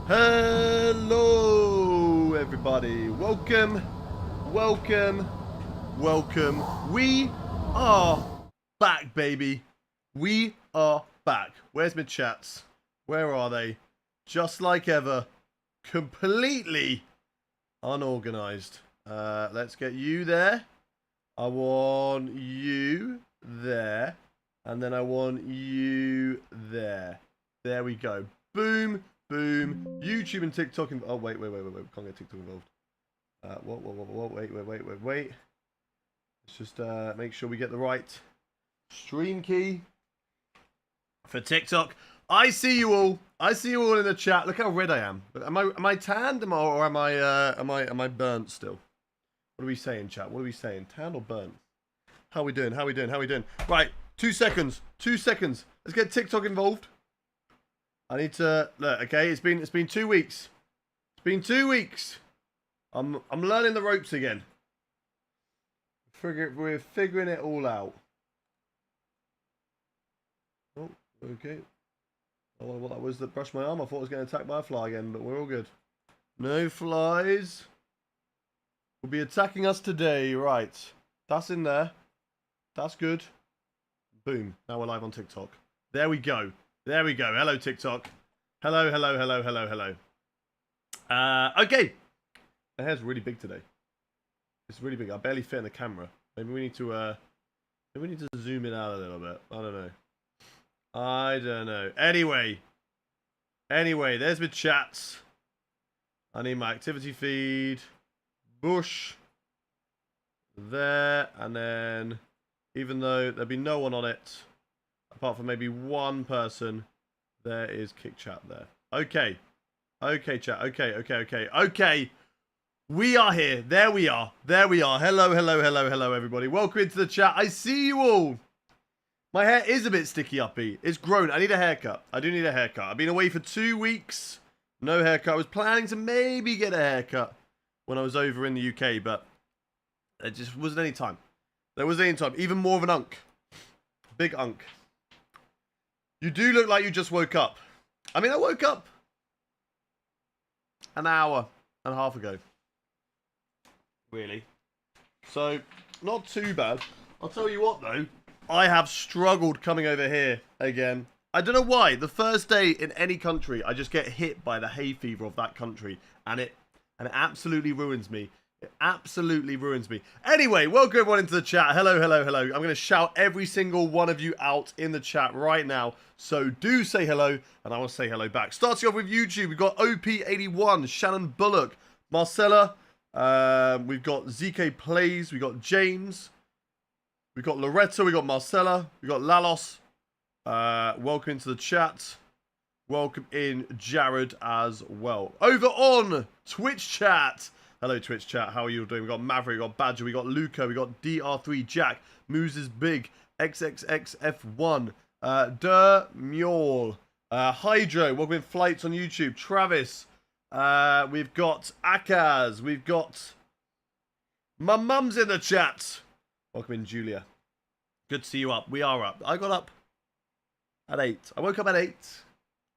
Hello, everybody. Welcome. We are back, baby. We are back. Where's my chats? Where are they? Just like ever. Completely unorganized. Let's get you there. I want you there. And then I want you there. There we go. Boom. Boom. YouTube and TikTok. Oh, wait. We can't get TikTok involved. Wait. Let's just make sure we get the right stream key for TikTok. I see you all. I see you all in the chat. Look how red I am. Am I tanned? Or am I burnt still? What are we saying, chat? What are we saying? Tanned or burnt? How are we doing? Right. 2 seconds. Let's get TikTok involved. I need to look. Okay, it's been 2 weeks. It's been 2 weeks. I'm learning the ropes again. We're figuring it all out. Oh, okay. I don't know what that was that brushed my arm. I thought I was getting attacked by a fly again, but we're all good. No flies will be attacking us today. Right. That's in there. That's good. Boom. Now we're live on TikTok. There we go. Hello, TikTok. Hello. Okay. My hair's really big today. It's really big. I barely fit in the camera. Maybe we need to zoom it out a little bit. I don't know. Anyway, there's my chats. I need my activity feed. Bush. There. And then, even though there'll be no one on it, apart from maybe one person, there is Kick Chat there. Okay, chat. Okay. We are here. There we are. Hello, everybody. Welcome into the chat. I see you all. My hair is a bit sticky uppy. It's grown. I need a haircut. I do need a haircut. I've been away for 2 weeks. No haircut. I was planning to maybe get a haircut when I was over in the UK, but there just wasn't any time. Even more of an unk. Big unk. You do look like you just woke up. I mean, I woke up an hour and a half ago. Really. So, not too bad. I'll tell you what, though. I have struggled coming over here again. I don't know why. The first day in any country, I just get hit by the hay fever of that country. And it absolutely ruins me. Anyway, welcome everyone into the chat. Hello. I'm going to shout every single one of you out in the chat right now. So do say hello, and I will say hello back. Starting off with YouTube, we've got OP81, Shannon Bullock, Marcella, we've got ZK Plays, we've got James, we've got Loretta, we've got Marcella, we've got Lalos. Welcome into the chat. Welcome in Jared as well. Over on Twitch chat. Hello, Twitch chat. How are you doing? We got Maverick, we got Badger, we got Luca, we got DR3 Jack, Moose is Big, XXXF1, Mule, Hydro, welcome in Flights on YouTube, Travis, we've got Akaz, we've got my mum's in the chat. Welcome in Julia. Good to see you up. We are up. I got up at 8. I woke up at 8.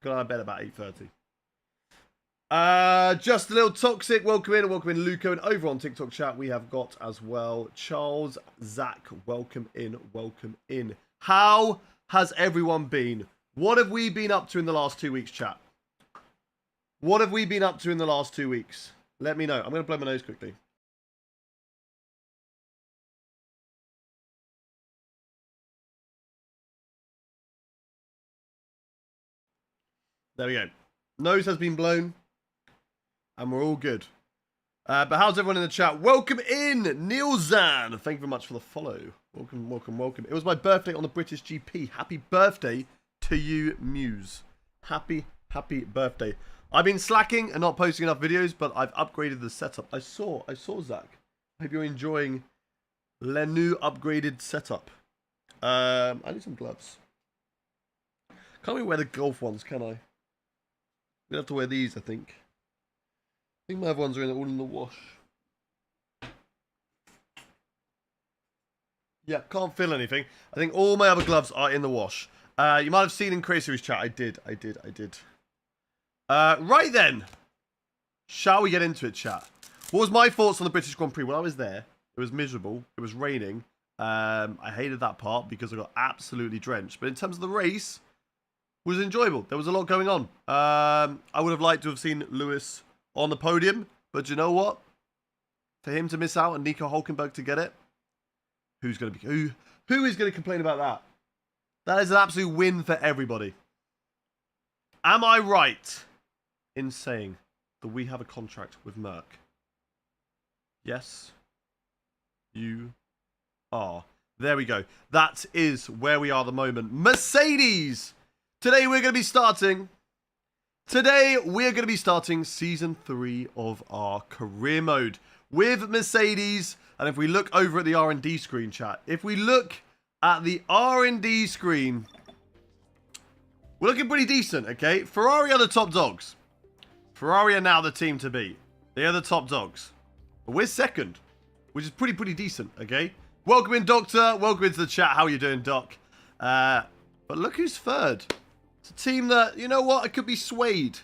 Got out of bed about 8:30. Just a little toxic. Welcome in Luca, and over on TikTok chat we have got as well Charles, Zach. Welcome in. How has everyone been? What have we been up to in the last 2 weeks, chat? What have we been up to in the last 2 weeks? Let me know. I'm going to blow my nose quickly. There we go. Nose has been blown. And we're all good. But how's everyone in the chat? Welcome in, Neil Zan. Thank you very much for the follow. Welcome. It was my birthday on the British GP. Happy birthday to you, Muse. Happy birthday. I've been slacking and not posting enough videos, but I've upgraded the setup. I saw Zach. Hope you're enjoying the new upgraded setup. I need some gloves. Can't really wear the golf ones, can I? We have to wear these, I think. I think my other ones are all in the wash. Yeah, can't feel anything. I think all my other gloves are in the wash. You might have seen in Crazy Series chat. I did. Right then. Shall we get into it, chat? What was my thoughts on the British Grand Prix? Well, I was there. It was miserable. It was raining. I hated that part because I got absolutely drenched. But in terms of the race, it was enjoyable. There was a lot going on. I would have liked to have seen Lewis on the podium. But you know what? For him to miss out and Nico Hulkenberg to get it, who is going to complain about that? That is an absolute win for everybody. Am I right in saying that we have a contract with Merc? Yes, you are. There we go. That is where we are at the moment. Mercedes! Today we're going to be starting Season 3 of our career mode with Mercedes. And if we look over at the R&D screen, chat, if we look at the R&D screen, we're looking pretty decent, okay? Ferrari are the top dogs. Ferrari are now the team to beat. They are the top dogs. But we're second, which is pretty decent, okay? Welcome in, Doctor. Welcome into the chat. How are you doing, Doc? But look who's third. It's a team that, you know what? I could be swayed.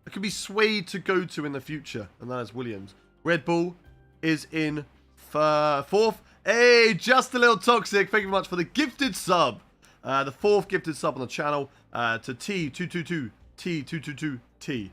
I could be swayed to go to in the future, and that is Williams. Red Bull is in fourth. Hey, just a little toxic. Thank you very much for the gifted sub. The fourth gifted sub on the channel to T222. T222T.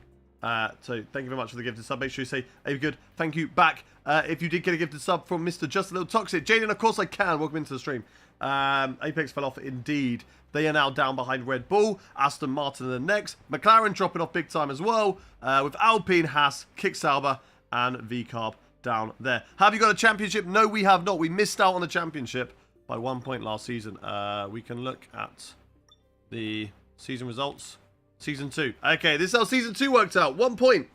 So thank you very much for the gifted sub. Make sure you say, hey, good. Thank you back. If you did get a gifted sub from Mr. Just a Little Toxic. Jaden, of course I can. Welcome into the stream. Apex fell off indeed. They are now down behind Red Bull. Aston Martin are next. McLaren dropping off big time as well. With Alpine, Haas, Kick Sauber, and VCarb down there. Have you got a championship? No, we have not. We missed out on the championship by 1 point last season. We can look at the season results. Season 2. Okay, this is how Season 2 worked out. 1 point.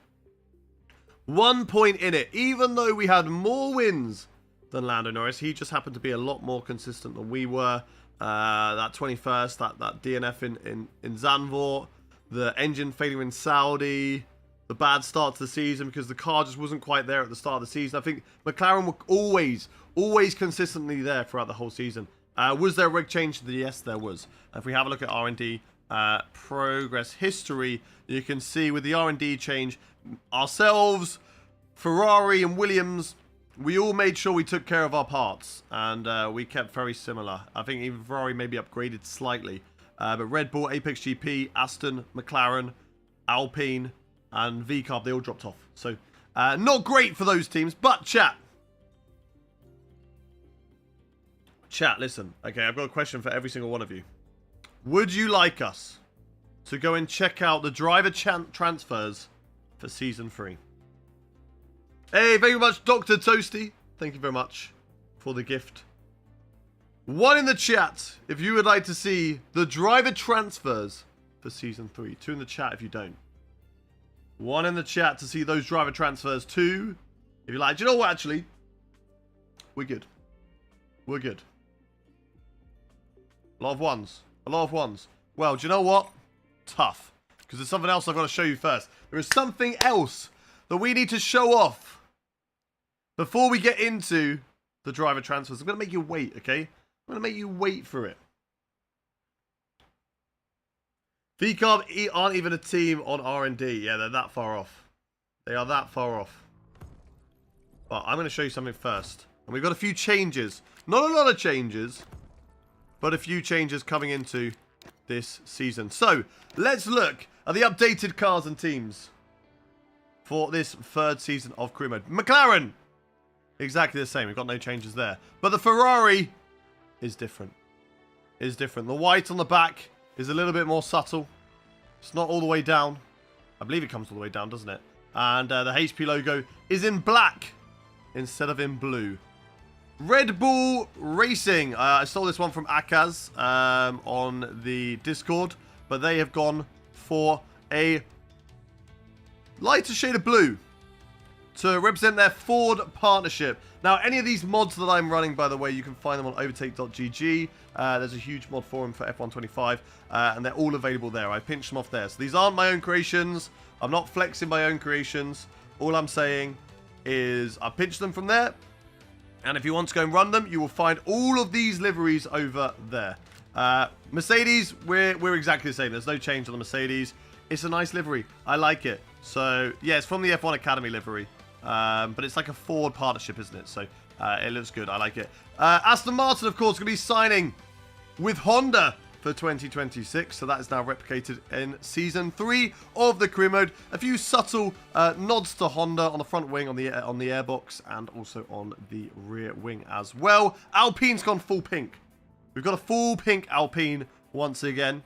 1 point in it. Even though we had more wins than Lando Norris, he just happened to be a lot more consistent than we were. That 21st, that DNF in Zandvoort, the engine failure in Saudi, the bad start to the season because the car just wasn't quite there at the start of the season. I think McLaren were always consistently there throughout the whole season. Was there a rig change? Yes, there was. If we have a look at R&D progress history, you can see with the R&D change, ourselves, Ferrari and Williams, we all made sure we took care of our parts, and we kept very similar. I think even Ferrari maybe upgraded slightly. But Red Bull, Apex GP, Aston, McLaren, Alpine, and VCarb, they all dropped off. So, not great for those teams, but chat. Chat, listen. Okay, I've got a question for every single one of you. Would you like us to go and check out the driver transfers for Season 3? Hey, thank you very much, Dr. Toasty. Thank you very much for the gift. 1 in the chat if you would like to see the driver transfers for Season 3. 2 in the chat if you don't. 1 in the chat to see those driver transfers. 2 if you're like, do you know what, actually? We're good. We're good. A lot of ones. A lot of ones. Well, do you know what? Tough. Because there's something else I've got to show you first. There is something else that we need to show off before we get into the driver transfers. I'm going to make you wait, okay? I'm going to make you wait for it. VCarb aren't even a team on R&D. Yeah, they're that far off. They are that far off. But I'm going to show you something first. And we've got a few changes. Not a lot of changes, but a few changes coming into this season. So, let's look at the updated cars and teams for this 3rd season of career mode. McLaren, exactly the same. We've got no changes there. But the Ferrari is different. The white on the back is a little bit more subtle. It's not all the way down. I believe it comes all the way down, doesn't it? And the HP logo is in black instead of in blue. Red Bull Racing. I stole this one from Akaz on the Discord, but they have gone for a lighter shade of blue to represent their Ford partnership. Now, any of these mods that I'm running, by the way, you can find them on overtake.gg. There's a huge mod forum for F125, and they're all available there. I pinched them off there. So these aren't my own creations. I'm not flexing my own creations. All I'm saying is I pinched them from there. And if you want to go and run them, you will find all of these liveries over there. Mercedes, we're exactly the same. There's no change on the Mercedes. It's a nice livery. I like it. So, yeah, it's from the F1 Academy livery. But it's like a Ford partnership, isn't it? So, it looks good. I like it. Aston Martin, of course, going to be signing with Honda for 2026. So that is now replicated in Season 3 of the career mode. A few subtle nods to Honda on the front wing, on the airbox, and also on the rear wing as well. Alpine's gone full pink. We've got a full pink Alpine once again.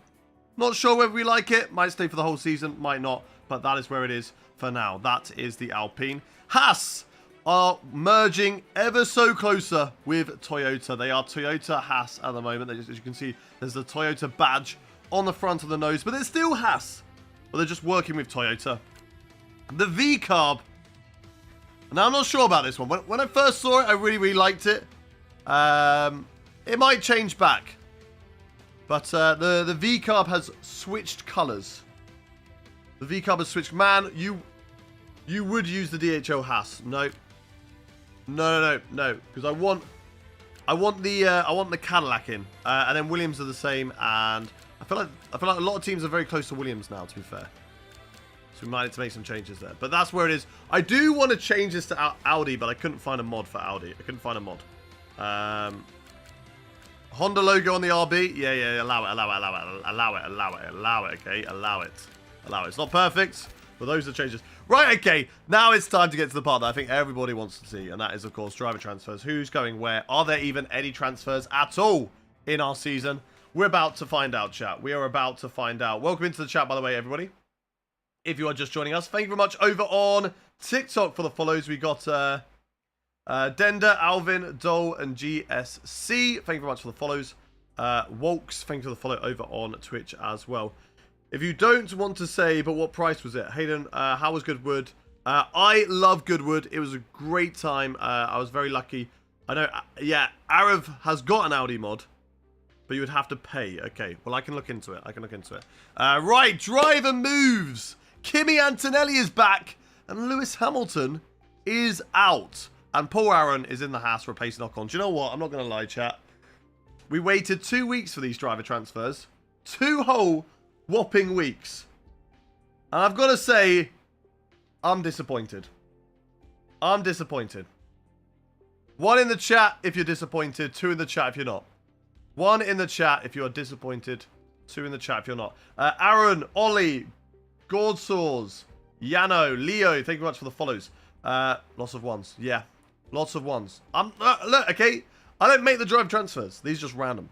Not sure whether we like it. Might stay for the whole season, might not. But that is where it is for now. That is the Alpine. Haas are merging ever so closer with Toyota. They are Toyota Haas at the moment. As you can see, there's the Toyota badge on the front of the nose. But they're still Haas. But they're just working with Toyota. The V-Carb. Now, I'm not sure about this one. When I first saw it, I really, really liked it. It might change back. But the V-Carb has switched colours. The V-Carb has switched. Man, you would use the DHL Haas. No. No. Because I want the Cadillac in. And then Williams are the same. And I feel like a lot of teams are very close to Williams now, to be fair. So we might need to make some changes there. But that's where it is. I do want to change this to Audi, but I couldn't find a mod for Audi. I couldn't find a mod. Honda logo on the RB. Yeah. Allow it. Okay, allow it. It's not perfect, but those are changes. Right, okay. Now it's time to get to the part that I think everybody wants to see, and that is, of course, driver transfers. Who's going where? Are there even any transfers at all in our season? We're about to find out, chat. We are about to find out. Welcome into the chat, by the way, everybody. If you are just joining us, thank you very much over on TikTok for the follows. We got Denda, Alvin, Dole, and GSC. Thank you very much for the follows. Wolks, thank you for the follow over on Twitch as well. If you don't want to say, but what price was it? Hayden, how was Goodwood? I love Goodwood. It was a great time. I was very lucky. I know, yeah, Arav has got an Audi mod, but you would have to pay. Okay, well, I can look into it. Right, driver moves. Kimi Antonelli is back, and Lewis Hamilton is out. And Paul Aaron is in the Haas replacing Ocon. Do you know what? I'm not going to lie, chat. We waited 2 weeks for these driver transfers. 2 whole whopping weeks. And I've got to say, I'm disappointed. 1 in the chat if you're disappointed. 2 in the chat if you're not. 1 in the chat if you are disappointed. 2 in the chat if you're not. Aaron, Ollie, Gordsaws, Yano, Leo, thank you very much for the follows. Lots of ones. Yeah. Lots of ones. Look, okay. I don't make the drive transfers. These are just random.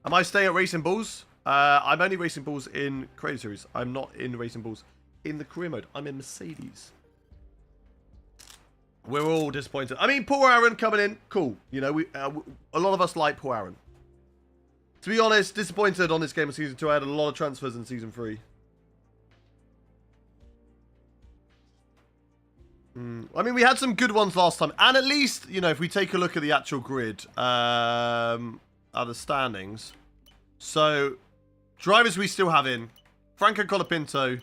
Am I staying at Racing Bulls? I'm only Racing Bulls in Creative Series. I'm not in Racing Bulls in the career mode. I'm in Mercedes. We're all disappointed. I mean, Paul Aaron coming in. Cool. You know, a lot of us like Paul Aaron. To be honest, disappointed on this game of Season 2. I had a lot of transfers in Season 3. I mean, we had some good ones last time. And at least, you know, if we take a look at the actual grid, at the standings. So, drivers we still have in. Franco Colapinto.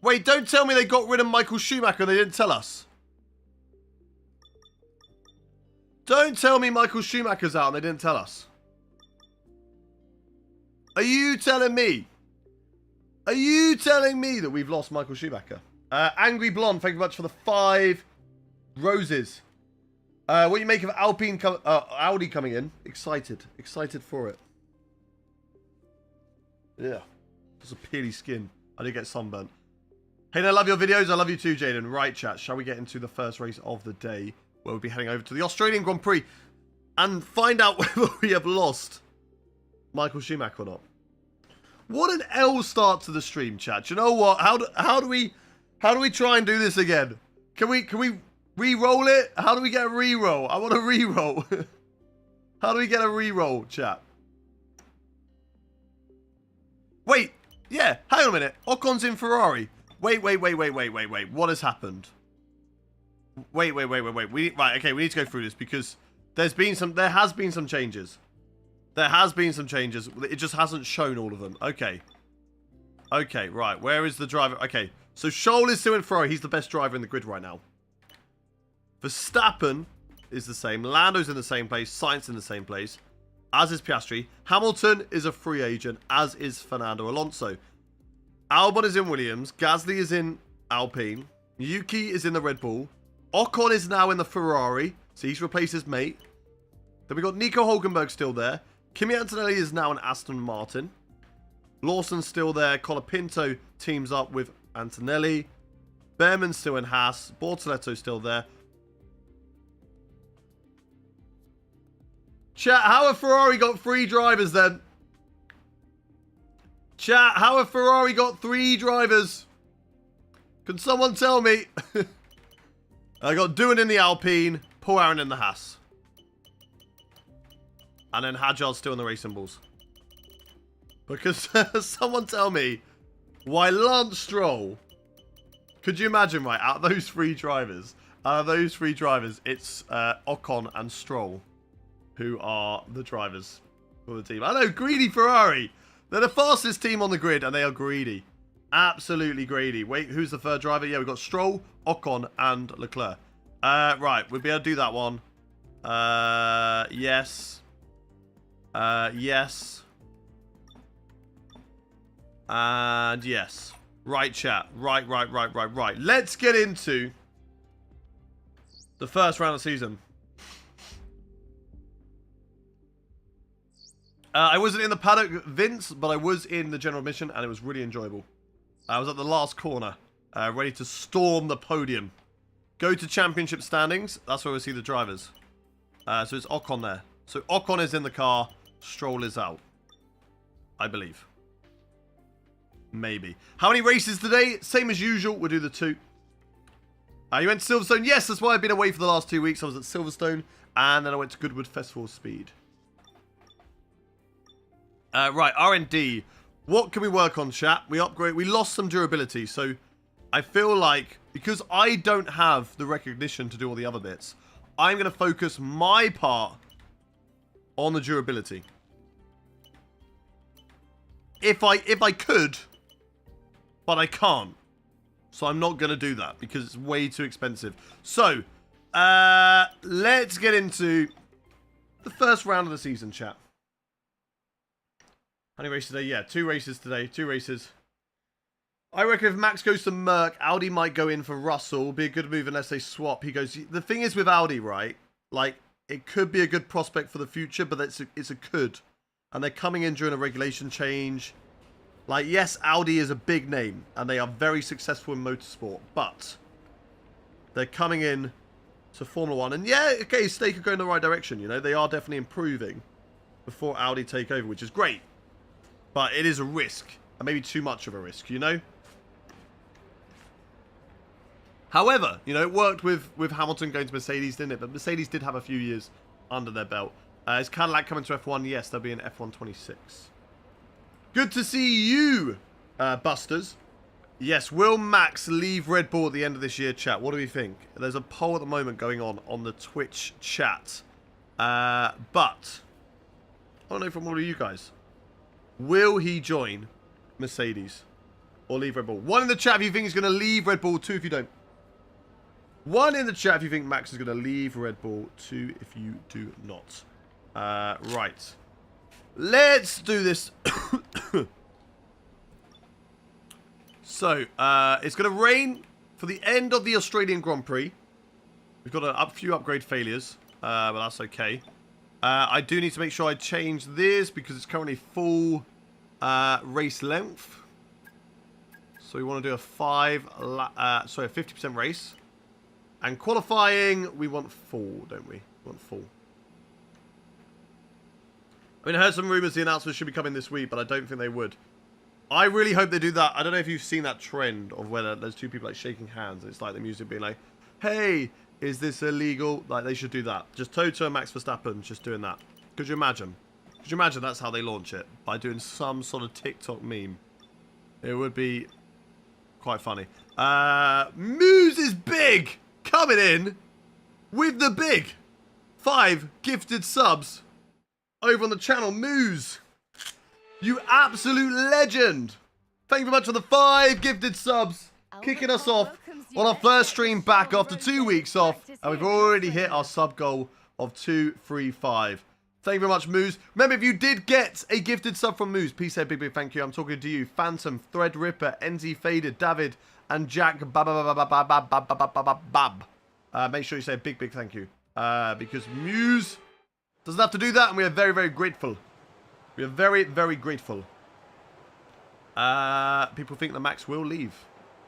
Wait, don't tell me they got rid of Michael Schumacher and they didn't tell us. Don't tell me Michael Schumacher's out and they didn't tell us. Are you telling me? Are you telling me that we've lost Michael Schumacher? Angry Blonde, thank you very much for the 5 roses. What do you make of Audi coming in? Excited for it. Yeah, just a peely skin. I did get sunburnt. Hey, I love your videos. I love you too, Jaden. Right, chat. Shall we get into the first race of the day, where we'll be heading over to the Australian Grand Prix and find out whether we have lost Michael Schumacher or not. What an L start to the stream, chat. You know what? How do we try and do this again? Can we re-roll it? How do we get a re-roll? I want a re-roll. How do we get a re-roll, chat? Wait, yeah. Hang on a minute. Ocon's in Ferrari. Wait. What has happened? Wait. Right, okay, we need to go through this because there has been some changes. There has been some changes. It just hasn't shown all of them. Okay. Okay, right. Where is the driver? Okay. So Scholl is still in Ferrari. He's the best driver in the grid right now. Verstappen is the same. Lando's in the same place. Sainz in the same place. As is Piastri. Hamilton is a free agent, as is Fernando Alonso. Albon is in Williams. Gasly is in Alpine. Yuki is in the Red Bull. Ocon is now in the Ferrari, so he's replaced his mate. Then we got Nico Hulkenberg still there. Kimi Antonelli is now in Aston Martin. Lawson's still there. Colapinto teams up with Antonelli. Behrman's still in Haas. Bortoletto's still there. Chat, how have Ferrari got 3 drivers then? Chat, how have Ferrari got 3 drivers? Can someone tell me? I got Doohan in the Alpine, Paul Aaron in the Haas. And then Hadjar's still in the Racing Bulls. Because someone tell me why Lance Stroll. Could you imagine, right, out of those 3 drivers, it's Ocon and Stroll who are the drivers for the team. I know, greedy Ferrari. They're the fastest team on the grid, and they are greedy. Absolutely greedy. Wait, who's the 3rd driver? Yeah, we've got Stroll, Ocon, and Leclerc. Right, we'll be able to do that one. Yes. Yes. And yes. Right, chat. Right. Let's get into the first round of the season. I wasn't in the paddock, Vince, but I was in the general admission, and it was really enjoyable. I was at the last corner, ready to storm the podium. Go to championship standings. That's where we see the drivers. So it's Ocon there. So Ocon is in the car. Stroll is out. I believe. Maybe. How many races today? Same as usual. We'll do the 2. You went to Silverstone? Yes, that's why I've been away for the last 2 weeks. I was at Silverstone, and then I went to Goodwood Festival of Speed. Right, R&D. What can we work on, chat? We lost some durability, so I feel like, because I don't have the recognition to do all the other bits, I'm going to focus my part on the durability. If I could, but I can't. So I'm not going to do that, because it's way too expensive. So, let's get into the first round of the season, chat. How many races today? Yeah, 2 races today. 2 races. I reckon if Max goes to Merc, Audi might go in for Russell. Be a good move unless they swap. He goes... The thing is with Audi, right? Like, it could be a good prospect for the future, but it's a could. And they're coming in during a regulation change. Like, yes, Audi is a big name, and they are very successful in motorsport, but they're coming in to Formula 1. And yeah, okay, they could go in the right direction, you know? They are definitely improving before Audi take over, which is great. But it is a risk, and maybe too much of a risk, you know? However, you know, it worked with Hamilton going to Mercedes, didn't it? But Mercedes did have a few years under their belt. Is Cadillac coming to F1? Yes, they'll be in F1 26. Good to see you, Busters. Yes, will Max leave Red Bull at the end of this year, chat? What do we think? There's a poll at the moment going on the Twitch chat. But, I don't know from all of you guys. Will he join Mercedes or leave Red Bull? 1 in the chat if you think he's going to leave Red Bull. 2 if you don't. 1 in the chat if you think Max is going to leave Red Bull. 2 if you do not. Right. Let's do this. So, it's going to rain for the end of the Australian Grand Prix. We've got a few upgrade failures, but that's okay. I do need to make sure I change this because it's currently full race length. So we want to do a 50% race. And qualifying, we want full, don't we? We want full. I mean, I heard some rumors the announcement should be coming this week, but I don't think they would. I really hope they do that. I don't know if you've seen that trend of where there's 2 people like shaking hands. It's like the music being like, hey, is this illegal? Like, they should do that. Just Toto and Max Verstappen just doing that. Could you imagine? Could you imagine that's how they launch it? By doing some sort of TikTok meme. It would be quite funny. Moose is big! Coming in with the big 5 gifted subs over on the channel. Moose, you absolute legend. Thank you very much for the 5 gifted subs. Kicking us off on our first stream back after 2 weeks off, and we've already hit our sub goal of 235. Thank you very much, Moose. Remember, if you did get a gifted sub from Moose, please say a big thank you. I'm talking to you, Phantom, Threadripper, NZ Faded, David, and Jack. Make sure you say a big thank you, because Muse doesn't have to do that, and we are very grateful. We are very grateful. People think that Max will leave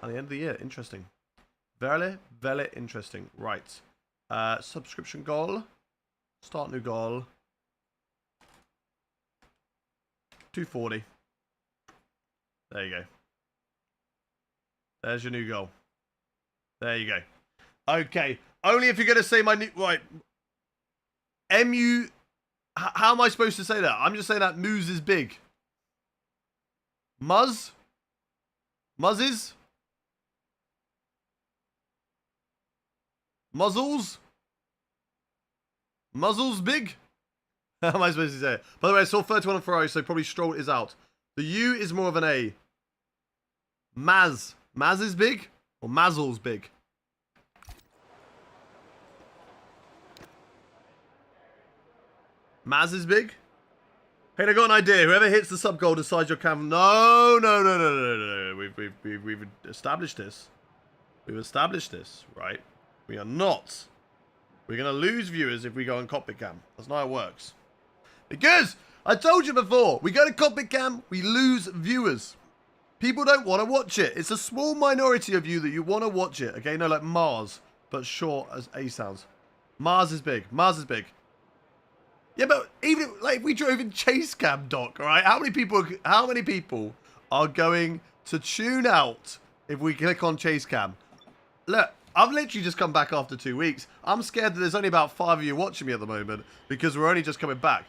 at the end of the year. Interesting. Very interesting. Right. Subscription goal. Start new goal. 240. There you go. There's your new goal. There you go. Okay. Only if you're going to say my new... Right. MU... How am I supposed to say that? I'm just saying that Moose is big. Muzz? Muzzes? Muzzles? Muzzles big? How am I supposed to say it? By the way, I saw 31 on Ferrari, so probably Stroll is out. The U is more of an A. Maz. Maz is big? Or Mazzle's big? Maz is big? Hey, I got an idea. Whoever hits the sub goal decides your cam. No. We've established this. We've established this, right? We are not. We're going to lose viewers if we go on cockpit cam. That's not how it works. Because, I told you before, we go to cockpit cam, we lose viewers. People don't want to watch it. It's a small minority of you that you want to watch it. Okay, no, like Mars, but short as A sounds. Mars is big. Mars is big. Yeah, but even like if we drove in chase cam, Doc, all right? How many people are going to tune out if we click on chase cam? Look, I've literally just come back after 2 weeks. I'm scared that there's only about 5 of you watching me at the moment because we're only just coming back.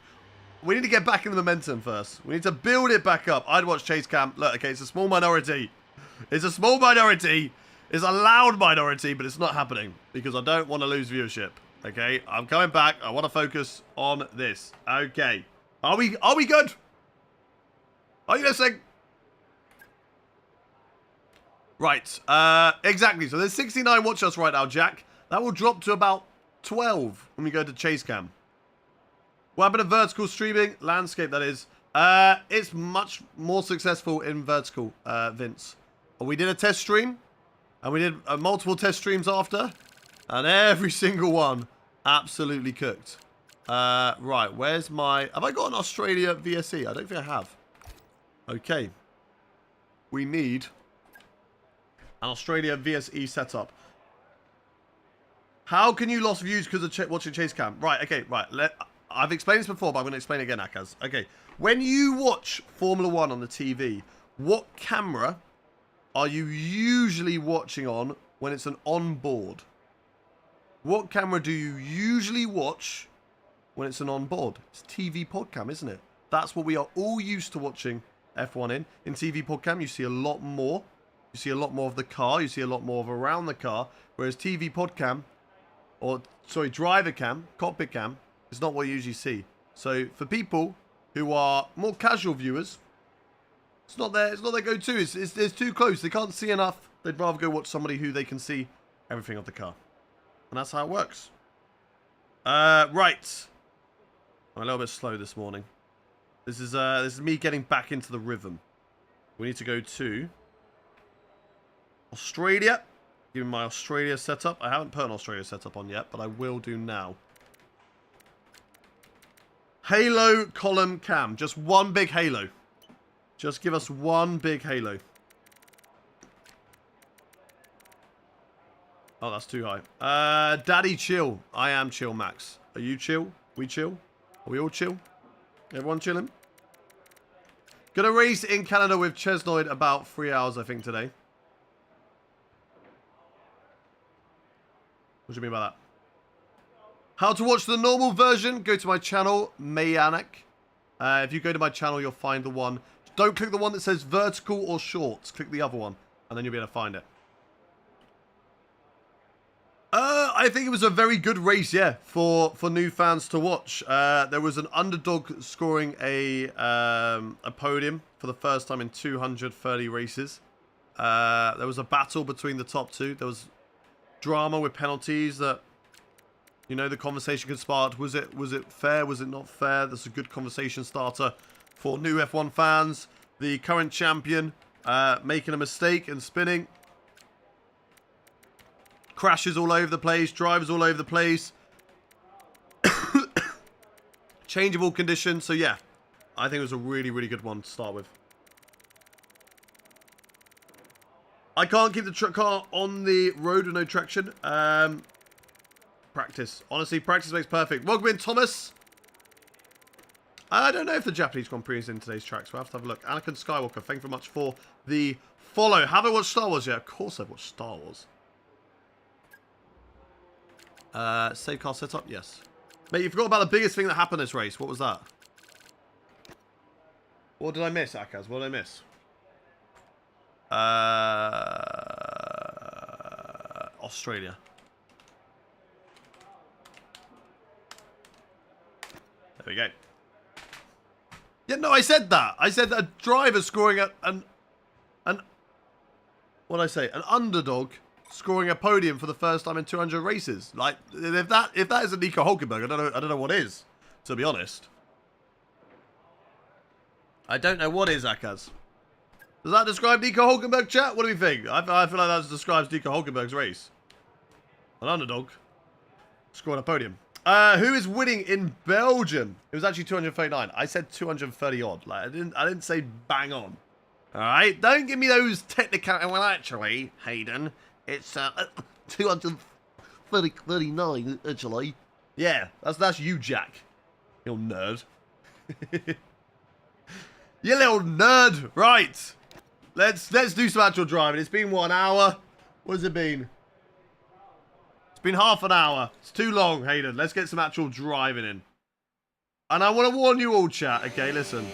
We need to get back in the momentum first. We need to build it back up. I'd watch chase cam. Look, okay, it's a small minority. It's a small minority. It's a loud minority, but it's not happening because I don't want to lose viewership. Okay, I'm coming back. I want to focus on this. Okay. Are we good? Are you listening? Right. Exactly. So there's 69 watch us right now, Jack. That will drop to about 12 when we go to chase cam. What happened to vertical streaming? Landscape, that is. It's much more successful in vertical, Vince. We did a test stream. And we did multiple test streams after. And every single one absolutely cooked. Right, where's my... Have I got an Australia VSE? I don't think I have. Okay. We need an Australia VSE setup. How can you lose views because of watching chase cam? Right, okay, right. I've explained this before, but I'm going to explain it again, Akaz. Okay, when you watch Formula 1 on the TV, what camera are you usually watching on when it's an onboard? What camera do you usually watch when it's an onboard? It's TV podcam, isn't it? That's what we are all used to watching F1 in. In TV podcam, you see a lot more. You see a lot more of the car. You see a lot more of around the car. Whereas TV podcam, or sorry, driver cam, cockpit cam, is not what you usually see. So for people who are more casual viewers, it's not their go-to. It's too close. They can't see enough. They'd rather go watch somebody who they can see everything of the car. And that's how it works. Right. I'm a little bit slow this morning. This is me getting back into the rhythm. We need to go to Australia. Give me my Australia setup. I haven't put an Australia setup on yet, but I will do now. Halo column cam. Just one big halo. Just give us one big halo. Oh, that's too high. Daddy chill. I am chill, Max. Are you chill? We chill? Are we all chill? Everyone chilling? Gonna race in Canada with Chesnoid about 3 hours, I think, today. What do you mean by that? How to watch the normal version? Go to my channel, Mayanek. If you go to my channel, you'll find the one. Don't click the one that says vertical or shorts. Click the other one, and then you'll be able to find it. I think it was a very good race, yeah, for new fans to watch. There was an underdog scoring a podium for the first time in 230 races. There was a battle between the top two. There was drama with penalties that, you know, the conversation could spark. Was it fair? Was it not fair? That's a good conversation starter for new F1 fans. The current champion making a mistake and spinning. Crashes all over the place. Drivers all over the place. Changeable conditions. So, yeah. I think it was a really, really good one to start with. I can't keep the car on the road with no traction. Practice. Honestly, practice makes perfect. Welcome in, Thomas. I don't know if the Japanese Grand Prix is in today's tracks. We'll have to have a look. Anakin Skywalker, thank you very much for the follow. Have I watched Star Wars yet? Of course I've watched Star Wars. Save car setup? Yes. Mate, you forgot about the biggest thing that happened this race. What was that? What did I miss, Akaz? What did I miss? Australia. There we go. Yeah, no, I said that. I said that a driver scoring what did I say? An underdog scoring a podium for the first time in 200 races. Like, if that isn't Nico Hulkenberg, I don't know what is, to be honest. I don't know what is, Akaz. Does that describe Nico Hulkenberg, chat? What do we think? I feel like that describes Nico Hulkenberg's race. An underdog scoring a podium. Who is winning in Belgium? It was actually 239. I said 230 odd. Like I didn't say bang on. All right, don't give me those technical. Well, actually, Hayden, it's 239 actually. Yeah, that's you, Jack. You little nerd. You little nerd. Right. Let's do some actual driving. It's been 1 hour. What has it been? It's been half an hour. It's too long, Hayden. Let's get some actual driving in. And I want to warn you all, chat. Okay, listen.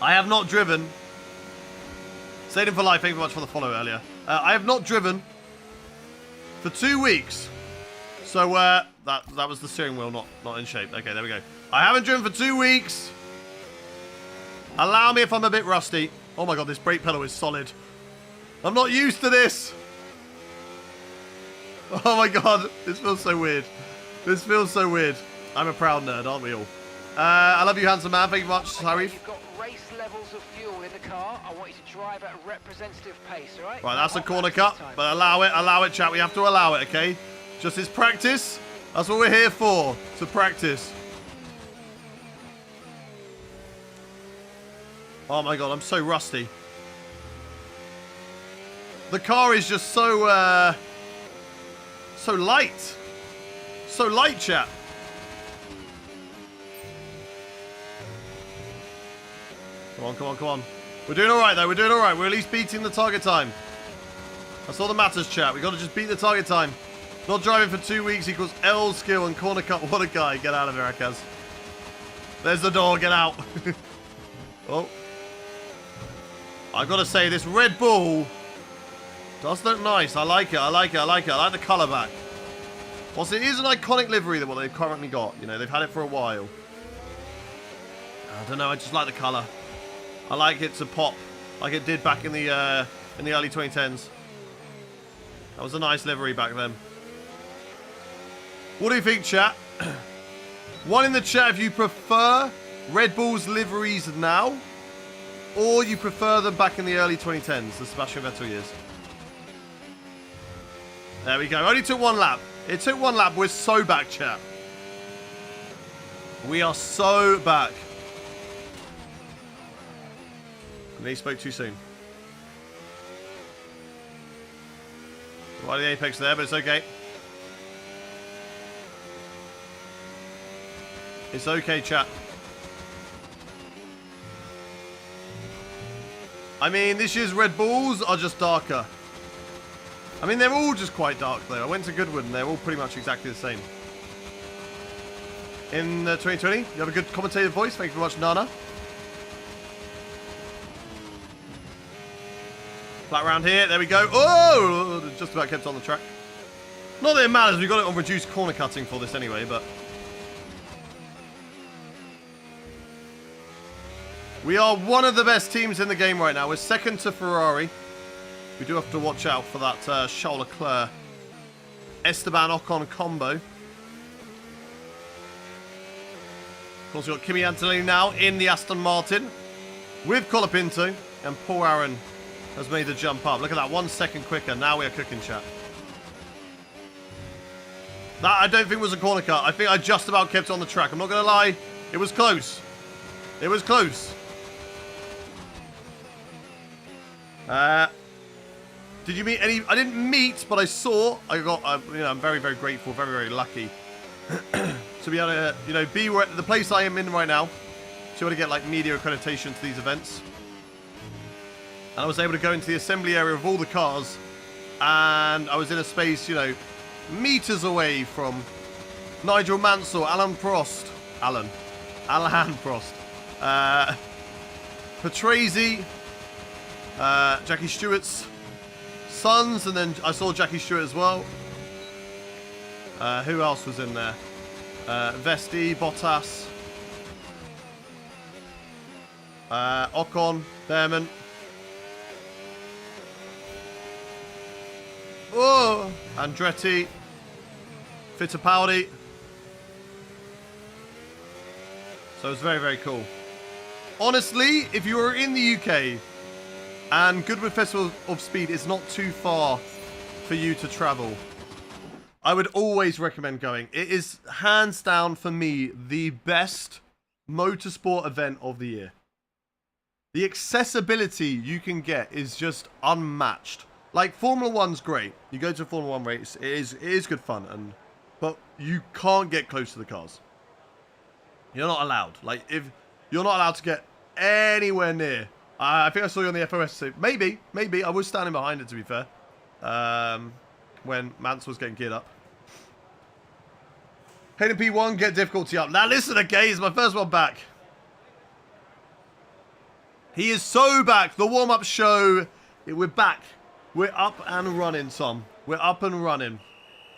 I have not driven. Stayed in for life. Thank you very much for the follow earlier. I have not driven for 2 weeks. So that was the steering wheel not in shape. Okay, there we go. I haven't driven for 2 weeks. Allow me if I'm a bit rusty. Oh my god, this brake pedal is solid. I'm not used to this. Oh my god, this feels so weird. This feels so weird. I'm a proud nerd, aren't we all? I love you, handsome man. Thank you very much, Harif. You've got race levels of fuel in the car. I want you to drive at a representative pace, all right? Right, that's a corner cut, but allow it, chat. We have to allow it, okay? Just this practice. That's what we're here for, to practice. Oh my god, I'm so rusty. The car is just so light. So light, chat. Come on, come on, come on. We're doing alright though, we're doing alright. We're at least beating the target time. That's all that matters, chat. We got to just beat the target time. Not driving for 2 weeks equals L skill and corner cut. What a guy. Get out of here, Akaz. There's the door, get out. Oh. I gotta say, this Red Bull does look nice. I like it, I like it, I like it. I like the colour back. Whilst it is an iconic livery than what they've currently got. You know, they've had it for a while. I don't know, I just like the colour. I like it to pop like it did back in the early 2010s. That was a nice livery back then. What do you think, chat? One in the chat if you prefer Red Bull's liveries now, or you prefer them back in the early 2010s, the Sebastian Vettel years. There we go. Only took 1 lap. It took 1 lap. We're so back, chat. We are so back. And he spoke too soon. Right at the apex there, but it's okay. It's okay, chat. I mean, this year's Red Bulls are just darker. I mean, they're all just quite dark, though. I went to Goodwood, and they're all pretty much exactly the same. In 2020, you have a good commentator voice. Thank you very much, Nana. Flat round here. There we go. Oh! Just about kept on the track. Not that it matters. We got it on reduced corner cutting for this anyway, but... We are one of the best teams in the game right now. We're second to Ferrari. We do have to watch out for that Charles Leclerc Esteban Ocon combo. Of course, we've got Kimi Antonelli now in the Aston Martin with Colapinto, and Paul Aaron has made the jump up. Look at that, 1 second quicker. Now we are cooking, chat. That I don't think was a corner cut. I think I just about kept it on the track. I'm not going to lie. It was close. It was close. Did you meet any? I didn't meet, but I saw. I got. You know, I'm very, very grateful, very, very lucky to be able to, you know, be where the place I am in right now, to be able to get like media accreditation to these events. And I was able to go into the assembly area of all the cars, and I was in a space, you know, meters away from Nigel Mansell, Alan Prost, Patrese, Jackie Stewart's sons, and then I saw Jackie Stewart as well. Who else was in there? Vesti, Bottas, Ocon, Behrman. Oh, Andretti, Fittipaldi. So it was very, very cool. Honestly, if you are in the UK and Goodwood Festival of Speed is not too far for you to travel, I would always recommend going. It is hands down for me the best motorsport event of the year. The accessibility you can get is just unmatched. Like, Formula 1's great. You go to a Formula 1 race, it is good fun, but you can't get close to the cars. You're not allowed. Like, if you're not allowed to get anywhere near. I think I saw you on the FOS. So maybe. I was standing behind it, to be fair. When Mance was getting geared up. Hayden P1, get difficulty up. Now listen, okay, it's my first one back. He is so back. The warm-up show, we're back. We're up and running, Tom. We're up and running.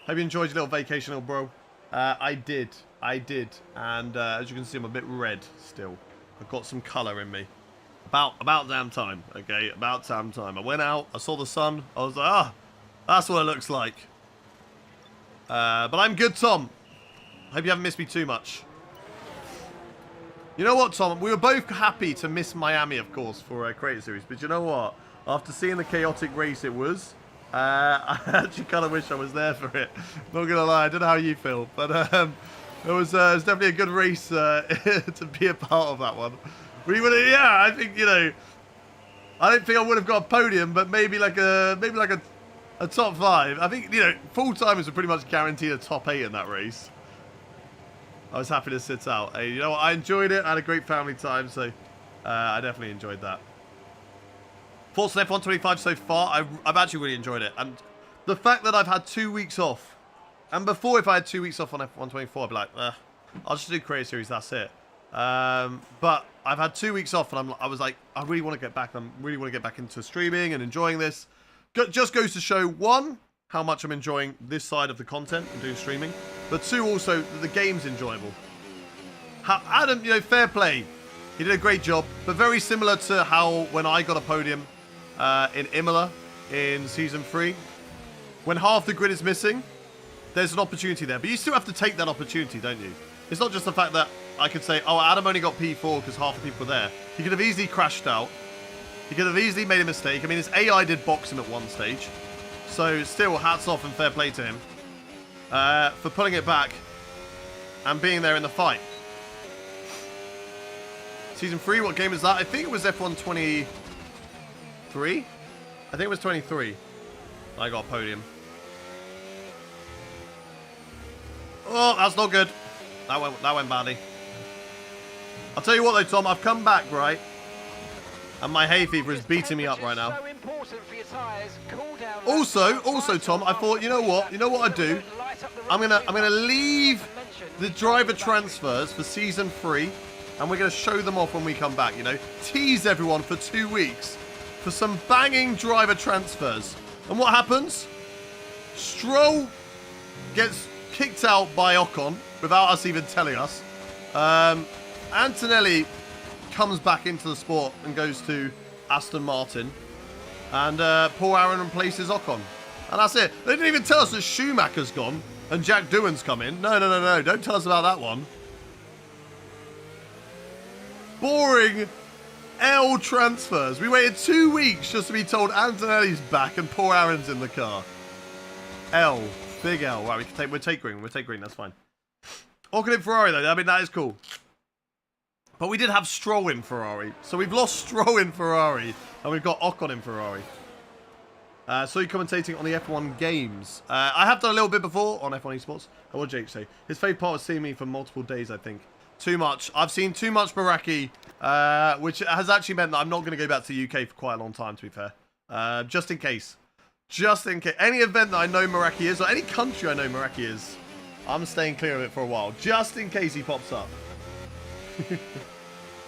Hope you enjoyed your little vacation, little bro. I did. And as you can see, I'm a bit red still. I've got some colour in me. About damn time, okay? About damn time. I went out, I saw the sun. I was like, that's what it looks like. But I'm good, Tom. Hope you haven't missed me too much. You know what, Tom? We were both happy to miss Miami, of course, for a Creator Series. But you know what? After seeing the chaotic race it was, I actually kind of wish I was there for it. Not gonna lie, I don't know how you feel, but it was definitely a good race to be a part of that one. We would, yeah, I think, you know, I don't think I would have got a podium, but maybe like a top 5. I think, you know, full timers were pretty much guaranteed a top 8 in that race. I was happy to sit out. Hey, you know what? I enjoyed it. I had a great family time, so I definitely enjoyed that. Forza F125 so far, I've actually really enjoyed it. And the fact that I've had 2 weeks off, and before if I had 2 weeks off on F124, I'd be like, I'll just do Creator Series, that's it. But I've had 2 weeks off, and I was like, I really want to get back. I really want to get back into streaming and enjoying this. Just goes to show, 1, how much I'm enjoying this side of the content and doing streaming, but 2, also that the game's enjoyable. Adam, you know, fair play. He did a great job, but very similar to how when I got a podium in Imola in Season 3, when half the grid is missing, there's an opportunity there. But you still have to take that opportunity, don't you? It's not just the fact that I could say, oh, Adam only got P4 because half the people were there. He could have easily crashed out. He could have easily made a mistake. I mean, his AI did box him at one stage. So still, hats off and fair play to him for pulling it back and being there in the fight. Season 3, what game is that? I think it was F1 23. I think it was 23. I got a podium. Oh, that's not good. That went badly. I'll tell you what though, Tom, I've come back, right? And my hay fever is beating me up right now. Also, Tom, I thought, you know what I'd do? I'm gonna leave the driver transfers for Season 3, and we're gonna show them off when we come back, you know? Tease everyone for 2 weeks for some banging driver transfers. And what happens? Stroll gets kicked out by Ocon without us even telling us. Antonelli comes back into the sport and goes to Aston Martin. And Paul Aaron replaces Ocon. And that's it. They didn't even tell us that Schumacher's gone and Jack Doohan's come in. No. Don't tell us about that one. Boring L transfers. We waited 2 weeks just to be told Antonelli's back and Paul Aaron's in the car. L. Big L. Right, we'll take green. We'll take green. That's fine. Ocon in Ferrari, though. I mean, that is cool. But we did have Stroll in Ferrari. So we've lost Stroll in Ferrari. And we've got Ocon in Ferrari. So you're commentating on the F1 games. I have done a little bit before on F1 Esports. What did Jake say? His favourite part was seeing me for multiple days, I think. Too much. I've seen too much Meraki, which has actually meant that I'm not going to go back to the UK for quite a long time, to be fair. Just in case. Just in case. Any event that I know Meraki is, or any country I know Meraki is, I'm staying clear of it for a while. Just in case he pops up.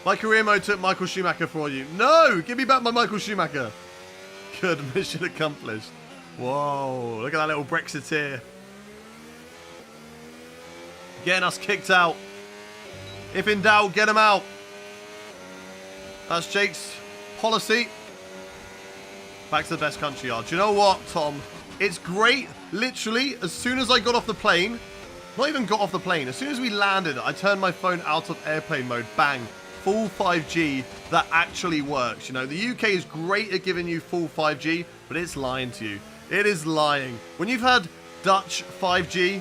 My career mode took Michael Schumacher for you. No! Give me back my Michael Schumacher. Good, mission accomplished. Whoa, look at that little Brexiteer. Getting us kicked out. If in doubt, get him out. That's Jake's policy. Back to the best country yard. Do you know what, Tom? It's great. Literally, as soon as I got off the plane, not even got off the plane, as soon as we landed, I turned my phone out of airplane mode. Bang. Full 5G that actually works. You know, the UK is great at giving you full 5G, but it's lying to you. It is lying. When you've had Dutch 5G,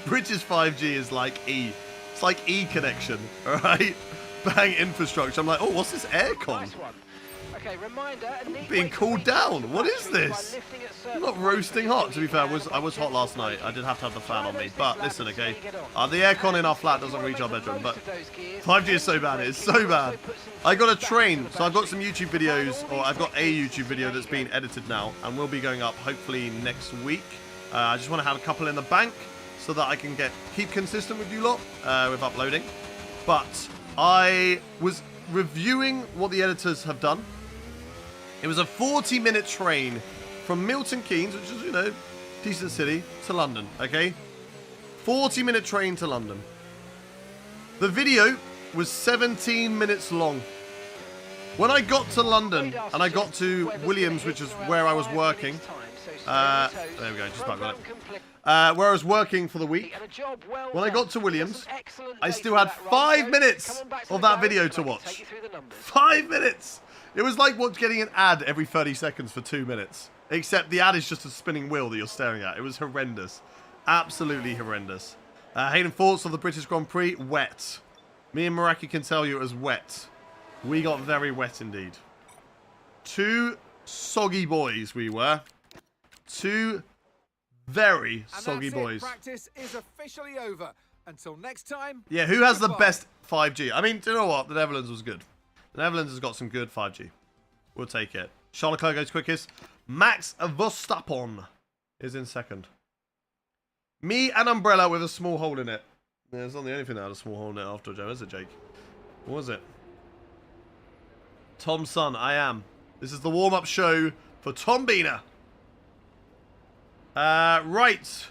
British 5G is like E. It's like E connection, all right? Bang infrastructure. I'm like, oh, what's this aircon? Nice one. Okay, reminder, Being cooled down. What is this? I'm not roasting hot. To be fair, I was hot last night. I did have to have the fan on me. But listen, okay, the aircon in our flat doesn't reach our bedroom. But 5G is so bad. It is so bad. I got a train, so I've got some YouTube videos, or I've got a YouTube video that's being edited now, and will be going up hopefully next week. I just want to have a couple in the bank so that I can keep consistent with you lot with uploading. But I was reviewing what the editors have done. It was a 40-minute train from Milton Keynes, which is, you know, decent city, to London, okay? 40-minute train to London. The video was 17 minutes long. When I got to London, and I got to Williams, which is where I was working, there we go, just about got it. Where I was working for the week, when I got to Williams, I still had 5 minutes of that video to watch. 5 minutes! It was like getting an ad every 30 seconds for 2 minutes. Except the ad is just a spinning wheel that you're staring at. It was horrendous. Absolutely horrendous. Hayden, thoughts of the British Grand Prix? Wet. Me and Meraki can tell you it was wet. We got very wet indeed. 2 soggy boys we were. 2 very soggy boys. Practice is officially over. Until next time. Yeah, who has the best 5G? I mean, do you know what? The Netherlands was good. The Netherlands has got some good 5G. We'll take it. Charles Leclerc goes quickest. Max Verstappen is in second. Me and Umbrella with a small hole in it. Yeah, it's not the only thing that had a small hole in it after, Joe, is it, Jake? What was it? Tom's son, I am. This is the warm-up show for Tom Bina. Right.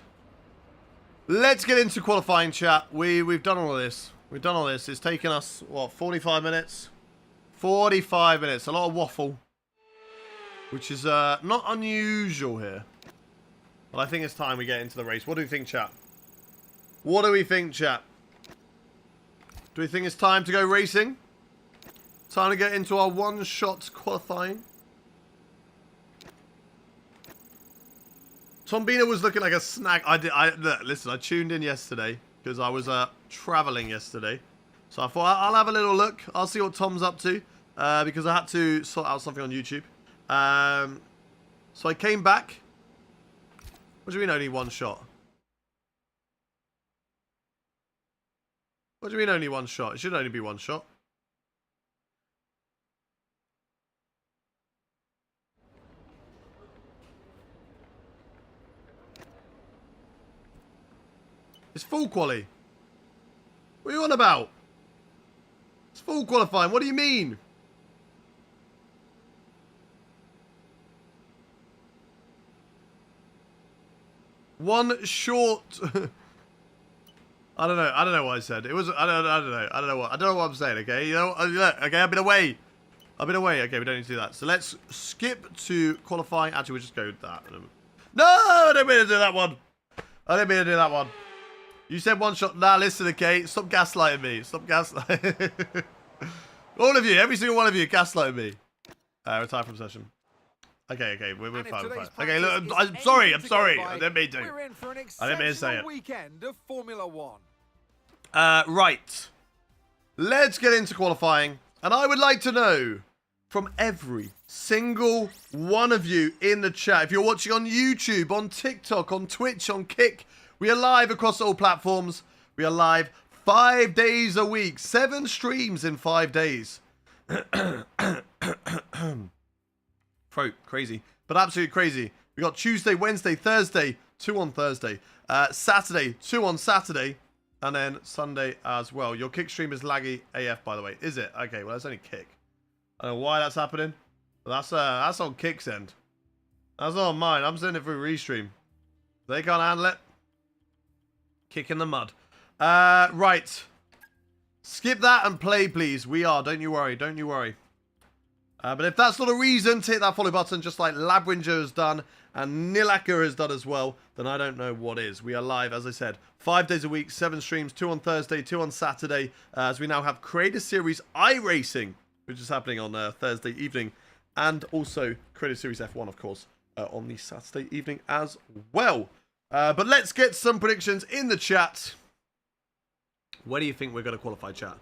Let's get into qualifying, chat. We've done all of this. We've done all this. It's taken us, what, 45 minutes? 45 minutes. A lot of waffle. Which is not unusual here. But I think it's time we get into the race. What do we think, chat? What do we think, chat? Do we think it's time to go racing? Time to get into our one-shot qualifying? Tom Bina was looking like a snack. Look, listen, I tuned in yesterday because I was traveling yesterday. So I thought I'll have a little look. I'll see what Tom's up to because I had to sort out something on YouTube. So I came back. What do you mean only one shot? What do you mean only one shot? It should only be one shot. It's full quali. What are you on about? It's full qualifying. What do you mean? One short. I don't know what I said. It was. I don't know what I'm saying. Okay. You know. Look, okay. I've been away. Okay. We don't need to do that. So let's skip to qualifying. Actually, we'll just go with that. No, I don't mean to do that one. You said one shot. Nah, listen, okay. Stop gaslighting me. All of you, every single one of you, gaslighting me. Retire from session. Okay, we're fine. Okay, look, I'm sorry. I didn't mean to. I didn't mean to say it. Weekend of Formula One. Right. Let's get into qualifying. And I would like to know from every single one of you in the chat, if you're watching on YouTube, on TikTok, on Twitch, on Kick, we are live across all platforms. We are live 5 days a week, 7 streams in 5 days. Throat, crazy, but absolutely crazy. We got Tuesday, Wednesday, Thursday, 2 on Thursday, Saturday, 2 on Saturday, and then Sunday as well. Your Kick stream is laggy AF, by the way. Is it? Okay, well, that's only Kick. I don't know why that's happening, but that's on Kick's end. That's not on mine. I'm sending it through Restream. They can't handle it. Kick in the mud. Right. Skip that and play, please. We are. Don't you worry. But if that's not a reason to hit that follow button, just like Labringer has done and Nilaka has done as well, then I don't know what is. We are live, as I said, 5 days a week, 7 streams, 2 on Thursday, 2 on Saturday, as we now have Creator Series iRacing, which is happening on Thursday evening, and also Creator Series F1, of course, on the Saturday evening as well. But let's get some predictions in the chat. Where do you think we're going to qualify, chat?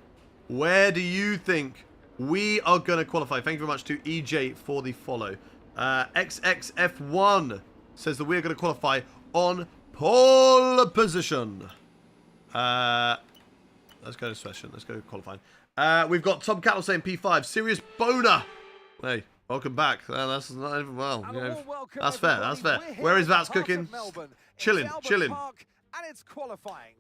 Where do you think we are going to qualify? Thank you very much to EJ for the follow. XXF1 says that we're going to qualify on pole position. Let's go to session. Let's go qualifying. We've got Tom Cattle saying P5. Serious boner. Hey, welcome back. That's not even well. You know, that's fair. Where is Vats cooking? Chilling. And it's qualifying.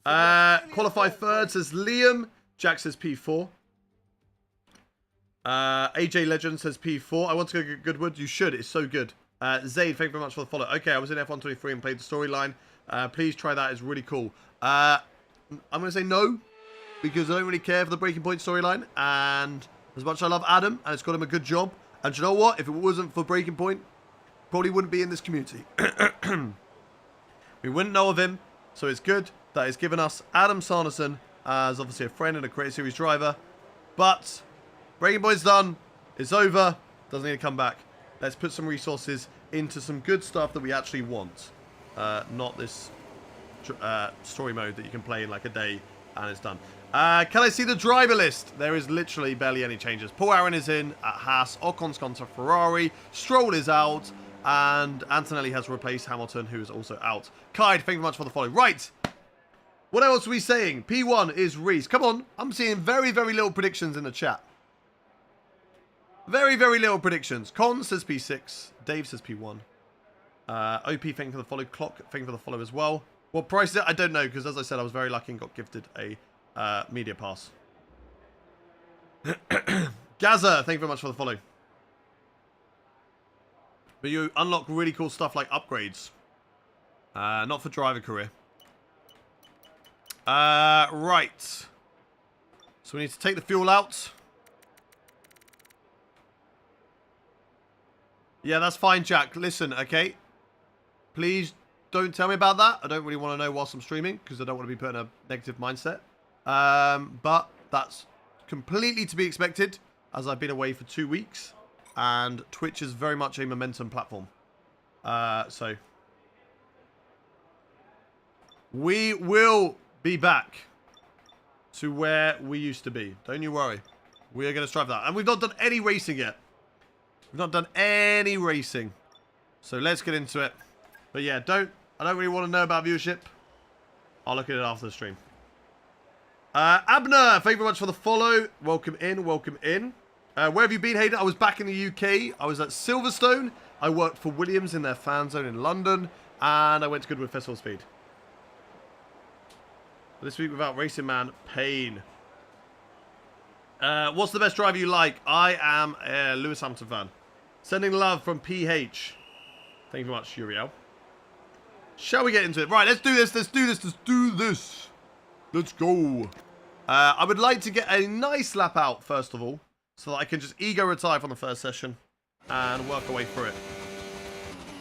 Qualify third says Liam. Jack says P4. AJ Legend says P4. I want to go get Goodwood. You should. It's so good. Zaid, thank you very much for the follow. Okay, I was in F123 and played the storyline. Please try that. It's really cool. I'm going to say no, because I don't really care for the Breaking Point storyline. And as much as I love Adam, and it's got him a good job. And you know what? If it wasn't for Breaking Point, probably wouldn't be in this community. We wouldn't know of him. So it's good that he's given us Adam Sarnason as obviously a friend and a Creator Series driver. But Breaking Point's done. It's over. Doesn't need to come back. Let's put some resources into some good stuff that we actually want. Not this story mode that you can play in like a day and it's done. Can I see the driver list? There is literally barely any changes. Paul Aaron is in at Haas. Ocon's gone to Ferrari. Stroll is out. And Antonelli has replaced Hamilton, who is also out. Kide, thank you very much for the follow. Right. What else are we saying? P1 is Reese. Come on. I'm seeing very, very little predictions in the chat. Very, very little predictions. Con says P6. Dave says P1. OP, thank you for the follow. Clock, thank you for the follow as well. What price is it? I don't know, because as I said, I was very lucky and got gifted a media pass. Gaza, thank you very much for the follow. But you unlock really cool stuff like upgrades. Not for driver career. Right. So we need to take the fuel out. Yeah, that's fine, Jack. Listen, okay? Please don't tell me about that. I don't really want to know whilst I'm streaming, because I don't want to be put in a negative mindset. But that's completely to be expected, as I've been away for 2 weeks. And Twitch is very much a momentum platform. So we will be back to where we used to be. Don't you worry. We are going to strive for that. And we've not done any racing yet. We've not done any racing. So let's get into it. But yeah, I don't really want to know about viewership. I'll look at it after the stream. Abner, thank you very much for the follow. Welcome in, welcome in. Where have you been, Hayden? I was back in the UK. I was at Silverstone. I worked for Williams in their fan zone in London. And I went to Goodwood Festival Speed. This week without Racing Man, pain. What's the best driver you like? I am a Lewis Hamilton fan. Sending love from PH. Thank you very much, Uriel. Shall we get into it? Right, let's do this. Let's do this. Let's go. I would like to get a nice lap out, first of all, so that I can just ego retire from the first session and work our way through it.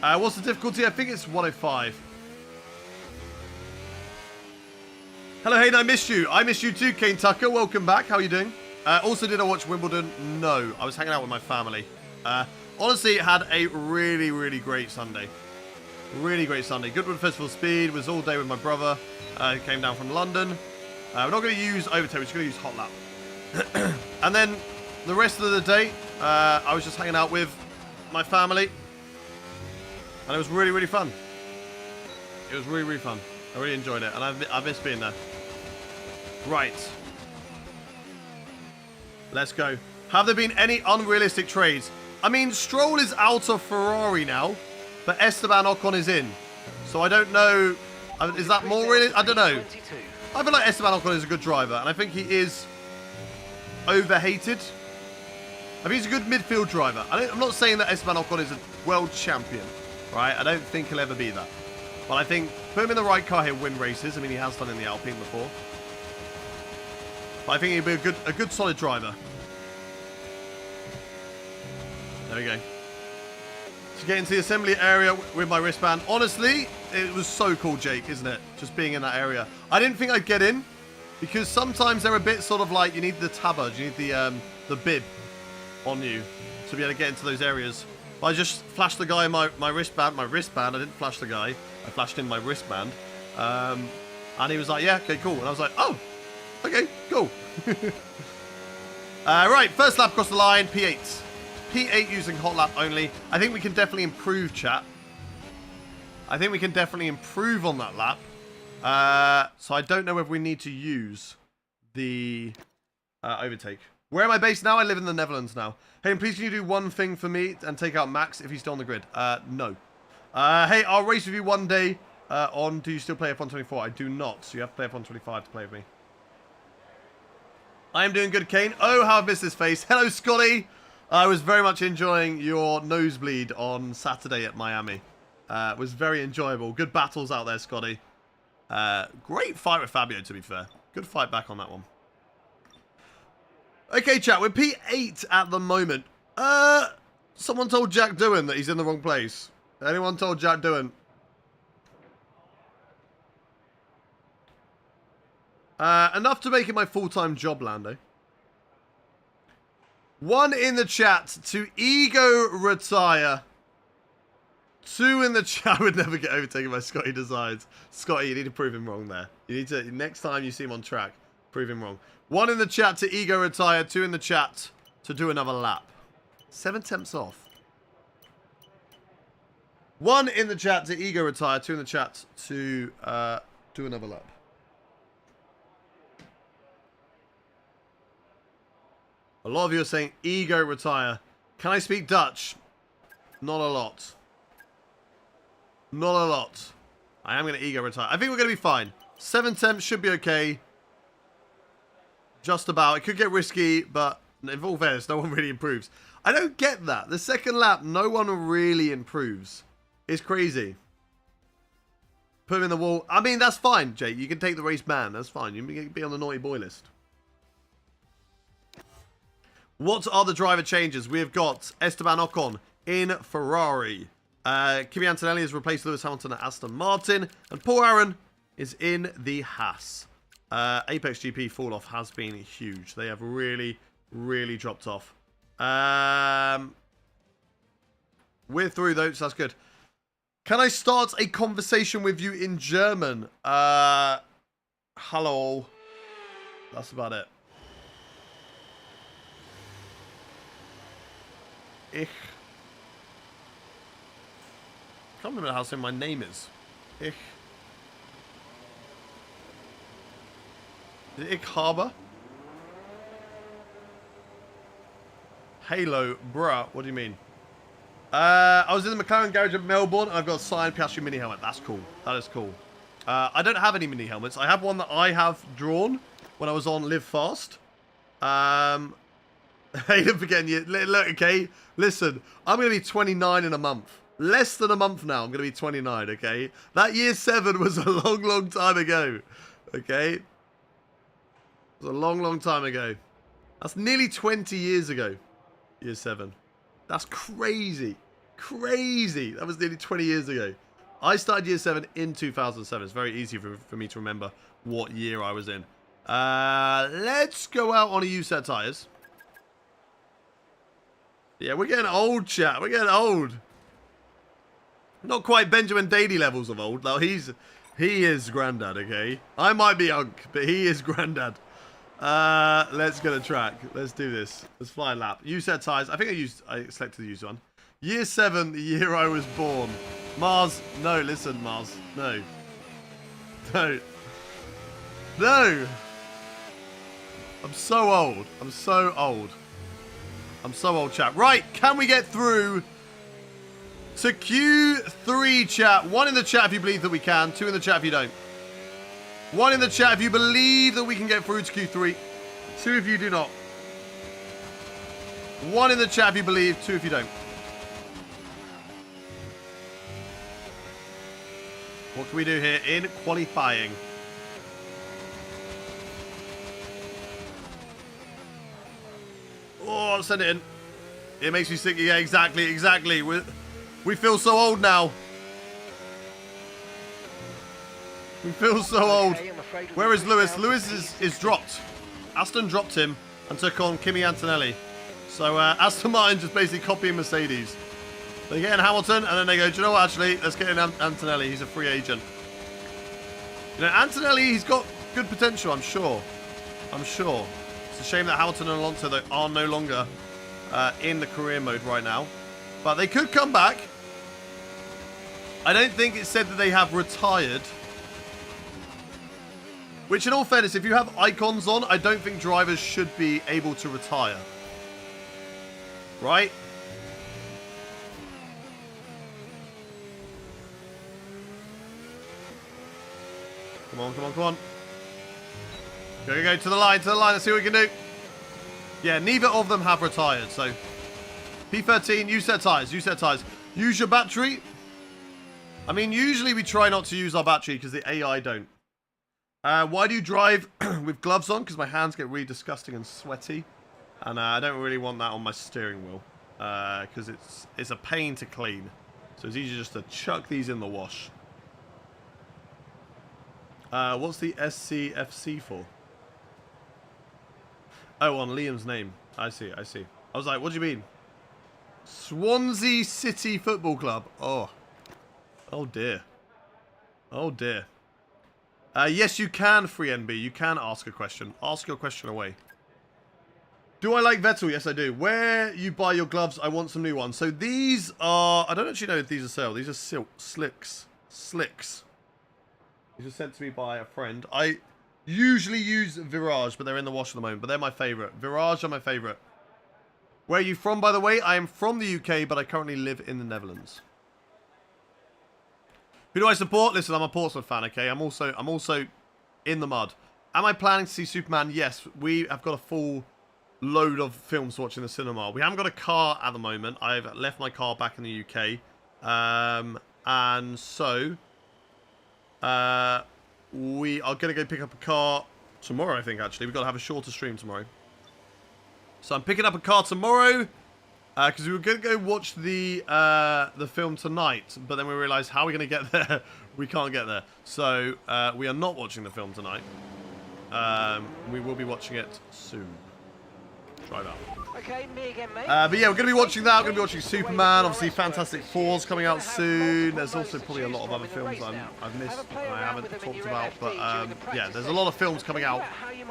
What's the difficulty? I think it's 105. Hello, Hayden, I missed you. I missed you too, Kane Tucker. Welcome back. How are you doing? Also, did I watch Wimbledon? No. I was hanging out with my family. Honestly, had a really, really great Sunday. Really great Sunday. Goodwood Festival Speed. Was all day with my brother. Came down from London. We're not going to use Overtake. We're just going to use Hot Lap. And then the rest of the day, I was just hanging out with my family. And it was really, really fun. It was really, really fun. I really enjoyed it. And I missed being there. Right. Let's go. Have there been any unrealistic trades? I mean, Stroll is out of Ferrari now, but Esteban Ocon is in. So I don't know. Is that more really? I don't know. I feel like Esteban Ocon is a good driver, and I think he is overhated. I think he's a good midfield driver. I'm not saying that Esteban Ocon is a world champion, right? I don't think he'll ever be that. But I think put him in the right car, he'll win races. I mean, he has done in the Alpine before. But I think he'll be a good solid driver. There we go. To get into the assembly area with my wristband. Honestly, it was so cool, Jake, isn't it? Just being in that area. I didn't think I'd get in because sometimes they're a bit sort of like you need the tabard, you need the bib on you to be able to get into those areas. But I just flashed the guy in my wristband. I didn't flash the guy. I flashed in my wristband. And he was like, yeah, okay, cool. And I was like, oh, okay, cool. Right, first lap across the line, P8. P8 using hot lap only. I think we can definitely improve, chat. I think we can definitely improve on that lap. So I don't know whether we need to use the overtake. Where am I based now? I live in the Netherlands now. Hey, please can you do one thing for me and take out Max if he's still on the grid? No. Hey, I'll race with you one day on... Do you still play F124? I do not. So you have to play F125 to play with me. I am doing good, Kane. Oh, how I missed this face. Hello, Scotty. I was very much enjoying your nosebleed on Saturday at Miami. It was very enjoyable. Good battles out there, Scotty. Great fight with Fabio, to be fair. Good fight back on that one. Okay, chat. We're P8 at the moment. Someone told Jack Doohan that he's in the wrong place. Anyone told Jack Doohan? Enough to make it my full-time job, Lando. One in the chat to ego retire. Two in the chat. I would never get overtaken by Scotty Designs. Scotty, you need to prove him wrong there. You need to, next time you see him on track, prove him wrong. One in the chat to ego retire. Two in the chat to do another lap. 7 temps off. One in the chat to ego retire. Two in the chat to do another lap. A lot of you are saying ego retire. Can I speak Dutch? Not a lot. Not a lot. I am going to ego retire. I think we're going to be fine. 7 temps should be okay. Just about. It could get risky, but in all fairness, no one really improves. I don't get that. The second lap, no one really improves. It's crazy. Put him in the wall. I mean, that's fine, Jake. You can take the race ban. That's fine. You can be on the naughty boy list. What are the driver changes? We have got Esteban Ocon in Ferrari. Kimi Antonelli has replaced Lewis Hamilton at Aston Martin. And Paul Aaron is in the Haas. Apex GP fall-off has been huge. They have really, really dropped off. We're through those. So that's good. Can I start a conversation with you in German? Hello. That's about it. Ich can't remember how to say my name is. Ich. Is it Ich Harbour? Halo, bruh. What do you mean? I was in the McLaren garage at Melbourne and I've got a signed Piastri mini helmet. That's cool. That is cool. I don't have any mini helmets. I have one that I have drawn when I was on Live Fast. Hey, don't forget you. Look, okay? Listen, I'm going to be 29 in a month. Less than a month now, I'm going to be 29, okay? That year 7 was a long, long time ago, okay? was a long, long time ago. That's nearly 20 years ago. Year 7. That's crazy. Crazy. That was nearly 20 years ago. I started year 7 in 2007. It's very easy for me to remember what year I was in. Let's go out on a used set of tyres. Yeah, we're getting old, chat. We're getting old. Not quite Benjamin Daly levels of old. Now, he is granddad, okay? I might be unk, but he is granddad. Let's get a track. Let's do this. Let's fly a lap. Used set of tyres. I think I selected the used one. Year 7, the year I was born. Mars. No, listen, Mars. No. No. No. I'm so old. I'm so old. I'm so old, chat. Right, can we get through to Q3, chat? 1 in the chat if you believe that we can. 2 in the chat if you don't. 1 in the chat if you believe that we can get through to Q3. 2 if you do not. 1 in the chat if you believe. 2 if you don't. What can we do here in qualifying? Oh, send it in. It makes me sick. Yeah, exactly. We feel so old now. We feel so old. Where is Lewis? Lewis is dropped. Aston dropped him and took on Kimi Antonelli. So Aston Martin just basically copying Mercedes. They get in Hamilton and then they go, do you know what, actually, let's get in Antonelli. He's a free agent. You know, Antonelli, he's got good potential, I'm sure. It's a shame that Hamilton and Alonso though, are no longer in the career mode right now. But they could come back. I don't think it said that they have retired. Which, in all fairness, if you have icons on, I don't think drivers should be able to retire. Right? Come on. Go to the line. Let's see what we can do. Yeah, neither of them have retired, so... P13, use set tyres. Use your battery. I mean, usually we try not to use our battery because the AI don't. Why do you drive with gloves on? Because my hands get really disgusting and sweaty. And I don't really want that on my steering wheel. Because it's a pain to clean. So it's easier just to chuck these in the wash. What's the SCFC for? Oh, on Liam's name. I see. I was like, what do you mean? Swansea City Football Club. Oh dear. Yes, you can, free NB. You can ask a question. Ask your question away. Do I like Vettel? Yes, I do. Where you buy your gloves, I want some new ones. So these are... I don't actually know if these are sale. These are slicks. These were sent to me by a friend. I usually use Virage, but they're in the wash at the moment. But they're my favourite. Virage are my favourite. Where are you from, by the way? I am from the UK, but I currently live in the Netherlands. Who do I support? Listen, I'm a Portsmouth fan, okay? I'm also in the mud. Am I planning to see Superman? Yes, we have got a full load of films to watch in the cinema. We haven't got a car at the moment. I've left my car back in the UK. And so... we are going to go pick up a car tomorrow, I think, actually. We've got to have a shorter stream tomorrow. So I'm picking up a car tomorrow because we were going to go watch the film tonight, but then we realised how are we going to get there? We can't get there. So we are not watching the film tonight. We will be watching it soon. Try that. Okay, me again, mate. But yeah, we're going to be watching that. We're going to be watching Superman. Obviously, Fantastic Four's coming out soon. There's also probably a lot of other films I've missed and I haven't talked about. But yeah, there's a lot of films coming out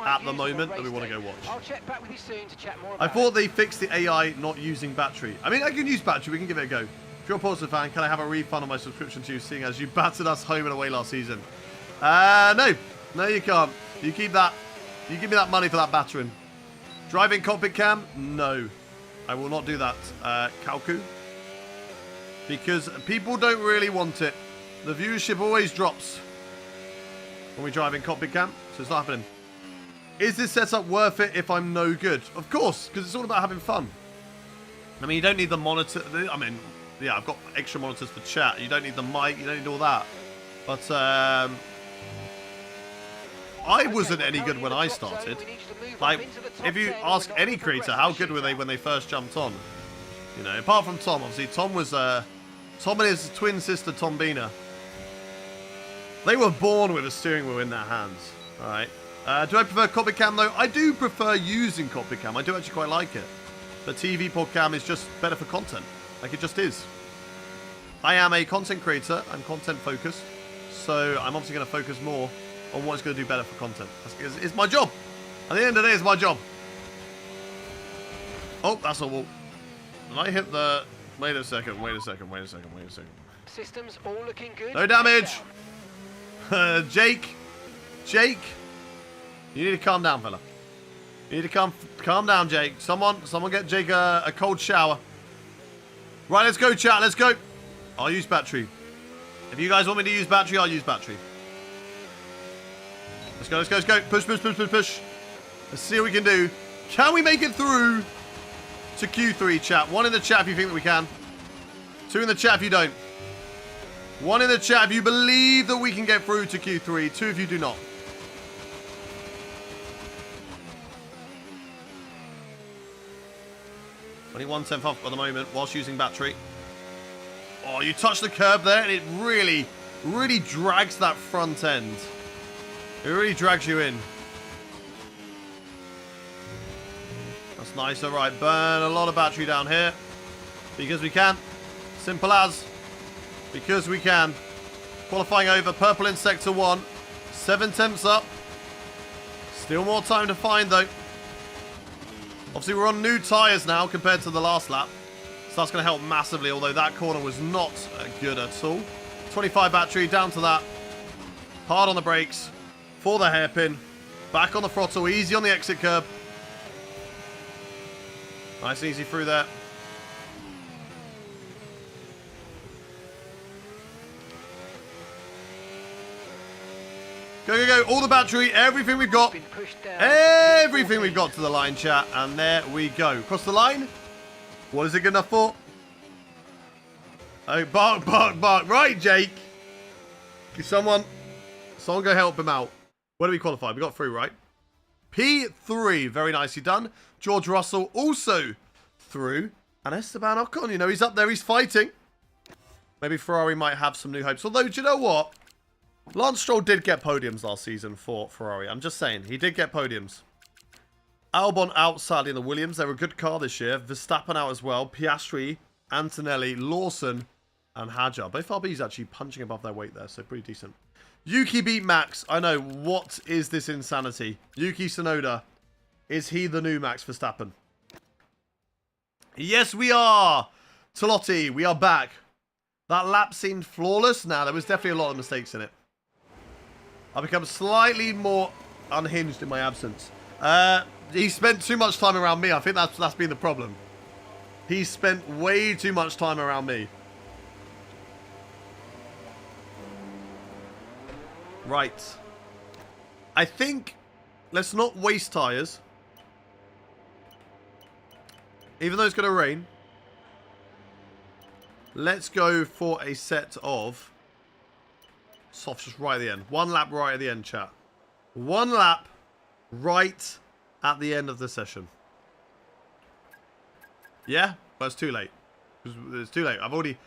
at the moment that we want to go watch. I'll check back with you soon to chat more I about thought they fixed the AI not using battery. I mean, I can use battery. We can give it a go. If you're a Portsmouth fan, can I have a refund on my subscription to you, seeing as you battered us home and away last season? No, you can't. You keep that. You give me that money for that battering. Driving cockpit cam? No. I will not do that, Kalku. Because people don't really want it. The viewership always drops when we drive in cockpit cam, so it's not happening. Is this setup worth it if I'm no good? Of course, because it's all about having fun. I mean, you don't need the monitor. I mean, yeah, I've got extra monitors for chat. You don't need the mic. You don't need all that. But, I wasn't any good when I started. Like, if you ask any creator, how good were they when they first jumped on? You know, apart from Tom, obviously. Tom was, Tom and his twin sister, Tombina. They were born with a steering wheel in their hands. Alright. Do I prefer cockpit cam, though? I do prefer using cockpit cam. I do actually quite like it. But TV pod cam is just better for content. Like, it just is. I am a content creator. I'm content focused. So I'm obviously going to focus more on what's going to do better for content. It's my job. At the end of the day, it's my job. Oh, that's a wall. Did I hit the... Wait a second. Systems all looking good. No damage. Jake. You need to calm down, fella. You need to calm down, Jake. Someone get Jake a cold shower. Right, let's go, chat. Let's go. I'll use battery. If you guys want me to use battery, I'll use battery. Let's go. Push. Let's see what we can do. Can we make it through to Q3, chat? 1 in the chat if you think that we can. 2 in the chat if you don't. 1 in the chat if you believe that we can get through to Q3. 2 if you do not. Only 1/10 off at the moment whilst using battery. Oh, you touch the curb there and it really drags that front end. It really drags you in. That's nice. All right, burn a lot of battery down here. Because we can. Simple as. Because we can. Qualifying over. Purple in sector 1. 7 temps up. Still more time to find, though. Obviously, we're on new tyres now compared to the last lap. So that's going to help massively, although that corner was not good at all. 25 battery, down to that. Hard on the brakes. For the hairpin. Back on the throttle. Easy on the exit curb. Nice and easy through there. Go. All the battery, everything we've got. Everything we've got to the line, chat. And there we go. Across the line. What is it good enough for? Oh, bark. Right, Jake. Someone go help him out. Where do we qualify? We got through, right? P3. Very nicely done. George Russell also through. And Esteban Ocon, you know, he's up there. He's fighting. Maybe Ferrari might have some new hopes. Although, do you know what? Lance Stroll did get podiums last season for Ferrari. I'm just saying. He did get podiums. Albon out, sadly, in the Williams. They're a good car this year. Verstappen out as well. Piastri, Antonelli, Lawson, and Hadjar. Both RBs actually punching above their weight there, so pretty decent. Yuki beat Max. I know. What is this insanity? Yuki Tsunoda. Is he the new Max Verstappen? Yes, we are. Tolotti, we are back. That lap seemed flawless. Nah, there was definitely a lot of mistakes in it. I've become slightly more unhinged in my absence. He spent too much time around me. I think that's been the problem. He spent way too much time around me. Right. I think let's not waste tyres. Even though it's going to rain. Let's go for a set of softs just right at the end. 1 lap right at the end, chat. 1 lap right at the end of the session. Yeah? Well, it's too late. It's too late. I've already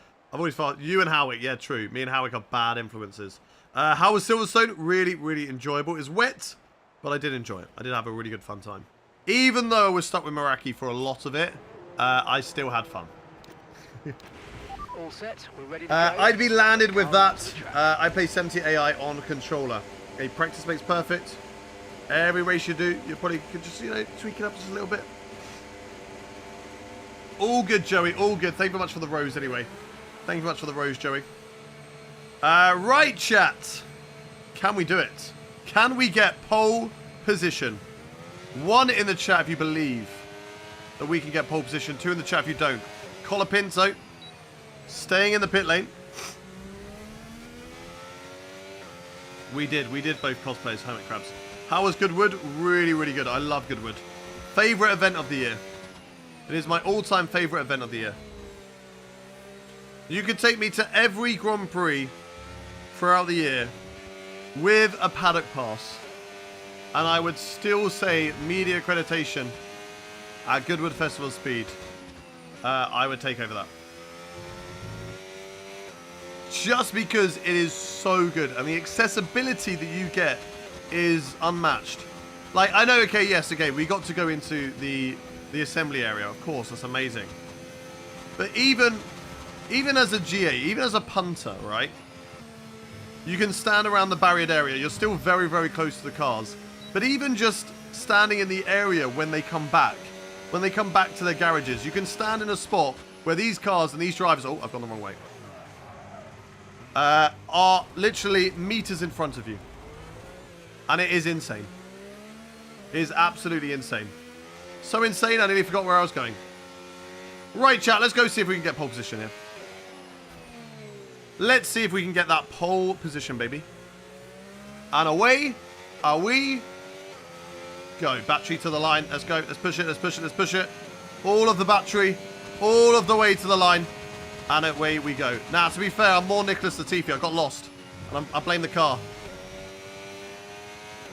found you and Howick. Yeah, true. Me and Howick are bad influences. How was Silverstone? Really enjoyable. It's wet, but I did enjoy it. I did have a really good fun time. Even though I was stuck with Meraki for a lot of it, I still had fun. All set. We're ready to go. I'd be landed with that. I play 70 AI on controller. Okay, practice makes perfect. Every race you do, you probably could just, you know, tweak it up just a little bit. All good, Joey. All good. Thank you very much for the rose, anyway. Thank you very much for the rose, Joey. Right, chat. Can we do it? Can we get pole position? 1 in the chat if you believe that we can get pole position. 2 in the chat if you don't. Colapinto staying in the pit lane. We did both cosplayers, Hermit Crabs. How was Goodwood? Really good. I love Goodwood. Favorite event of the year. It is my all-time favorite event of the year. You could take me to every Grand Prix throughout the year with a paddock pass. and I would still say media accreditation at Goodwood Festival speed. I would take over that. Just because it is so good, and the accessibility that you get is unmatched. Like, I know, okay, yes, okay, we got to go into the assembly area, of course, that's amazing. But even as a GA, even as a punter, right? You can stand around the barriered area. You're still very, very close to the cars. But even just standing in the area when they come back to their garages, you can stand in a spot where these cars and these drivers, oh, I've gone the wrong way, are literally meters in front of you. And it is insane. It is absolutely insane. So insane, I nearly forgot where I was going. Right, chat, let's go see if we can get pole position here. Let's see if we can get that pole position, baby. And away we go. Battery to the line. Let's go. Let's push it. Let's push it. Let's push it. All of the battery. All of the way to the line. And away we go. Now, to be fair, I'm more Nicholas Latifi. I got lost. And I blame the car.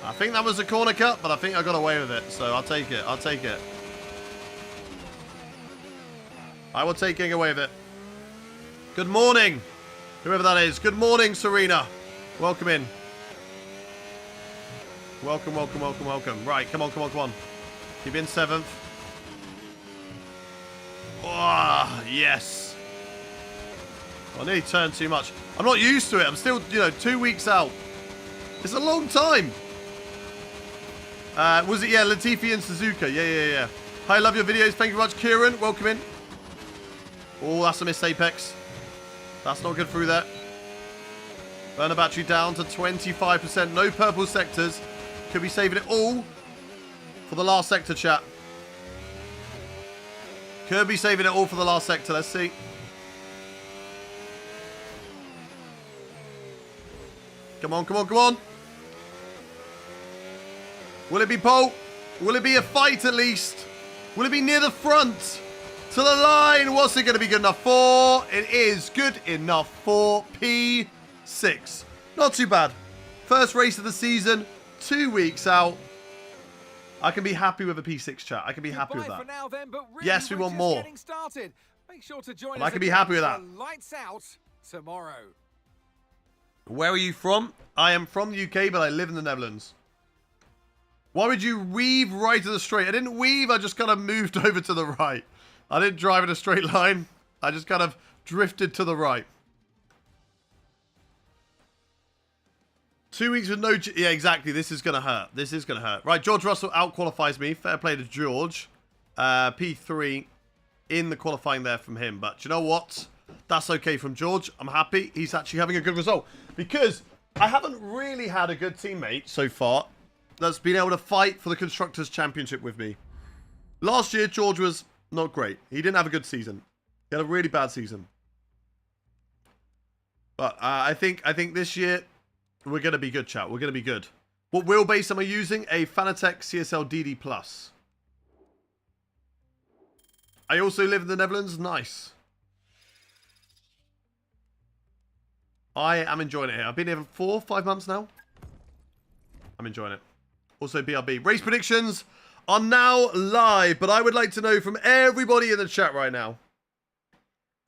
I think that was a corner cut, but I think I got away with it. So I'll take it. I'll take it. I will take getting away with it. Good morning. Whoever that is. Good morning, Serena. Welcome in. Welcome, welcome, welcome, welcome. Right, come on, come on, come on. Keep in 7th. Oh, yes. I nearly turned too much. I'm not used to it. I'm still, 2 weeks out. It's a long time. Was it, yeah, Latifi and Suzuka. Yeah. Hi, love your videos. Thank you very much, Kieran. Welcome in. Oh, that's a missed apex. That's not good through there. Burner battery down to 25%. No purple sectors. Could be saving it all for the last sector, chat. Could be saving it all for the last sector. Let's see. Come on, come on, come on. Will it be pole? Will it be a fight at least? Will it be near the front? To the line. What's it going to be good enough for? It is good enough for P6. Not too bad. First race of the season. 2 weeks out. I can be happy with a P6, chat. I can be happy with that. For now, then, but really, yes, we want more. Getting started. Make sure to join us. I can be happy with that. Lights out tomorrow. Where are you from? I am from the UK, but I live in the Netherlands. Why would you weave right to the straight? I didn't weave. I just kind of moved over to the right. I didn't drive in a straight line. I just kind of drifted to the right. 2 weeks with no... Yeah, exactly. This is going to hurt. This is going to hurt. Right, George Russell out-qualifies me. Fair play to George. P3 in the qualifying there from him. But you know what? That's okay from George. I'm happy. He's actually having a good result. Because I haven't really had a good teammate so far that's been able to fight for the Constructors' Championship with me. Last year, George was not great. He didn't have a good season. He had a really bad season. But I think this year... we're going to be good, chat. We're going to be good. What wheelbase am I using? A Fanatec CSL DD+. I also live in the Netherlands. Nice. I am enjoying it here. I've been here for 4-5 months now. I'm enjoying it. Also, BRB. Race predictions are now live, but I would like to know from everybody in the chat right now.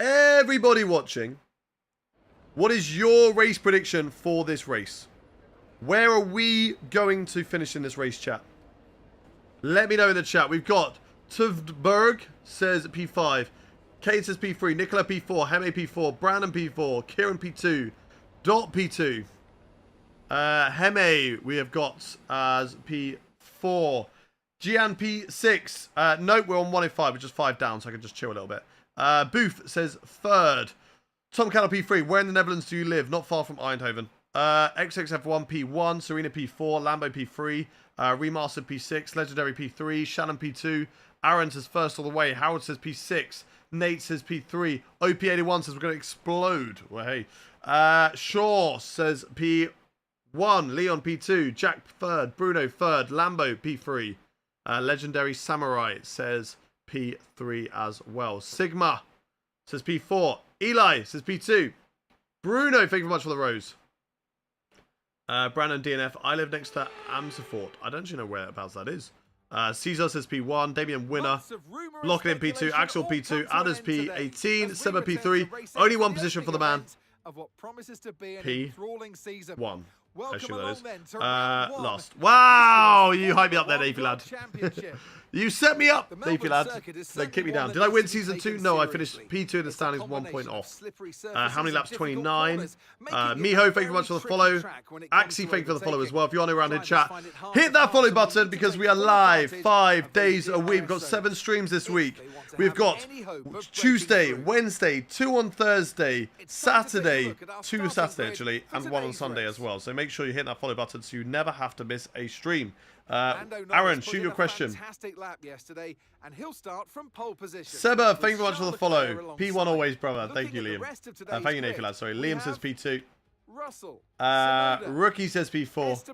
Everybody watching. What is your race prediction for this race? Where are we going to finish in this race, chat? Let me know in the chat. We've got Tuvberg says P5. Kate says P3. Nicola P4. Heme P4. Brandon P4. Kieran P2. Dot P2. Heme we have got as P4. Gian P6. Nope, we're on 1 in 5. We're just 5 down, so I can just chill a little bit. Booth says 3rd. Tom Cannell P3. Where in the Netherlands do you live? Not far from Eindhoven. XXF1 P1. Serena P4. Lambo P3. Remastered P6. Legendary P3. Shannon P2. Aaron says 1st all the way. Howard says P6. Nate says P3. OP81 says we're going to explode. Well, hey. Shaw says P1. Leon P2. Jack 3rd. Bruno 3rd. Lambo P3. Legendary Samurai says P3 as well. Sigma says P4. Eli says P2. Bruno, thank you very much for the rose. Brandon DNF. I live next to Amsafort. I don't actually know whereabouts that is. Caesar says P1. Damien Winner. Locking in P2. Axel P2. Adders P18. Seba P3. Only one position for the man. P1. I assume that is. Last. Wow, you hyped me up there, Navy lad. You set me up, Navy lad. Then kick me down. Did I win season 2? No, I finished P2 in the standings, 1 point off. How many laps? 29. Miho, thank you very much for the follow. Axie, thank you for the follow as well. If you're on around in chat, hit that follow button because we are live 5 days a week. We've got 7 streams this week. We've got Tuesday, Wednesday, 2 on Thursday, Saturday, 2 Saturday actually, and 1 on Sunday as well. So make sure you hit that follow button so you never have to miss a stream. Aaron, shoot your question. Lap yesterday, and he'll start from pole position. Seba, thank you very much for the follow. P1 always, brother. Thank you, Liam. Thank you, Nathan, lad. Sorry, Liam says P2. Russell. Rookie says P4.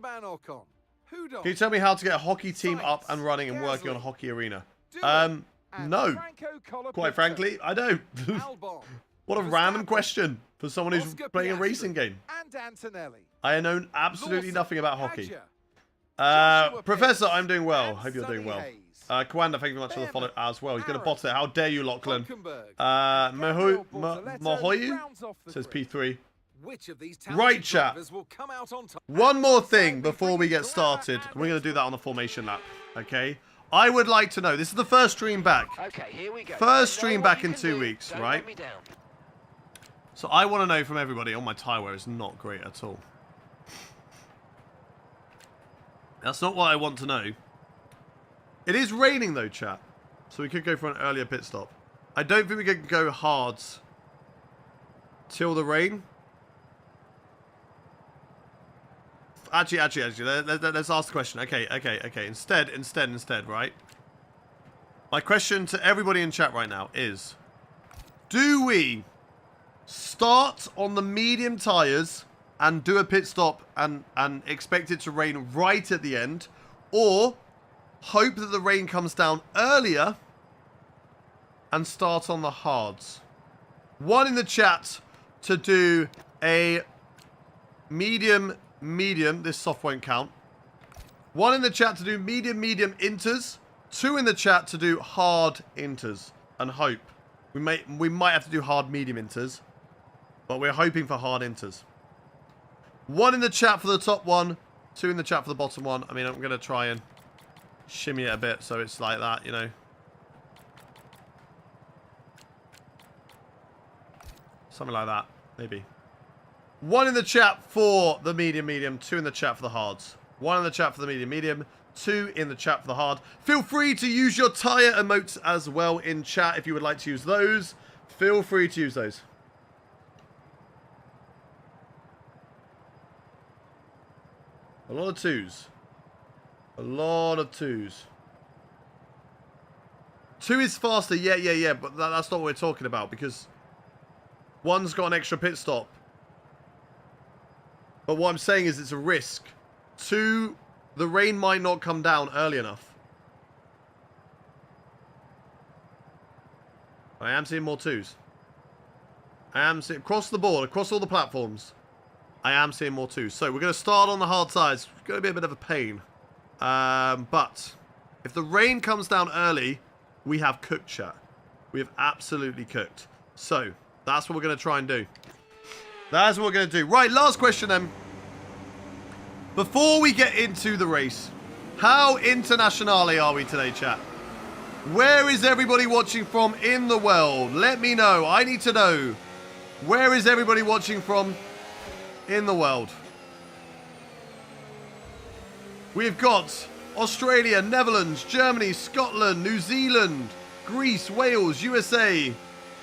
Can you tell me how to get a hockey team up and running and working on a hockey arena? No. Quite frankly, I don't. What a random question for someone who's playing a racing game. I know absolutely nothing about hockey. Professor, I'm doing well. Hope you're doing well. Kwanda, thank you very much for the follow as well. He's going to bot it. How dare you, Lachlan? Mahoyu says P3. Right, chat. One more thing before we get started. We're going to do that on the formation lap. Okay? I would like to know. This is the first stream back. Okay, here we go. First stream back in 2 weeks, right? So I want to know from everybody. Oh, my tyre wear is not great at all. That's not what I want to know. It is raining though, chat. So we could go for an earlier pit stop. I don't think we can go hards till the rain. Actually, let's ask the question. Okay. Instead, right? My question to everybody in chat right now is, do we start on the medium tyres and do a pit stop and expect it to rain right at the end, or hope that the rain comes down earlier and start on the hards? One in the chat to do a medium, this soft won't count. One in the chat to do medium inters. 2 in the chat to do hard inters, and hope. We might have to do hard medium inters, but we're hoping for hard inters. 1 in the chat for the top one, 2 in the chat for the bottom one. I mean, I'm going to try and shimmy it a bit so it's like that, you know. Something like that, maybe. 1 in the chat for the medium, 2 in the chat for the hards. 1 in the chat for the medium, 2 in the chat for the hard. Feel free to use your tyre emotes as well in chat if you would like to use those. Feel free to use those. A lot of 2s. A lot of 2s. 2 is faster, yeah, but that's not what we're talking about, because 1's got an extra pit stop. But what I'm saying is it's a risk. 2, the rain might not come down early enough. I am seeing more 2s. I am seeing, across the board, across all the platforms, I am seeing more 2s. So we're going to start on the hard sides. It's going to be a bit of a pain. But if the rain comes down early, we have cooked, chat. We have absolutely cooked. So that's what we're going to try and do. That's what we're going to do. Right, last question then. Before we get into the race, how internationale are we today, chat? Where is everybody watching from in the world? Let me know. I need to know. Where is everybody watching from in the world? We've got Australia, Netherlands, Germany, Scotland, New Zealand, Greece, Wales, USA,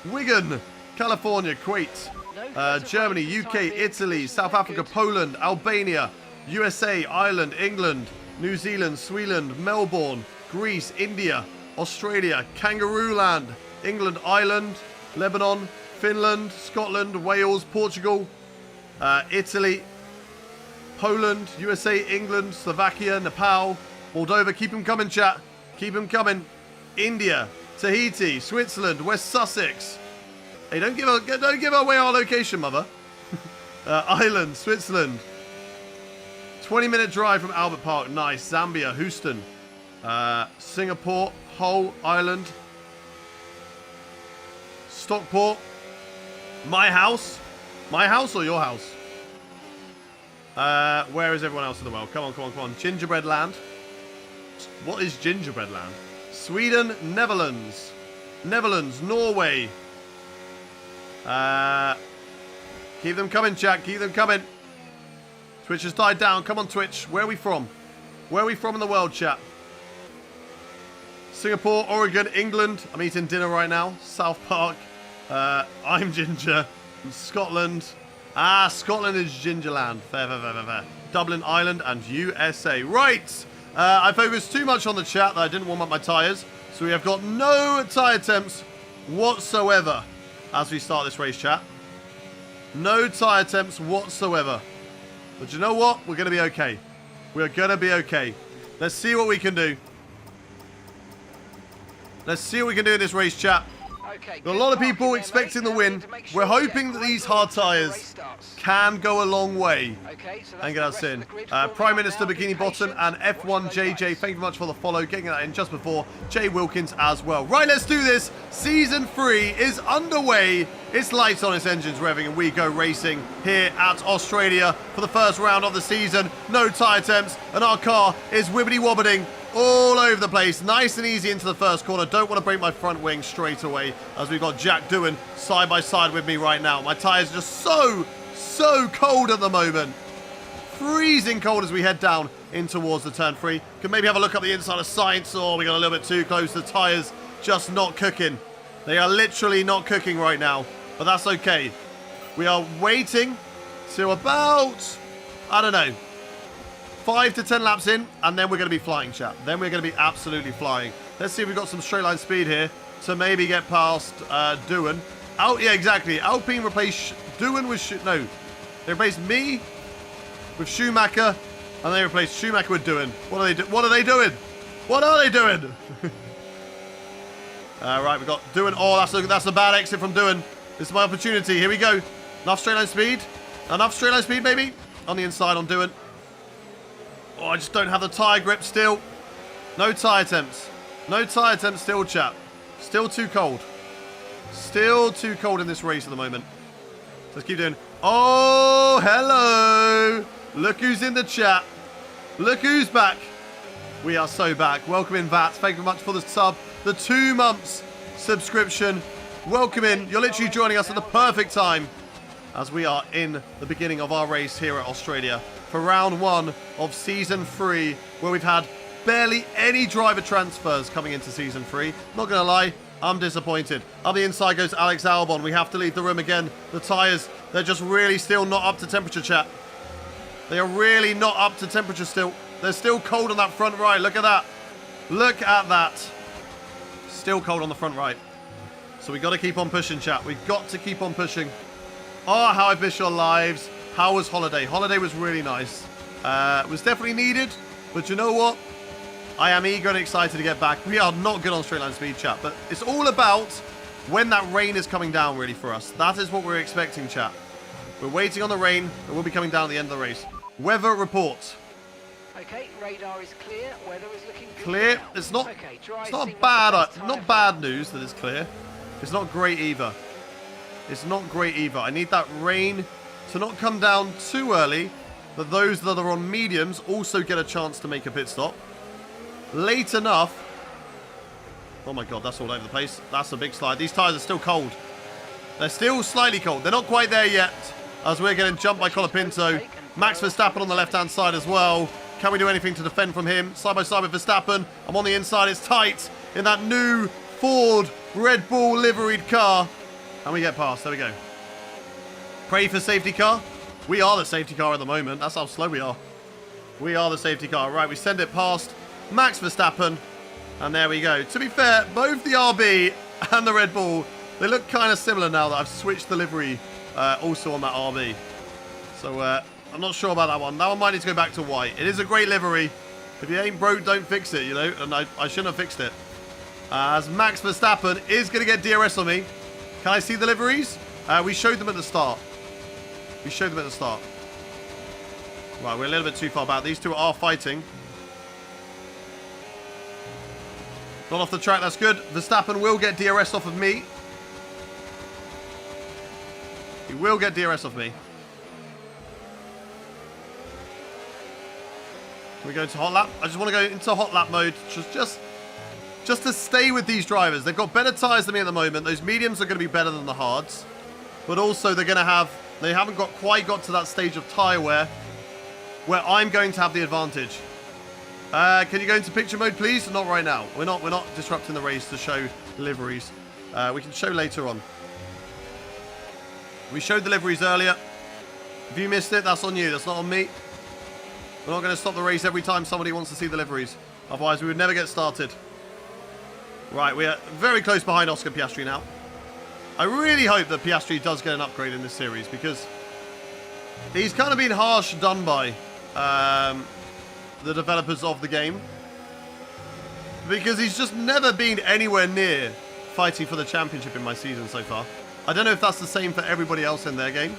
Wigan, California, Kuwait, Germany, UK, Italy, South Africa, Poland, Albania, USA, Ireland, England, New Zealand, Sweden, Melbourne, Greece, India, Australia, Kangaroo Land, England, Ireland, Lebanon, Finland, Scotland, Wales, Portugal, Italy, Poland, USA, England, Slovakia, Nepal, Moldova. Keep them coming, chat. Keep them coming. India, Tahiti, Switzerland, West Sussex. Hey, don't give away our location, mother. Ireland, Switzerland, 20-minute drive from Albert Park. Nice. Zambia, Houston, Singapore, Hull Island, Stockport. My house. My house or your house? Where is everyone else in the world? Come on, come on, come on. Gingerbread Land. What is Gingerbread Land? Sweden, Netherlands. Netherlands, Norway. Keep them coming, chat. Keep them coming. Twitch has died down. Come on, Twitch. Where are we from? Where are we from in the world, chat? Singapore, Oregon, England. I'm eating dinner right now. South Park. I'm Ginger. Scotland. Scotland is Gingerland. Fair, fair, fair, fair, fair. Dublin, Ireland, and USA. Right. I focused too much on the chat that I didn't warm up my tyres. So we have got no tyre attempts whatsoever as we start this race, chat. No tyre attempts whatsoever. But you know what? We're going to be okay. We're going to be okay. Let's see what we can do. Let's see what we can do in this race, chat. Okay, Got a lot of people expecting the win. We're hoping that these hard tyres can go a long way and get us in. Prime Minister Bikini Bottom and F1 JJ, thank you very much for the follow, getting that in just before. Jay Wilkins as well. Right, let's do this. Season 3 is underway. It's lights on, its engines revving, and we go racing here at Australia for the first round of the season. No tyre attempts, and our car is wibbity-wobbeting all over the place. Nice and easy into the first corner. Don't want to break my front wing straight away, as we've got Jack Doohan side by side with me right now. My tyres are just so cold at the moment. Freezing cold as we head down in towards the turn 3. Can maybe have a look up the inside of Science. Oh, we got a little bit too close. The tyres just not cooking. They are literally not cooking right now, but that's okay. We are waiting to about, I don't know, 5 to 10 laps in, and then we're going to be flying, chat. Then we're going to be absolutely flying. Let's see if we've got some straight line speed here to maybe get past Doohan. Yeah, exactly. Alpine replaced Doohan with no. They replaced me with Schumacher, and they replaced Schumacher with Doohan. What are they doing? What are they doing? What are they doing? Right, we've got Doohan. Oh, that's a bad exit from Doohan. This is my opportunity. Here we go. Enough straight line speed. Enough straight line speed, maybe. On the inside on Doohan. Oh, I just don't have the tyre grip still. No tyre attempts. No tyre attempts still, chap. Still too cold. Still too cold in this race at the moment. Let's keep doing. Oh, hello. Look who's in the chat. Look who's back. We are so back. Welcome in, VAT. Thank you very much for the sub. The 2 months subscription. Welcome in. You're literally joining us at the perfect time as we are in the beginning of our race here at Australia for round 1 of season 3, where we've had barely any driver transfers coming into season 3. Not going to lie, I'm disappointed. Up the inside goes Alex Albon. We have to leave the room again. The tyres, they're just really still not up to temperature, chat. They are really not up to temperature still. They're still cold on that front right. Look at that. Look at that. Still cold on the front right. So we got to keep on pushing, chat. We've got to keep on pushing. Oh, how I miss your lives. How was holiday? Holiday was really nice. It was definitely needed. But you know what? I am eager and excited to get back. We are not good on straight line speed, chat. But it's all about when that rain is coming down, really, for us. That is what we're expecting, chat. We're waiting on the rain. It will be coming down at the end of the race. Weather report. Okay, radar is clear. Weather is looking good. Clear. Now. It's not. Okay, It's not bad. Not bad news that it's clear. It's not great either. It's not great either. I need that rain to not come down too early, that those that are on mediums also get a chance to make a pit stop. Late enough. Oh my god, that's all over the place. That's a big slide. These tyres are still cold. They're still slightly cold. They're not quite there yet, as we're getting jumped by Colapinto. Max Verstappen on the left-hand side as well. Can we do anything to defend from him? Side by side with Verstappen. I'm on the inside. It's tight in that new Ford Red Bull liveried car. And we get past. There we go. Pray for safety car. We are the safety car at the moment. That's how slow we are. We are the safety car. Right, we send it past Max Verstappen. And there we go. To be fair, both the RB and the Red Bull, they look kind of similar now that I've switched the livery also on that RB. So I'm not sure about that one. That one might need to go back to white. It is a great livery. If you ain't broke, don't fix it, you know. And I shouldn't have fixed it. As Max Verstappen is going to get DRS on me. Can I see the liveries? We showed them at the start. We showed them at the start. Right, we're a little bit too far back. These two are fighting. Not off the track, that's good. Verstappen will get DRS off of me. He will get DRS off me. Can we go into hot lap? I just want to go into hot lap mode. Just to stay with these drivers. They've got better tyres than me at the moment. Those mediums are going to be better than the hards. But also they're going to have... They haven't quite got to that stage of tyre wear where I'm going to have the advantage. Can you go into picture mode, please? Not right now. We're not disrupting the race to show liveries. We can show later on. We showed the liveries earlier. If you missed it, that's on you. That's not on me. We're not going to stop the race every time somebody wants to see the liveries. Otherwise, we would never get started. Right, we are very close behind Oscar Piastri now. I really hope that Piastri does get an upgrade in this series because he's kind of been harsh done by the developers of the game. Because he's just never been anywhere near fighting for the championship in my season so far. I don't know if that's the same for everybody else in their game.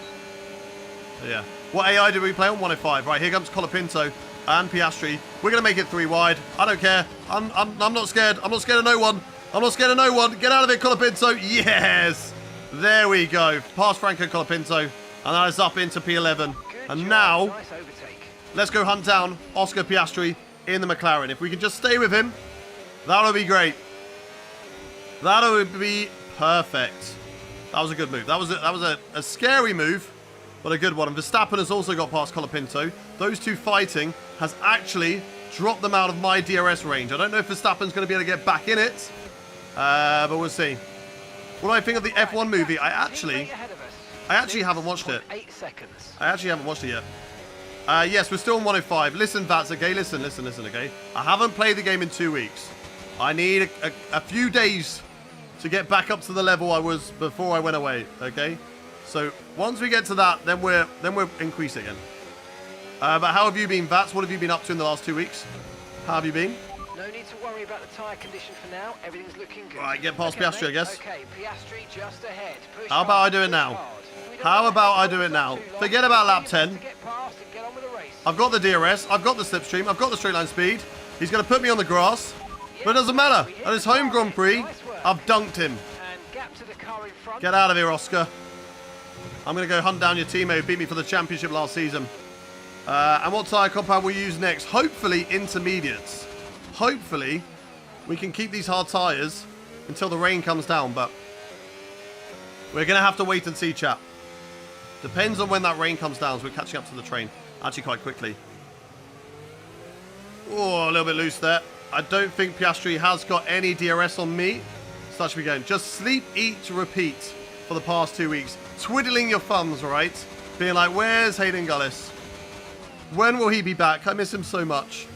But yeah. What AI did we play on? 105. Right, here comes Colapinto and Piastri. We're going to make it 3 wide. I don't care. I'm not scared. I'm not scared of no one. I'm not scared of no one. Get out of it, Colapinto. Yes. There we go. Past Franco Colapinto. And that is up into P11. And now, Nice overtake. let's go hunt down Oscar Piastri in the McLaren. If we can just stay with him, that would be great. That would be perfect. That was a good move. That was a scary move, but a good one. And Verstappen has also got past Colapinto. Those two fighting has actually dropped them out of my DRS range. I don't know if Verstappen's going to be able to get back in it, but we'll see. What do I think of the F1 movie? I actually haven't watched it. 8 seconds. I actually haven't watched it yet. Yes, we're still on 105. Listen, Vats, okay? Listen, okay? I haven't played the game in 2 weeks. I need a few days to get back up to the level I was before I went away, okay? So once we get to that, then we're increase again. But how have you been, Vats? What have you been up to in the last 2 weeks? How have you been? No need to worry about the tyre condition for now. Everything's looking good. All right, get past Okay, Piastri, I mate. guess. Okay, Piastri just ahead. Push How about hard, I do it push now? hard. We don't How want about I to do it now? too long. Forget about lap Leave him 10. to get past and get on with the race. I've got the DRS, I've got the slipstream, I've got the straight line speed. He's going to put me on the grass, but it doesn't matter. At his home Grand Prix, I've dunked him. And gap to the car in front. Get out of here, Oscar. I'm going to go hunt down your teammate who beat me for the championship last season. And what tyre compound we'll use next? Hopefully intermediates. Hopefully we can keep these hard tyres until the rain comes down, but we're going to have to wait and see, chat. Depends on when that rain comes down, so we're catching up to the train actually quite quickly. Oh, a little bit loose there. I don't think Piastri has got any DRS on me. So that should be going. Just sleep, eat, repeat for the past 2 weeks. Twiddling your thumbs, right? Being like, where's Hayden Gullis? When will he be back? I miss him so much.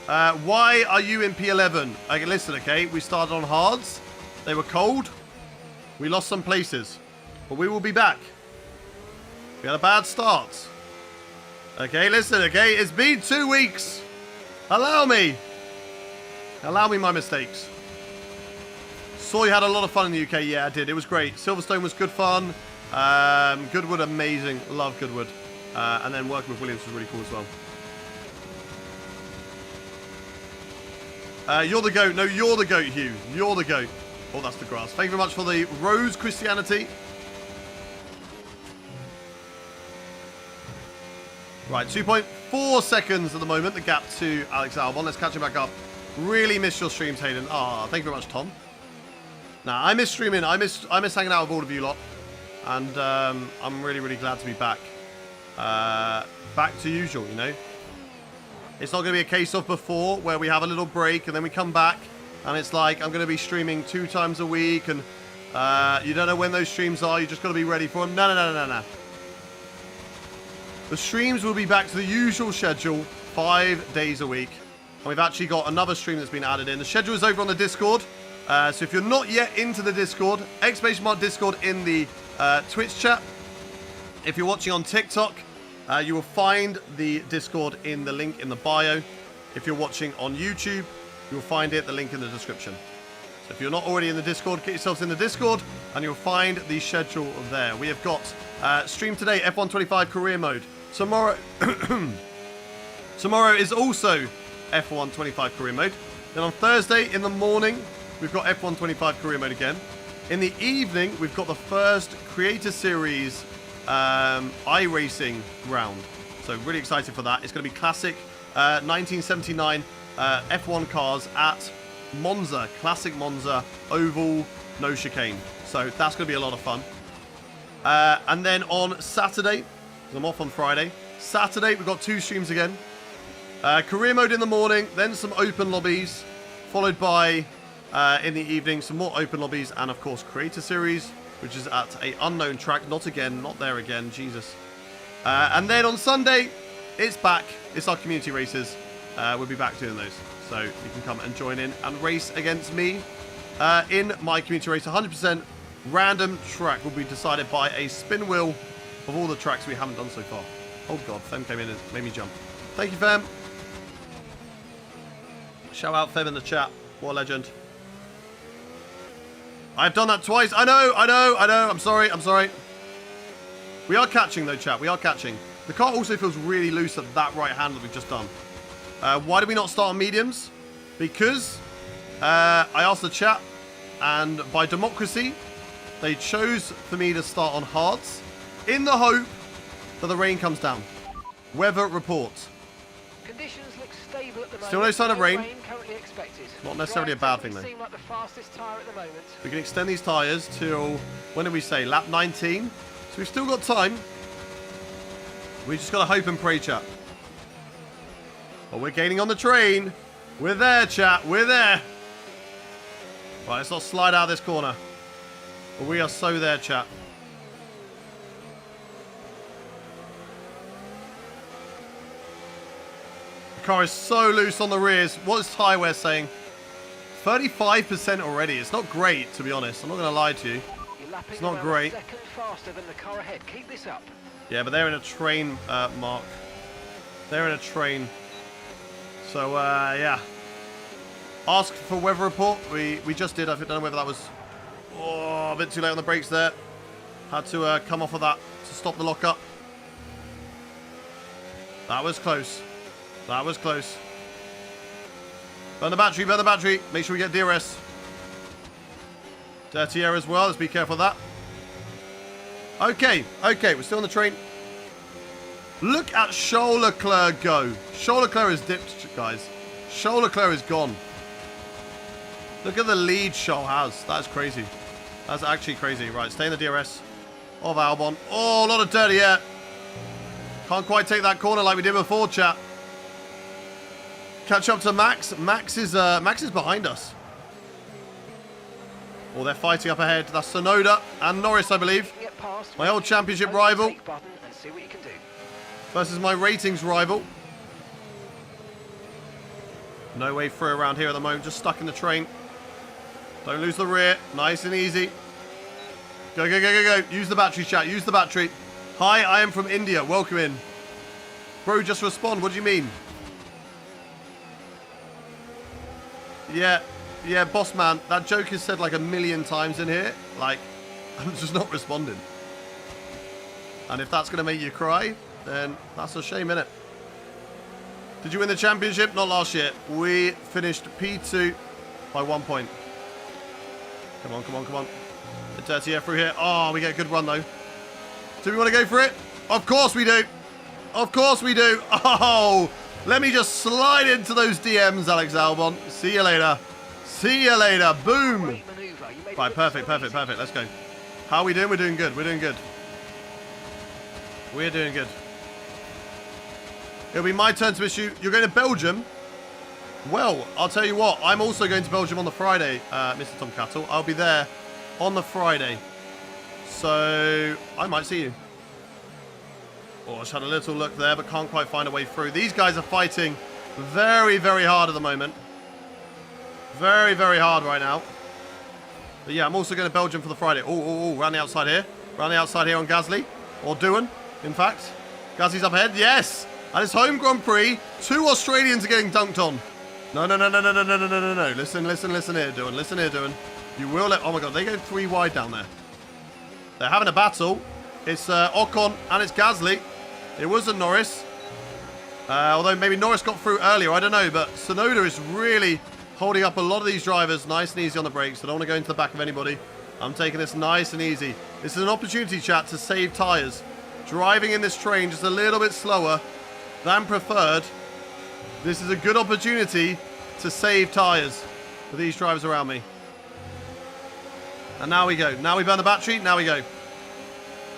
Why are you in P11? Okay, listen, okay? We started on hards. They were cold. We lost some places. But we will be back. We had a bad start. Okay, listen, okay? It's been 2 weeks. Allow me. Allow me my mistakes. Saw you had a lot of fun in the UK. Yeah, I did. It was great. Silverstone was good fun. Goodwood, amazing. Love Goodwood. And then working with Williams was really cool as well. You're the GOAT. No, you're the GOAT, Hugh. You're the GOAT. Oh, that's the grass. Thank you very much for the Rose Christianity. Right, 2.4 seconds at the moment, the gap to Alex Albon. Let's catch him back up. Really missed your streams, Hayden. Ah, thank you very much, Tom. Nah, I miss streaming. I miss hanging out with all of you lot. And I'm really, really glad to be back. Back to usual, you know. It's not going to be a case of before where we have a little break and then we come back and it's like I'm going to be streaming 2 times a week and you don't know when those streams are. You just got to be ready for them. No. The streams will be back to the usual schedule, 5 days a week. And we've actually got another stream that's been added in. The schedule is over on the Discord. So if you're not yet into the Discord, !Discord in the Twitch chat. If you're watching on TikTok, you will find the Discord in the link in the bio. If you're watching on YouTube, you will find the link in the description. So if you're not already in the Discord, get yourselves in the Discord and you'll find the schedule there. We have got stream today, F125 career mode. Tomorrow, tomorrow is also F125 career mode. Then on Thursday in the morning, we've got F125 career mode again. In the evening, we've got the first Creator Series iRacing round. So really excited for that. It's going to be classic 1979 F1 cars at Monza, classic Monza, oval, no chicane. So that's going to be a lot of fun. And then on Saturday, 'cause I'm off on Friday, Saturday we've got 2 streams again. Career mode in the morning, then some open lobbies, followed by in the evening some more open lobbies, and of course Creator Series, which is at a unknown track. Not again, not there again, Jesus. And then on Sunday, it's back. It's our community races. We'll be back doing those. So you can come and join in and race against me in my community race. 100% random track will be decided by a spin wheel of all the tracks we haven't done so far. Oh God, Fem came in and made me jump. Thank you, Fem. Shout out Fem in the chat. What a legend. I've done that twice. I know. I'm sorry. We are catching though, chat. We are catching. The car also feels really loose at that right hand that we've just done. Why do we not start on mediums? Because I asked the chat, and by democracy, they chose for me to start on hards in the hope that the rain comes down. Weather report. Conditions look stable at the moment. Still no sign of rain. Currently expected. Not necessarily a bad thing though. Seem like the fastest tyre at the moment. We can extend these tyres till, when did we say, lap 19? So we've still got time. We just got to hope and pray, chat. Well, we're gaining on the train. We're there, chat. We're there. Right, let's not slide out of this corner. But we are so there, chat. The car is so loose on the rears. What is tyre wear saying? 35% already. It's not great, to be honest. I'm not going to lie to you. It's not great. A second faster than the car ahead. Keep this up. Yeah, but they're in a train, Mark. They're in a train. So, yeah. Ask for weather report. We just did. I don't know whether that was a bit too late on the brakes there. Had to come off of that to stop the lockup. That was close. That was close. Burn the battery, burn the battery. Make sure we get DRS. Dirty air as well. Let's be careful of that. Okay, we're still on the train. Look at Charles Leclerc go. Charles Leclerc is dipped, guys. Charles Leclerc is gone. Look at the lead Charles has. That's crazy. That's actually crazy. Right, stay in the DRS of Albon. Oh, a lot of dirty air. Can't quite take that corner like we did before, chat. Catch up to Max. Max is behind us. Oh, they're fighting up ahead. That's Sonoda and Norris, I believe. My old championship rival versus my ratings rival. No way through around here at the moment. Just stuck in the train. Don't lose the rear. Nice and easy. Go, go, go, go, go. Use the battery, chat. Use the battery. Hi, I am from India. Welcome in. Bro, just respond. What do you mean? Yeah, boss man. That joke is said like a million times in here. Like, I'm just not responding. And if that's going to make you cry, then that's a shame, innit? Did you win the championship? Not last year. We finished P2 by 1 point. Come on, come on, come on. The dirty air through here. Oh, we get a good run, though. Do we want to go for it? Of course we do. Of course we do. Oh, let me just slide into those DMs, Alex Albon. See you later. See you later. Boom. Right, perfect, perfect, perfect. Let's go. How are we doing? We're doing good. We're doing good. We're doing good. It'll be my turn to issue. You're going to Belgium? Well, I'll tell you what. I'm also going to Belgium on the Friday, Mr. Tom Cattle. I'll be there on the Friday. So, I might see you. Oh, I just had a little look there, but can't quite find a way through. These guys are fighting very, very hard at the moment. Very, very hard right now. But yeah, I'm also going to Belgium for the Friday. Oh, round the outside here. Round the outside here on Gasly. Or Doohan, in fact. Gasly's up ahead. Yes! At his home Grand Prix, 2 Australians are getting dunked on. No, no, no, no, no, no, no, no, no, no, no. Listen, listen, listen here, Dylan. Listen here, Dylan. You will let... Oh, my God. They go 3 wide down there. They're having a battle. It's Ocon and it's Gasly. It wasn't Norris. Although maybe Norris got through earlier. I don't know. But Tsunoda is really holding up a lot of these drivers. Nice and easy on the brakes. I don't want to go into the back of anybody. I'm taking this nice and easy. This is an opportunity, chat, to save tyres. Driving in this train just a little bit slower than preferred. This is a good opportunity to save tyres for these drivers around me. And now we go. Now we burn the battery. Now we go.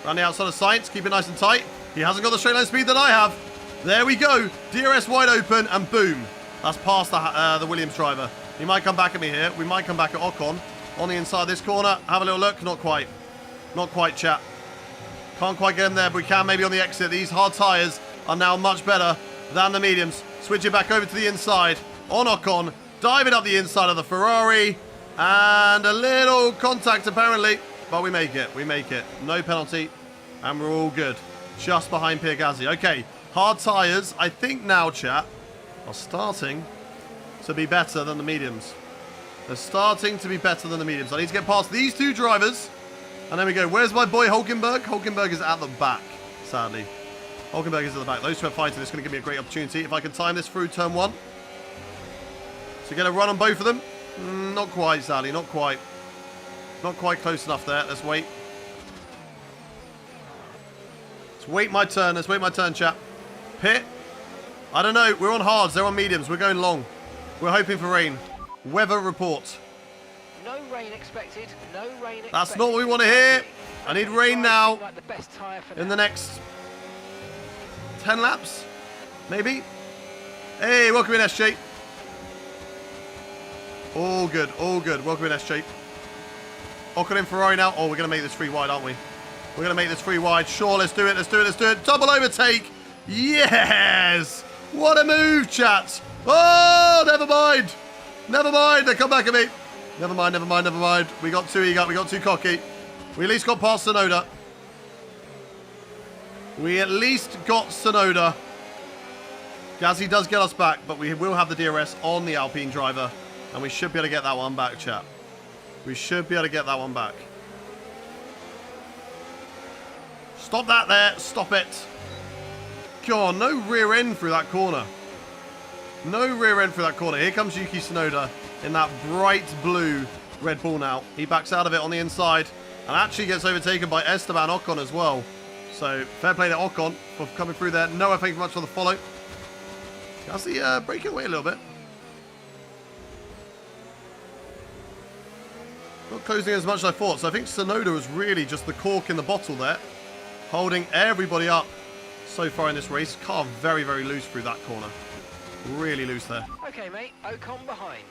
Around the outside of Sainz. Keep it nice and tight. He hasn't got the straight line speed that I have. There we go. DRS wide open and boom. That's past the Williams driver. He might come back at me here. We might come back at Ocon. On the inside of this corner. Have a little look. Not quite. Not quite, chat. Can't quite get him there, but we can maybe on the exit. These hard tyres are now much better than the mediums. Switch it back over to the inside on Ocon. Diving up the inside of the Ferrari. And a little contact apparently. But we make it. We make it. No penalty. And we're all good. Just behind Pierre Gasly. Okay. Hard tyres, I think now, chat, are starting to be better than the mediums. They're starting to be better than the mediums. I need to get past these 2 drivers. And there we go. Where's my boy Hulkenberg? Hulkenberg is at the back, sadly. Hulkenberg is at the back. Those 2 are fighting. It's going to give me a great opportunity. If I can time this through turn 1. To get a run on both of them. Not quite, sadly. Not quite. Not quite close enough there. Let's wait. Let's wait my turn. Let's wait my turn, chap. Pit. I don't know. We're on hards. They're on mediums. We're going long. We're hoping for rain. Weather report. No rain expected. No rain expected. That's not what we want to hear. I need rain now. Like the best tyre for in the next 10 laps. Maybe. Hey, welcome in, SJ. All good. All good. Welcome in, SJ. Ocon in Ferrari now. Oh, we're going to make this 3 wide, aren't we? We're going to make this 3 wide. Sure, let's do it. Let's do it. Let's do it. Double overtake. Yes. What a move, chat. Oh, never mind. Never mind. They come back at me. Never mind, never mind, never mind. We got too eager. We got too cocky. We at least got past Tsunoda. We at least got Tsunoda. Gasly does get us back, but we will have the DRS on the Alpine driver. And we should be able to get that one back, chat. We should be able to get that one back. Stop that there. Stop it. God, no rear end through that corner. No rear end through that corner. Here comes Yuki Tsunoda in that bright blue Red Bull now. He backs out of it on the inside and actually gets overtaken by Esteban Ocon as well. So, fair play to Ocon for coming through there. No, I think much for the follow. Gasly breaking away a little bit. Not closing as much as I thought. So I think Tsunoda was really just the cork in the bottle there. Holding everybody up so far in this race. Car very, very loose through that corner. Really loose there. Okay, mate. Ocon behind.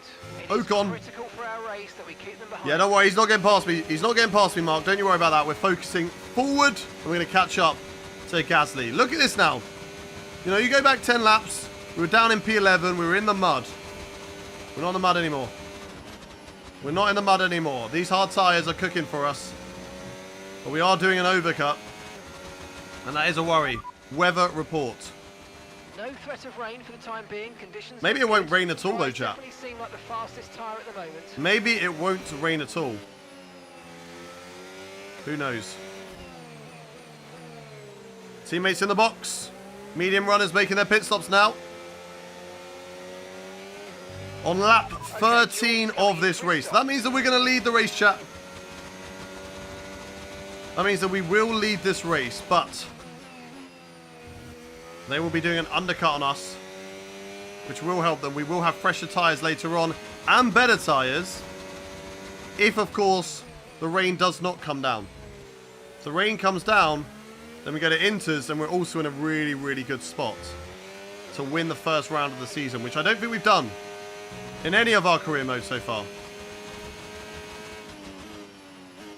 Ocon. It's critical for our race that we keep them behind. Yeah, don't worry. He's not getting past me. He's not getting past me, Mark. Don't you worry about that. We're focusing forward. And we're going to catch up to Gasly. Look at this now. You know, you go back 10 laps. We were down in P11. We were in the mud. We're not in the mud anymore. We're not in the mud anymore. These hard tyres are cooking for us. But we are doing an overcut. And that is a worry. Weather report. No threat of rain for the time being. Conditions. Maybe it won't rain at all though, chap. Definitely seem like the fastest tyre at the moment. Maybe it won't rain at all. Who knows? Teammates in the box. Medium runners making their pit stops now. On lap 13 of this race. That means that we're going to lead the race, chat. That means that we will lead this race, but they will be doing an undercut on us, which will help them. We will have fresher tyres later on and better tyres if, of course, the rain does not come down. If the rain comes down, then we go to Inters and we're also in a really, really good spot to win the first round of the season, which I don't think we've done in any of our career modes so far.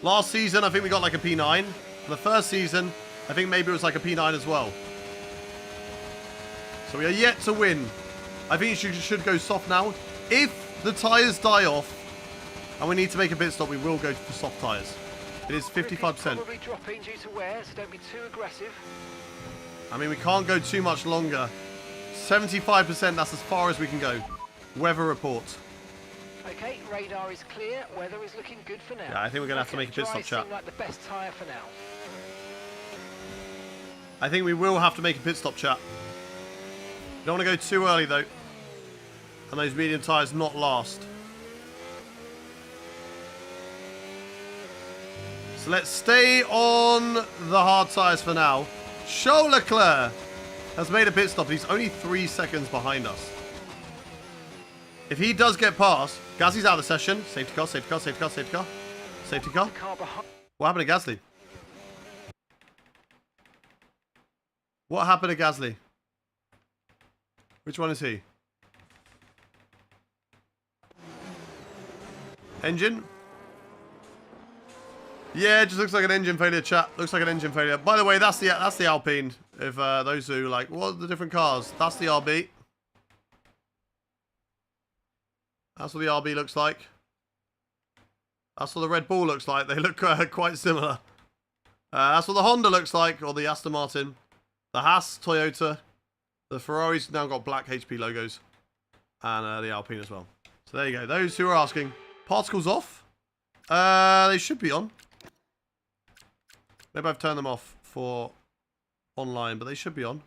Last season, I think we got like a P9. The first season, I think maybe it was like a P9 as well. So we are yet to win. I think you should go soft now. If the tyres die off and we need to make a pit stop, we will go for soft tyres. It is 55%. Probably dropping due to wear, so don't be too aggressive. I mean, we can't go too much longer. 75%, that's as far as we can go. Weather report. Okay, radar is clear. Weather is looking good for now. Yeah, I think we're going to have to make a pit stop, Dry chat. seem like the best tyre for now. I think we will have to make a pit stop, chat. Don't want to go too early, though. And those medium tyres not last. So let's stay on the hard tyres for now. Charles Leclerc has made a pit stop. He's only 3 seconds behind us. If he does get past, Gasly's out of the session. Safety car, safety car, safety car, safety car. Safety car. What happened to Gasly? What happened to Gasly? Which one is he? Engine? Yeah, it just looks like an engine failure, chat. Looks like an engine failure. By the way, that's the Alpine. If those who like, what are the different cars? That's the RB. That's what the RB looks like. That's what the Red Bull looks like. They look quite similar. That's what the Honda looks like, or the Aston Martin. The Haas, Toyota. The Ferrari's now got black HP logos. And the Alpine as well. So there you go. Those who are asking, particles off? They should be on. Maybe I've turned them off for online, but they should be on.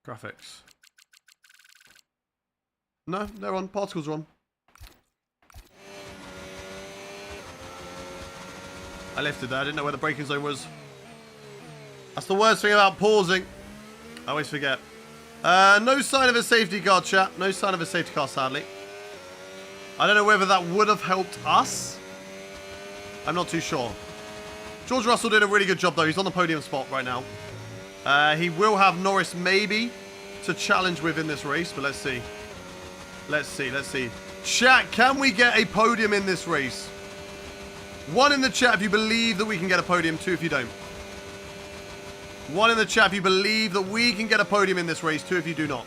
Graphics. No, they're on. Particles are on. I lifted there. I didn't know where the braking zone was. That's the worst thing about pausing. I always forget. No sign of a safety car, chat. No sign of a safety car, sadly. I don't know whether that would have helped us. I'm not too sure. George Russell did a really good job, though. He's on the podium spot right now. He will have Norris, maybe, to challenge with in this race, but let's see. Let's see, let's see. Chat, can we get a podium in this race? 1 in the chat if you believe that we can get a podium. 2 if you don't. 1 in the chat if you believe that we can get a podium in this race. 2 if you do not.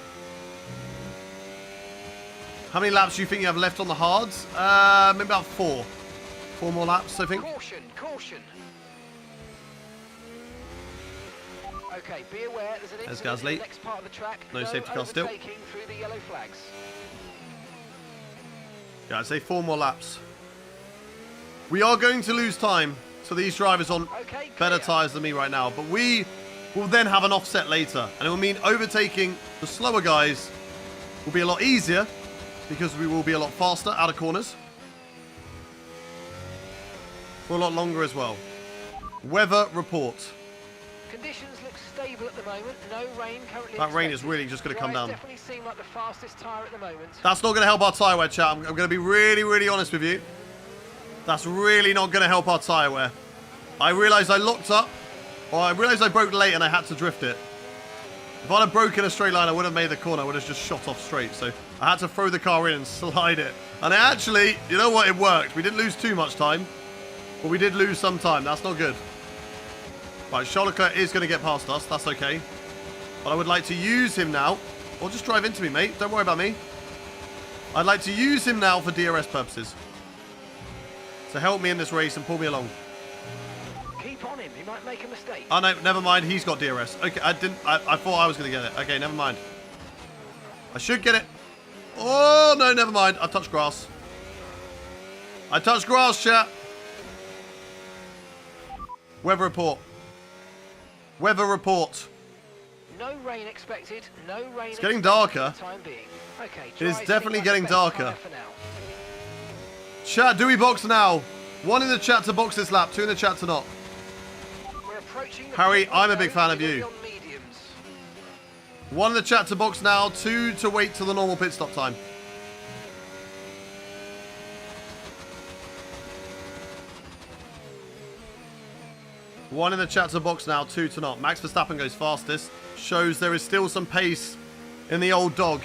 How many laps do you think you have left on the hards? Maybe about 4. 4 more laps, I think. Caution, caution. Okay, be aware there's an There's incident Gasly. in the next part of the track. No safety car still. Overtaking through the yellow flags. Yeah, I'd say 4 more laps. We are going to lose time to these drivers on better tyres than me right now. But we will then have an offset later. And it will mean overtaking the slower guys will be a lot easier because we will be a lot faster out of corners. For a lot longer as well. Weather report. Conditions look stable at the moment. No rain currently. That rain is really just going to come down. Definitely seem like the fastest tyre at the moment. That's not going to help our tyre wear, chat. I'm going to be really, really honest with you. That's really not going to help our tyre wear. I realised I locked up. Or I realised I broke late and I had to drift it. If I'd have broken a straight line, I would have made the corner. I would have just shot off straight. So I had to throw the car in and slide it. And actually, you know what? It worked. We didn't lose too much time. But we did lose some time. That's not good. Right, Charles Leclerc is going to get past us. That's okay. But I would like to use him now. Or just drive into me, mate. Don't worry about me. I'd like to use him now for DRS purposes. To help me in this race and pull me along. Keep on him. He might make a mistake. Oh, no. Never mind. He's got DRS. Okay, I thought I was going to get it. Okay, never mind. I should get it. Oh, no, never mind. I touched grass. I touched grass, chat. Weather report. Weather report. No rain expected. No rain. It's getting darker. For the time being. Okay, It is dry definitely seem like getting the best darker. tyre for now. Chat, do we box now? 1 in the chat to box this lap. 2 in the chat to not. We're approaching the Harry, pit I'm a zone. big fan of We're you. on mediums. 1 in the chat to box now. 2 to wait till the normal pit stop time. One in the chat to box now, 2 to not. Max Verstappen goes fastest. Shows there is still some pace in the old dog.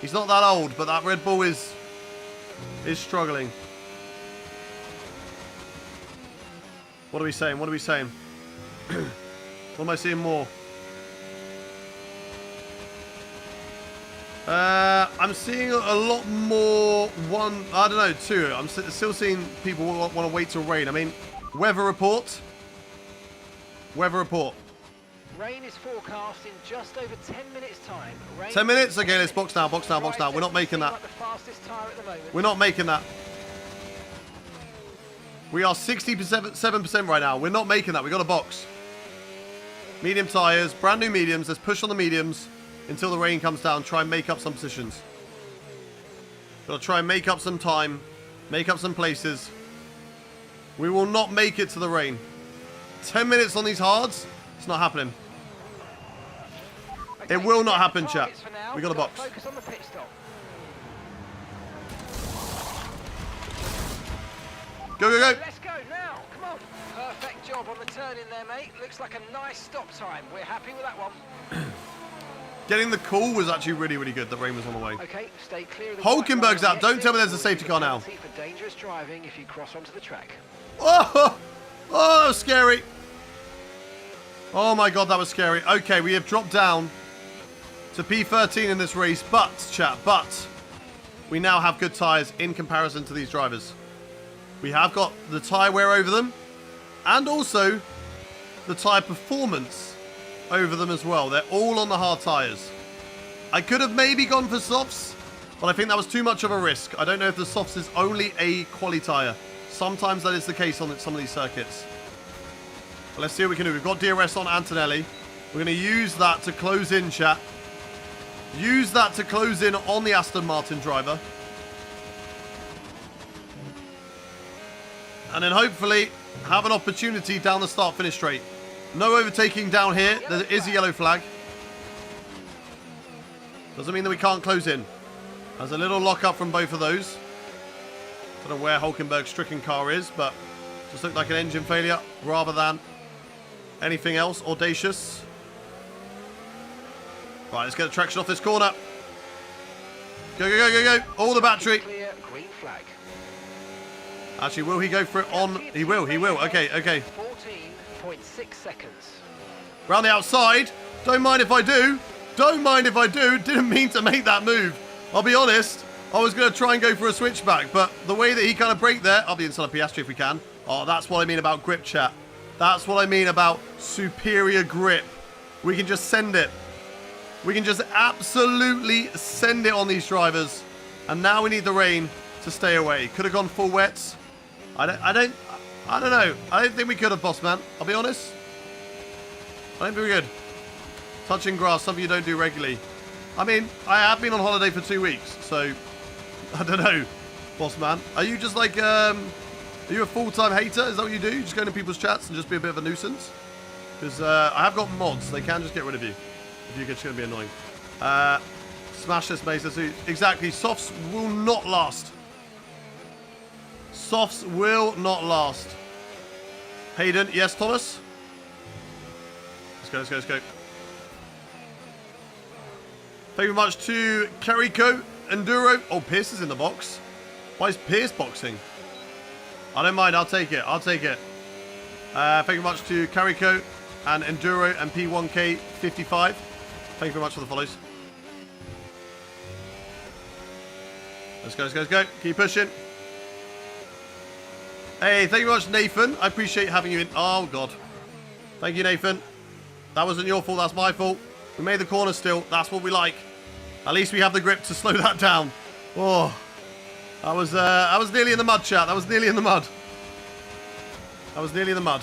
He's not that old, but that Red Bull is struggling. What are we saying? What are we saying? What am I seeing more? I'm seeing a lot more 1, I don't know, 2. I'm still seeing people want to wait till rain. I mean, weather report. Weather report. Rain is forecast in just over 10 minutes time. Rain 10 minutes? Okay, let's box now, box now, box now. We're not making that. Like the fastest tyre at the moment. We're not making that. We are 67% right now. We're not making that. We got a box. Medium tyres, brand new mediums. Let's push on the mediums until the rain comes down. Try and make up some positions. Got to try and make up some time. Make up some places. We will not make it to the rain. 10 minutes on these hards. It's not happening. Okay, It will not happen, chat. targets for now. We got a box. Focus on the pit stop. Go, go, go. Let's go now. Come on. Perfect job on the turn in there, mate. Looks like a nice stop time. We're happy with that one. Getting the call was actually really, really good. The rain was on the way. Okay, stay clear of the Hulkenberg's white line out. Don't tell me there's a exit. safety car now. Penalty for dangerous driving if you cross onto the track. Oh, oh, that was scary. Oh my god, that was scary. Okay, we have dropped down to P13 in this race, but, chat, we now have good tyres in comparison to these drivers. We have got the tyre wear over them, and also the tyre performance over them as well. They're all on the hard tyres. I could have maybe gone for softs, but I think that was too much of a risk. I don't know if the softs is only a quali tyre. Sometimes that is the case on some of these circuits. But let's see what we can do. We've got DRS on Antonelli. We're going to use that to close in, chat. Use that to close in on the Aston Martin driver. And then hopefully have an opportunity down the start-finish straight. No overtaking down here. There is a yellow flag. Doesn't mean that we can't close in. There's a little lock-up from both of those. Don't know where Hulkenberg's stricken car is, but just looked like an engine failure rather than anything else audacious. Right, let's get the traction off this corner. Go, go, go, go, go. All the battery. Clear, green flag. Actually, will he go for it on? He will, he will. Okay, okay. 14.6 seconds. Round the outside. Don't mind if I do. Don't mind if I do. Didn't mean to make that move. I'll be honest. I was going to try and go for a switchback, but the way that he kind of braked there, I'll be inside of Piastri if we can. Oh, that's what I mean about grip, chat. That's what I mean about superior grip. We can just send it. We can just absolutely send it on these drivers. And now we need the rain to stay away. Could have gone full wets. I don't know. I don't think we could have, boss man. I'll be honest. I don't think we could. Touching grass, something you don't do regularly. I mean, I have been on holiday for 2 weeks, so I don't know, boss man. Are you just like, are you a full-time hater? Is that what you do? You just go into people's chats and just be a bit of a nuisance? Because I have got mods. They can just get rid of you if you're just going to be annoying. Smash this, Mesa. Exactly. Softs will not last. Softs will not last. Hayden. Yes, Thomas? Let's go, let's go, let's go. Thank you very much to Carrico, Enduro. Oh, Pierce is in the box. Why is Pierce boxing? I don't mind. I'll take it. I'll take it. Thank you very much to Carrico and Enduro and P1K55. Thank you very much for the follows. Let's go, let's go, let's go. Keep pushing. Hey, thank you very much, Nathan. I appreciate having you in. Oh, God. Thank you, Nathan. That wasn't your fault. That's my fault. We made the corner still. That's what we like. At least we have the grip to slow that down. Oh, I was nearly in the mud, chat. That was nearly in the mud. I was nearly in the mud.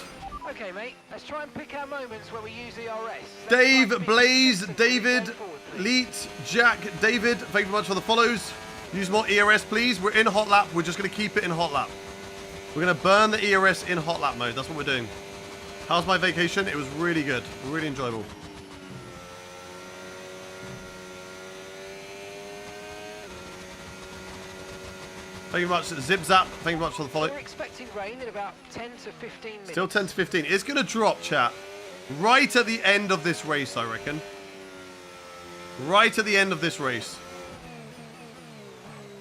Okay, mate. Let's try and pick our moments where we use ERS. Dave, Blaze, David, Leet, Jack, David. Thank you very much for the follows. Use more ERS, please. We're in hot lap. We're just going to keep it in hot lap. We're going to burn the ERS in hot lap mode. That's what we're doing. How's my vacation? It was really good. Really enjoyable. Thank you very much, Zip Zap. Thank you very much for the follow. We're expecting rain in about 10 to 15 minutes. Still 10 to 15. It's going to drop, chat. Right at the end of this race, I reckon. Right at the end of this race.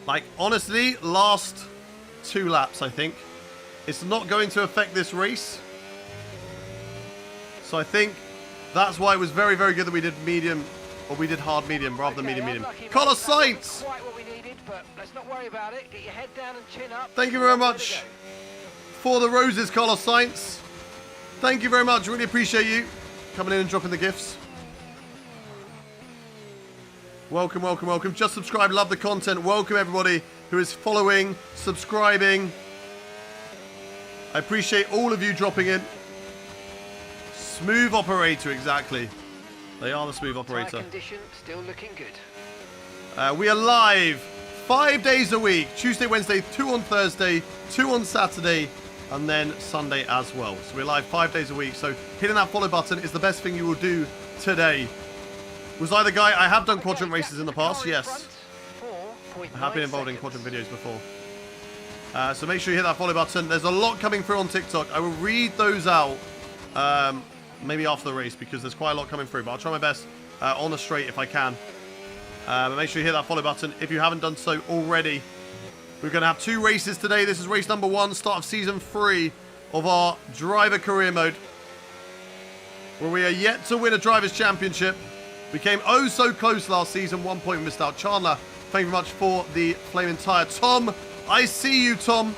Like, honestly, last 2 laps, I think. It's not going to affect this race. So I think that's why it was very, very good that we did medium, or we did hard medium rather than medium. Carlos Sainz! Quite what we needed, but let's not worry about it. Get your head down and chin up. Thank you very much for the roses, Carlos Sainz. Thank you very much. Really appreciate you. coming in and dropping the gifts. Welcome, welcome, welcome. Just subscribe, love the content. Welcome everybody who is following, subscribing. I appreciate all of you dropping in. Smooth operator, exactly. They are the smooth operator. Tyre condition still looking good. We are live 5 days a week. Tuesday, Wednesday, 2 on Thursday, 2 on Saturday, and then Sunday as well. So we're live 5 days a week. So hitting that follow button is the best thing you will do today. Was I the guy? I have done quadrant races in the past, yes. I have been involved in quadrant videos before. So make sure you hit that follow button. There's a lot coming through on TikTok. I will read those out maybe after the race because there's quite a lot coming through. But I'll try my best on the straight if I can. But make sure you hit that follow button if you haven't done so already. We're going to have 2 races today. This is race number 1, start of season 3 of our driver career mode, where we are yet to win a drivers' championship. We came oh so close last season. 1 point we missed out. Chandler, thank you very much for the flaming tyre. Tom, I see you, Tom.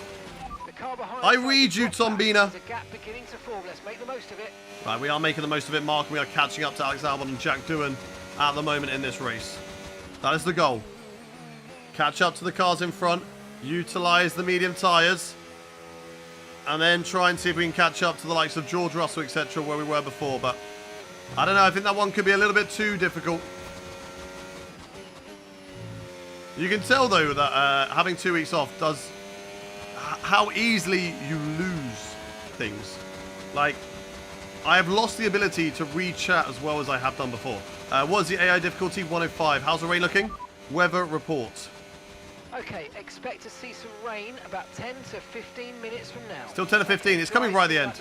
I read you, Tom Bina. There's a gap beginning to form. Let's make the most of it. Right, we are making the most of it, Mark. We are catching up to Alex Albon and Jack Doohan at the moment in this race. That is the goal. Catch up to the cars in front. Utilise the medium tyres. And then try and see if we can catch up to the likes of George Russell, etc., where we were before. But I don't know. I think that one could be a little bit too difficult. You can tell, though, that having 2 weeks off does... how easily you lose things. Like, I have lost the ability to read chat as well as I have done before. What is the AI difficulty? 105. How's the rain looking? Weather report. Okay, expect to see some rain about 10 to 15 minutes from now. Still 10 to 15. It's coming right at the end.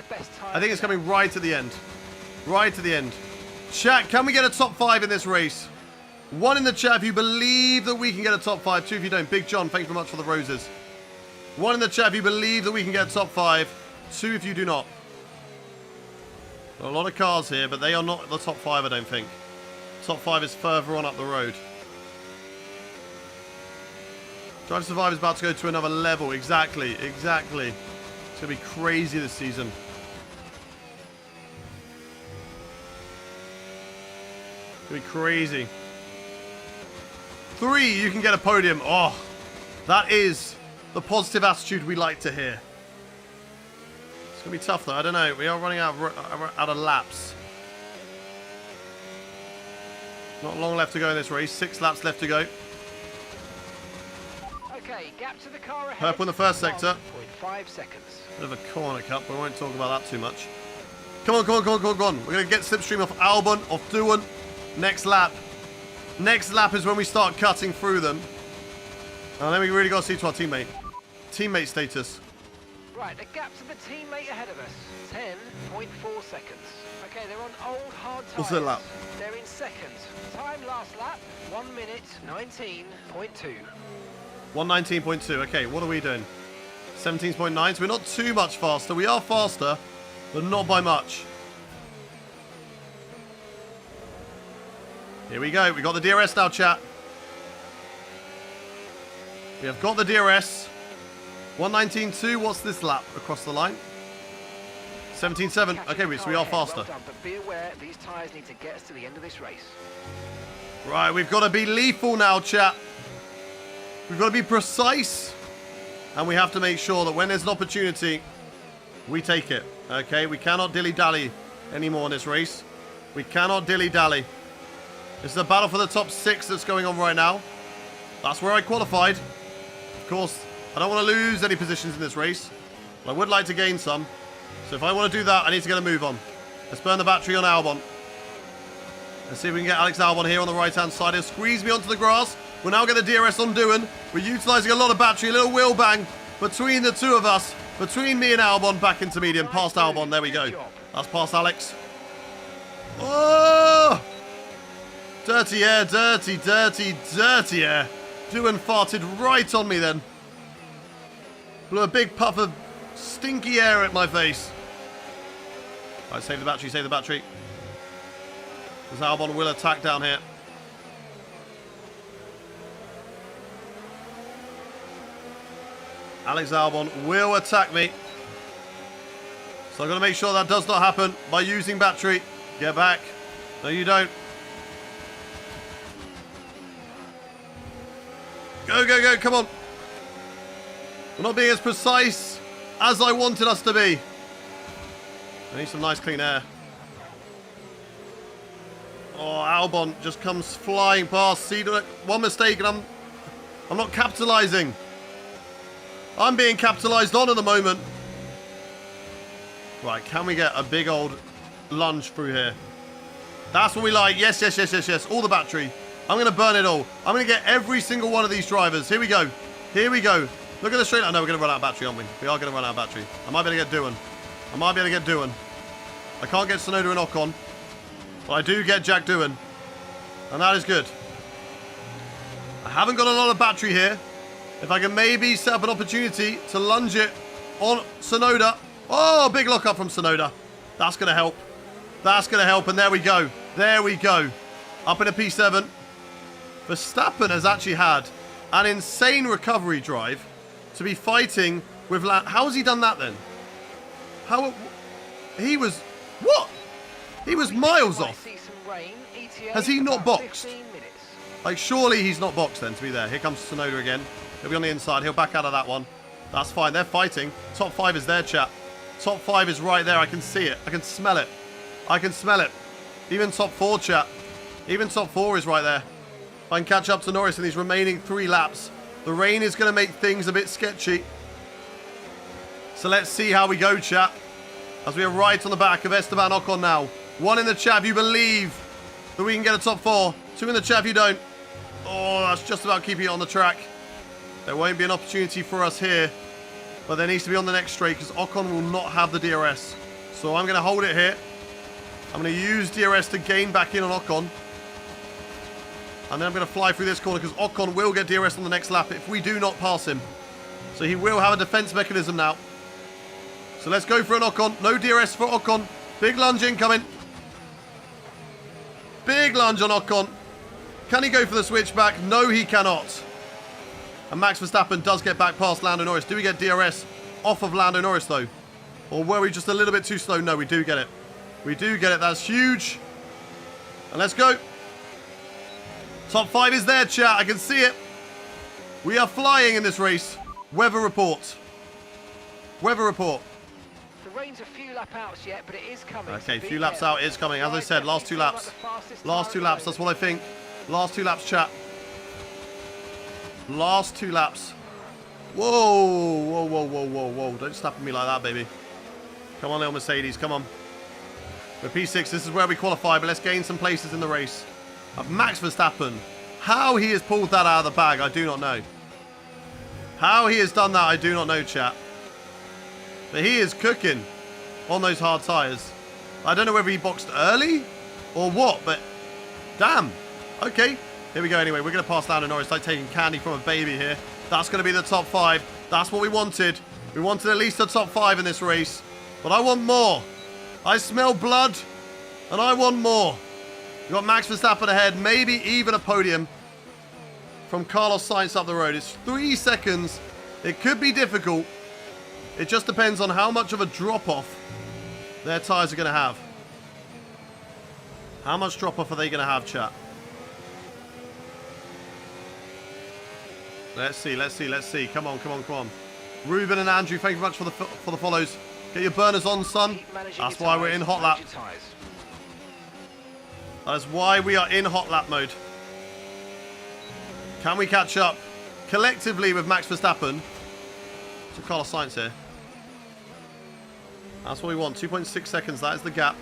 I think it's coming right at the end. Right to the end. Chat, can we get a top 5 in this race? 1 in the chat if you believe that we can get a top 5. 2 if you don't. Big John, thanks very much for the roses. 1 in the chat if you believe that we can get a top 5. 2 if you do not. There are a lot of cars here, but they are not the top 5, I don't think. Top 5 is further on up the road. Drive to Survive is about to go to another level. Exactly, exactly. It's going to be crazy this season. Gonna be crazy. 3, you can get a podium. Oh, that is the positive attitude we like to hear. It's gonna be tough though. I don't know. We are running out of laps. Not long left to go in this race. 6 laps left to go. Okay, gap to the car ahead. Purple in the first sector. 1.5 seconds. Bit of a corner cut, but we won't talk about that too much. Come on, come on, come on, come on, come on. We're gonna get slipstream off Albon, off Doohan. Next lap. Next lap is when we start cutting through them. And then we really got to see to our teammate. Teammate status. Right, a gap to the teammate ahead of us. 10.4 seconds. Okay, they're on old hard tyres. What's their lap? They're in second. Time last lap, 1 minute 19.2. 119.2. Okay, what are we doing? 17.9. So we're not too much faster. We are faster, but not by much. Here we go. We got the DRS now, chat. We have got the DRS. 119.2. What's this lap across the line? 17.7. Okay, so we are faster. Well done, but be aware, these tyres need to get us to the end of this race. Right, we've got to be lethal now, chat. We've got to be precise. And we have to make sure that when there's an opportunity, we take it. Okay, we cannot dilly-dally anymore in this race. We cannot dilly-dally. This is a battle for the top 6 that's going on right now. That's where I qualified. Of course, I don't want to lose any positions in this race. But I would like to gain some. So if I want to do that, I need to get a move on. Let's burn the battery on Albon. Let's see if we can get Alex Albon here on the right-hand side. He'll squeeze me onto the grass. We'll now get the DRS on Doohan. We're utilising a lot of battery, a little wheel bang between the two of us. Between me and Albon, back into medium. Past Albon, there we go. That's past Alex. Oh! Dirty air, dirty, dirty, dirty air. Doohan farted right on me then. Blew a big puff of stinky air at my face. Right, save the battery, save the battery. Because Albon will attack down here. Alex Albon will attack me. So I've got to make sure that does not happen by using battery. Get back. No, you don't. Go, go, go. Come on. We're not being as precise as I wanted us to be. I need some nice clean air. Oh, Albon just comes flying past. See, one mistake and I'm not capitalizing. I'm being capitalized on at the moment. Right, can we get a big old lunge through here? That's what we like. Yes, yes, yes, yes, yes. All the battery. I'm going to burn it all. I'm going to get every single one of these drivers. Here we go. Here we go. Look at the straight line. No, we're going to run out of battery, aren't we? We are going to run out of battery. I might be able to get Doohan. I might be able to get Doohan. I can't get Tsunoda and Ocon. But I do get Jack Doohan. And that is good. I haven't got a lot of battery here. If I can maybe set up an opportunity to lunge it on Tsunoda. Oh, big lock up from Tsunoda. That's going to help. That's going to help. And there we go. There we go. Up in a P7. Verstappen has actually had an insane recovery drive to be fighting with How has he done that then? How? He was... What? He was miles off. Has he not boxed? Like, surely he's not boxed then, to be there. Here comes Tsunoda again. He'll be on the inside. He'll back out of that one. That's fine. They're fighting. Top 5 is there, chat. Top 5 is right there. I can see it. I can smell it. I can smell it. Even top 4, chat. Even top 4 is right there. If I can catch up to Norris in these remaining 3 laps, the rain is going to make things a bit sketchy. So let's see how we go, chat. As we are right on the back of Esteban Ocon now. 1 in the chat if you believe that we can get a top 4. 2 in the chat if you don't. Oh, that's just about keeping it on the track. There won't be an opportunity for us here. But there needs to be on the next straight because Ocon will not have the DRS. So I'm going to hold it here. I'm going to use DRS to gain back in on Ocon. And then I'm going to fly through this corner because Ocon will get DRS on the next lap if we do not pass him. So he will have a defense mechanism now. So let's go for an Ocon. No DRS for Ocon. Big lunge incoming. Big lunge on Ocon. Can he go for the switchback? No, he cannot. And Max Verstappen does get back past Lando Norris. Do we get DRS off of Lando Norris, though? Or were we just a little bit too slow? No, we do get it. We do get it. That's huge. And let's go. Top 5 is there, chat. I can see it. We are flying in this race. Weather report. Weather report. The rain's a few lap outs yet, but it is coming. Okay, few laps out is coming. As I said, last 2 laps. Last 2 laps, that's what I think. Last 2 laps, chat. Last 2 laps. Whoa, whoa, whoa, whoa, whoa, whoa. Don't snap at me like that, baby. Come on, little Mercedes, come on. We're P6, this is where we qualify, but let's gain some places in the race. Max Verstappen. How he has pulled that out of the bag, I do not know. How he has done that, I do not know, chat. But he is cooking on those hard tyres. I don't know whether he boxed early or what, but damn. Okay, here we go anyway. We're going to pass Lando Norris like taking candy from a baby here. That's going to be the top 5. That's what we wanted. We wanted at least a top 5 in this race. But I want more. I smell blood, and I want more. We've got Max Verstappen ahead, maybe even a podium from Carlos Sainz up the road. It's 3 seconds. It could be difficult. It just depends on how much of a drop-off their tyres are going to have. How much drop-off are they going to have, chat? Let's see, let's see, let's see. Come on, come on, come on. Ruben and Andrew, thank you very much for the follows. Get your burners on, son. That's why we're in hot lap. That is why we are in hot lap mode. Can we catch up collectively with Max Verstappen? To Carlos Sainz here. That's what we want. 2.6 seconds. That is the gap.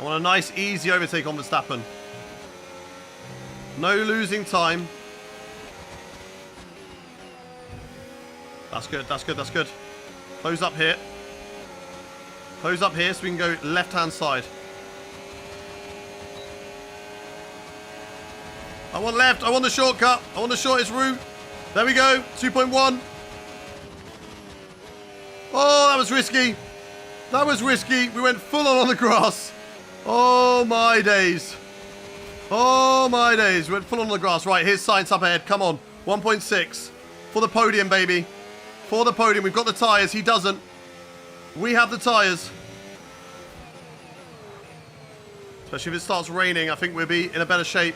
I want a nice, easy overtake on Verstappen. No losing time. That's good. That's good. That's good. Close up here. Close up here so we can go left-hand side. I want left. I want the shortcut. I want the shortest route. There we go. 2.1. Oh, that was risky. That was risky. We went full on the grass. Oh, my days. Oh, my days. We went full on the grass. Right, here's Sainz up ahead. Come on. 1.6. For the podium, baby. For the podium. We've got the tyres. He doesn't. We have the tyres. Especially if it starts raining, I think we'll be in a better shape.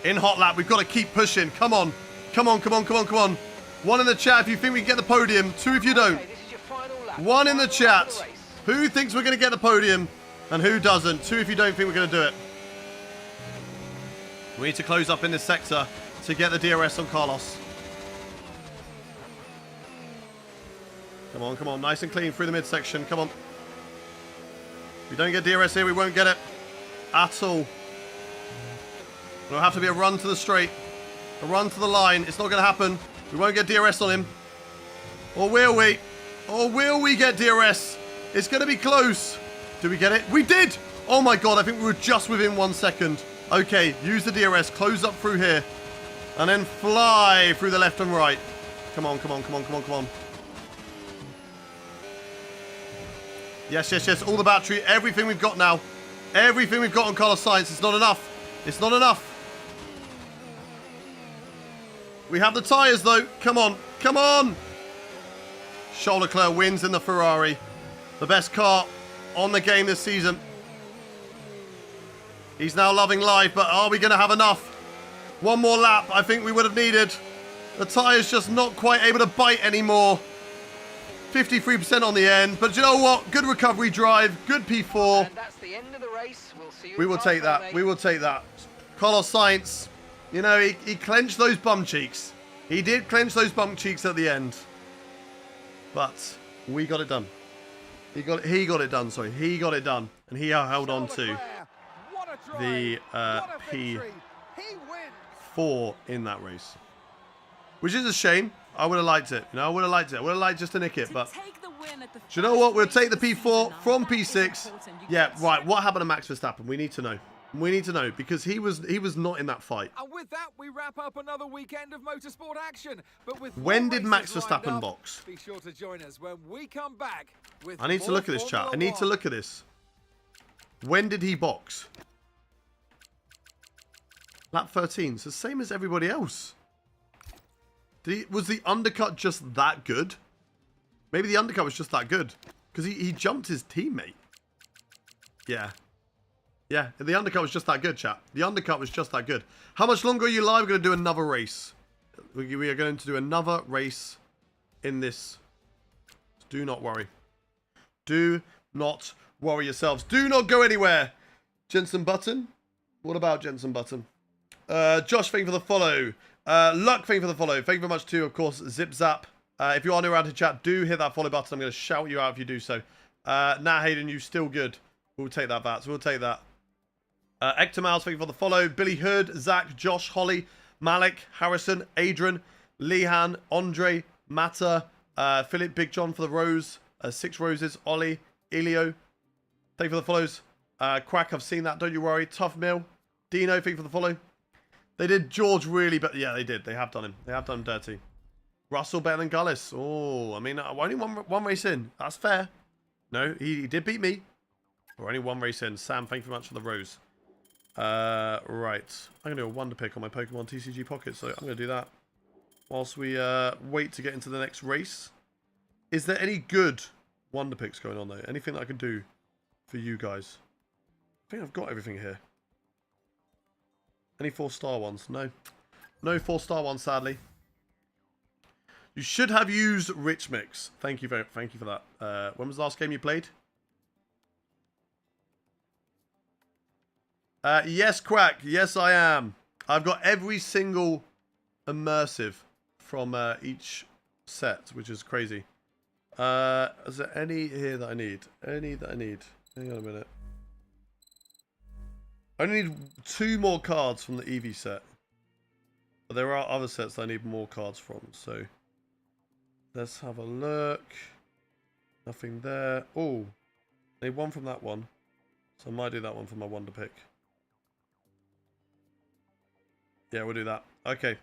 In hot lap, we've got to keep pushing. Come on. Come on, come on, come on, come on. 1 in the chat if you think we can get the podium. 2 if you don't. Okay, this is your final lap. 1 in the Final lap of chat. the race. Who thinks we're going to get the podium and who doesn't? 2 if you don't think we're going to do it. We need to close up in this sector to get the DRS on Carlos. Come on, come on. Nice and clean through the midsection. Come on. If we don't get DRS here, we won't get it at all. It'll have to be a run to the straight. A run to the line. It's not going to happen. We won't get DRS on him. Or will we? Or will we get DRS? It's going to be close. Did we get it? We did! Oh my god, I think we were just within 1 second. Okay, use the DRS. Close up through here. And then fly through the left and right. Come on, come on, come on, come on, come on. Yes, yes, yes. All the battery. Everything we've got now. Everything we've got on Carlos Sainz. It's not enough. It's not enough. We have the tyres, though. Come on. Come on. Charles Leclerc wins in the Ferrari. The best car on the game this season. He's now loving life, but are we going to have enough? 1 more lap, I think we would have needed. The tyre's just not quite able to bite anymore. 53% on the end, but you know what? Good recovery drive, good P4. And that's the end of the race. We'll see you We in will Park take that. Lane. We will take that. Carlos Sainz, you know, he clenched those bum cheeks. He did clench those bum cheeks at the end. But we got it done. He got it done, sorry. He got it done. And he held on to the P4 in that race. Which is a shame. I would have liked it. You know, I would have liked it. I would have liked just to nick it, but do you know what? We'll take the P4 from P6. Yeah, right. What happened to Max Verstappen? We need to know. We need to know because he was not in that fight. And with that, we wrap up another weekend of motorsport action. But with When more did races Max lined Verstappen up, box? Be sure to join us when we come back with I need to more look at this chat. Formula I need to One. look at this. When did he box? Lap 13. So same as everybody else. Was the undercut just that good? Maybe the undercut was just that good. Because he jumped his teammate. Yeah. Yeah, the undercut was just that good, chat. The undercut was just that good. How much longer are you live? We're going to do another race. We are going to do another race in this. Do not worry. Do not worry yourselves. Do not go anywhere. Jensen Button? What about Jensen Button? Josh, thank you for the follow. Luck, thank you for the follow. Thank you very much to, of course, Zip Zap. If you are new around to chat, do hit that follow button. I'm going to shout you out if you do so. Nat Hayden, you still good. We'll take that, Vats. We'll take that. Hector Miles, thank you for the follow. Billy Hood, Zach, Josh, Holly, Malik, Harrison, Adrian, Lehan, Andre, Matta, Philip, Big John for the rose. 6 roses. Ollie, Elio. Thank you for the follows. Quack, I've seen that. Don't you worry. Tough Mill. Dino, thank you for the follow. They did George really, but yeah, they did. They have done him. They have done him dirty. Russell better than Gullis. Oh, I mean, only one race in. That's fair. No, he did beat me. We're only 1 race in. Sam, thank you very much for the rose. Right. I'm going to do a wonder pick on my Pokemon TCG Pocket, so I'm going to do that. Whilst we wait to get into the next race. Is there any good wonder picks going on, though? Anything that I can do for you guys? I think I've got everything here. Any 4-star ones? No. No 4-star ones, sadly. You should have used Rich Mix. Thank you for that. When was the last game you played? Yes, Quack. Yes, I am. I've got every single immersive from each set, which is crazy. Is there any here that I need? Any that I need? Hang on a minute. I only need 2 more cards from the Eevee set. But there are other sets that I need more cards from, so... Let's have a look. Nothing there. Oh, I need 1 from that one. So I might do that one for my wonder pick. Yeah, we'll do that. Okay.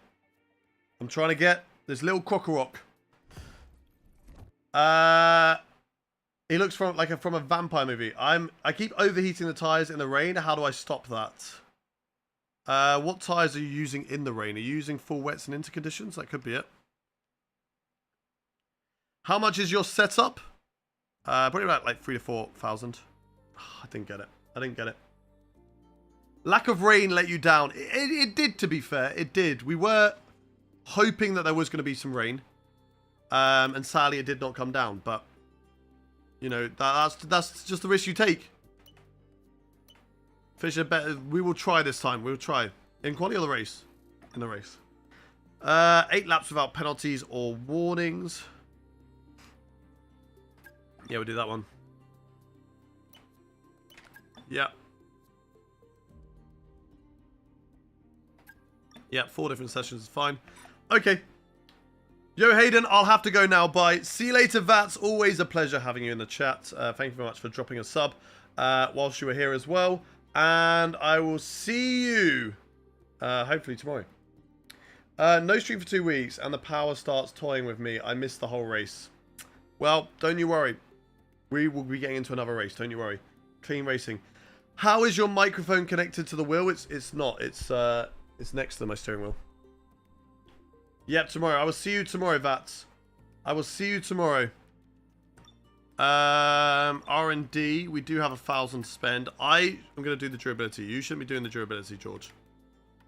I'm trying to get this little Krokorok. He looks from a vampire movie. I keep overheating the tires in the rain. How do I stop that? What tires are you using in the rain? Are you using full wets and interconditions? That could be it. How much is your setup? Probably about like 3,000 to 4,000. I didn't get it. I didn't get it. Lack of rain let you down. It did, to be fair. It did. We were hoping that there was going to be some rain. And sadly, it did not come down. But, you know, that's just the risk you take. Fisher, better. We will try this time. We will try. In quality of the race. In the race. 8 laps without penalties or warnings. Yeah, we'll do that one. Yeah. Yeah, 4 different sessions is fine. Okay. Yo, Hayden, I'll have to go now. Bye. See you later, Vats. Always a pleasure having you in the chat. Thank you very much for dropping a sub whilst you were here as well. And I will see you hopefully tomorrow. No stream for 2 weeks and the power starts toying with me. I missed the whole race. Well, don't you worry. We will be getting into another race. Don't you worry. Clean racing. How is your microphone connected to the wheel? It's not. It's next to my steering wheel. Yep, tomorrow. I will see you tomorrow, Vats. I will see you tomorrow. R&D. We do have 1,000 to spend. I am going to do the durability. You shouldn't be doing the durability, George.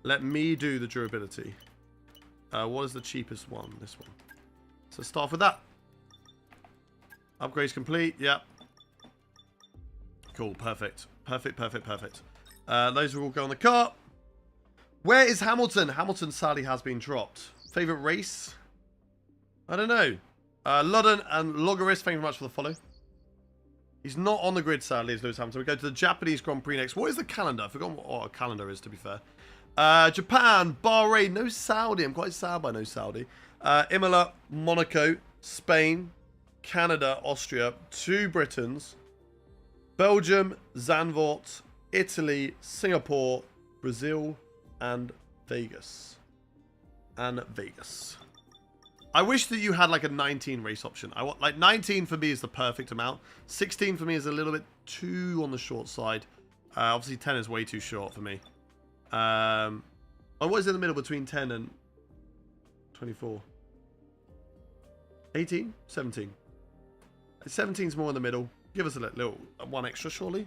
Let me do the durability. What is the cheapest one? This one. So start off with that. Upgrades complete. Yep. Cool. Perfect. Perfect, perfect, perfect. Those will all go on the cart. Where is Hamilton? Hamilton sadly has been dropped. Favorite race? I don't know. Ludden and Logaris, thank you very much for the follow. He's not on the grid sadly, is Lewis Hamilton. We go to the Japanese Grand Prix next. What is the calendar? I forgot what a calendar is, to be fair. Japan, Bahrain, no Saudi. I'm quite sad by no Saudi. Imola, Monaco, Spain, Canada, Austria, 2 Britons, Belgium, Zandvoort, Italy, Singapore, Brazil, and Vegas. I wish that you had like a 19 race option. I want like 19 for me is the perfect amount. 16 for me is a little bit too on the short side. Obviously 10 is way too short for me. And what is in the middle between 10 and 24? 18? 17. 17's more in the middle. Give us a little one extra, surely.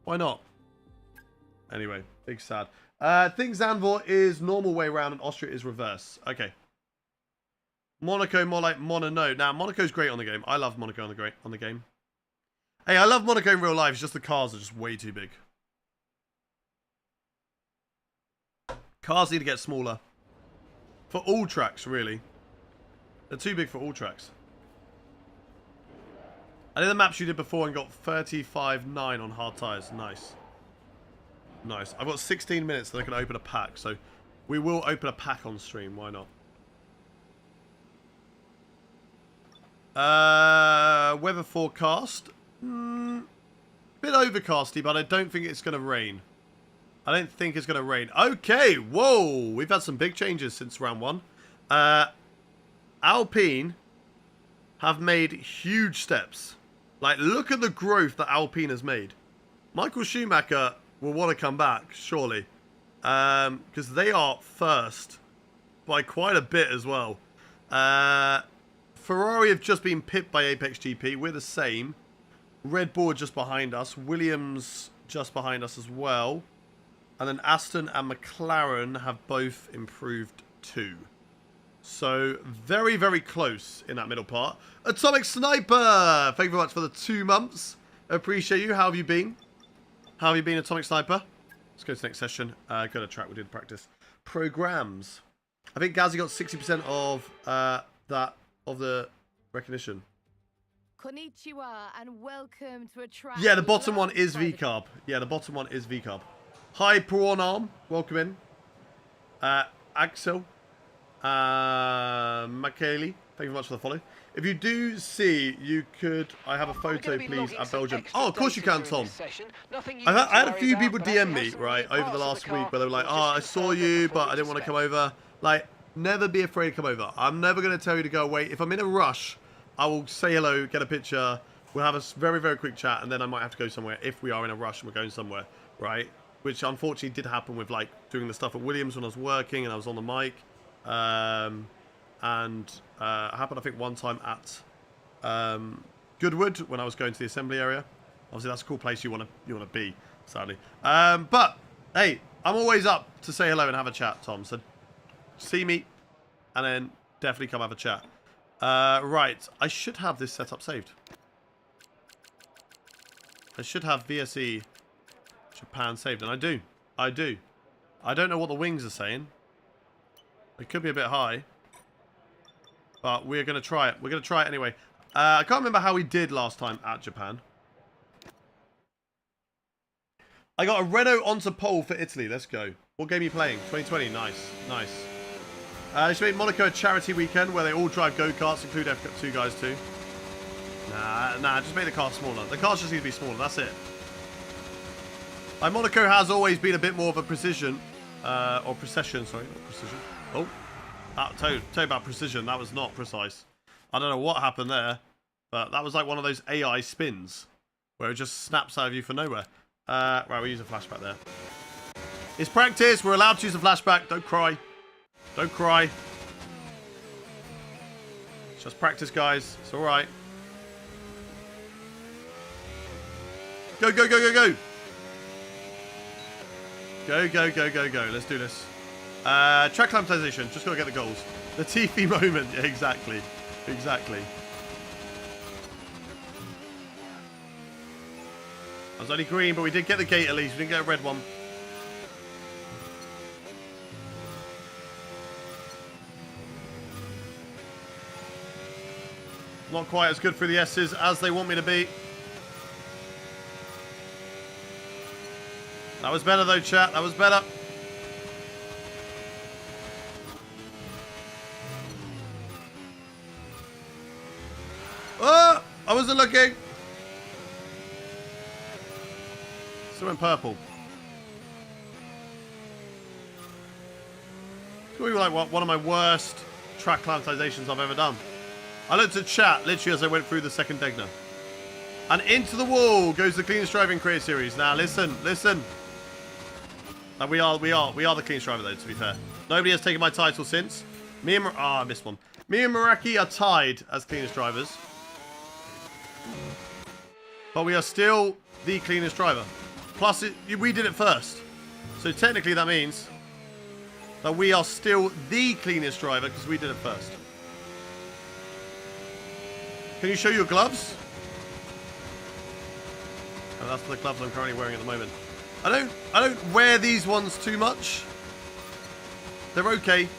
Why not? Anyway, big sad. Think Zandvoort is normal way around and Austria is reverse. Okay. Monaco more like Mono. Now, Monaco's great on the game. I love Monaco on the game. Hey, I love Monaco in real life. It's just the cars are just way too big. Cars need to get smaller. For all tracks, really. They're too big for all tracks. I did the maps you did before and got 35.9 on hard tyres. Nice. Nice. I've got 16 minutes so I can open a pack. So we will open a pack on stream. Why not? Weather forecast. Bit overcasty, but I don't think it's going to rain. I don't think it's going to rain. Okay. Whoa. We've had some big changes since round 1. Alpine have made huge steps. Like, look at the growth that Alpine has made. Michael Schumacher will want to come back, surely. Because they are first by quite a bit as well. Ferrari have just been pipped by Apex GP. We're the same. Red Bull just behind us. Williams just behind us as well. And then Aston and McLaren have both improved too. So, very, very close in that middle part. Atomic Sniper! Thank you very much for the 2 months. Appreciate you. How have you been? How have you been, Atomic Sniper? Let's go to the next session. Go to track. We did practice. Programs. I think Gazzy got 60% of the recognition. Konnichiwa and welcome to a track. Yeah, the bottom one is VCarb. Yeah, the bottom one is VCarb. Hi, Prawn Arm. Welcome in. Axel. Michaeli. Thank you very much for the follow. If you do see, you could... I have a photo, please, at Belgium. Oh, of course you can, Tom. I had a few people DM me, right, over the last week where they were like, oh, I saw you, but I didn't want to come over. Like, never be afraid to come over. I'm never going to tell you to go away. If I'm in a rush, I will say hello, get a picture. We'll have a very, very quick chat, and then I might have to go somewhere if we are in a rush and we're going somewhere, right? Which unfortunately did happen with, like, doing the stuff at Williams when I was working and I was on the mic. Happened, I think, one time at Goodwood when I was going to the assembly area. Obviously, that's a cool place you want to be, sadly. But, hey, I'm always up to say hello and have a chat, Tom. So, see me, and then definitely come have a chat. Right, I should have this setup saved. I should have VSE Japan saved, and I do. I do. I don't know what the wings are saying. It could be a bit high. But we're going to try it. We're going to try it anyway. I can't remember how we did last time at Japan. I got a Renault onto pole for Italy. Let's go. What game are you playing? 2020. Nice. Nice. They should make Monaco a charity weekend where they all drive go-karts, include F2 guys too. Nah, just make the car smaller. The cars just need to be smaller, that's it. Like, Monaco has always been a bit more of a precision, or procession, sorry, not precision. Oh, tell you about precision, that was not precise. I don't know what happened there, but that was like one of those AI spins, where it just snaps out of you for nowhere. Right, we'll use a flashback there. It's practice, we're allowed to use a flashback, don't cry. Don't cry. It's just practice, guys, it's alright. Go, go, go, go, go. Go, go, go, go, go. Let's do this. Track climatization. Just got to get the goals. The Tiffy moment. Yeah, exactly. Exactly. I was only green, but we did get the gate at least. We didn't get a red one. Not quite as good for the S's as they want me to be. That was better though, chat. That was better. Oh! I wasn't looking. Still in purple. It's going to be like one of my worst track climatizations I've ever done. I looked at chat literally as I went through the second Degner. And into the wall goes the cleanest driving career series. Now listen, listen. And we are the cleanest driver though, to be fair. Nobody has taken my title since. Me and I missed one. Me and Meraki are tied as cleanest drivers. But we are still the cleanest driver. Plus, we did it first. So technically that means that we are still the cleanest driver because we did it first. Can you show your gloves? Oh, that's the gloves I'm currently wearing at the moment. I don't wear these ones too much. They're okay.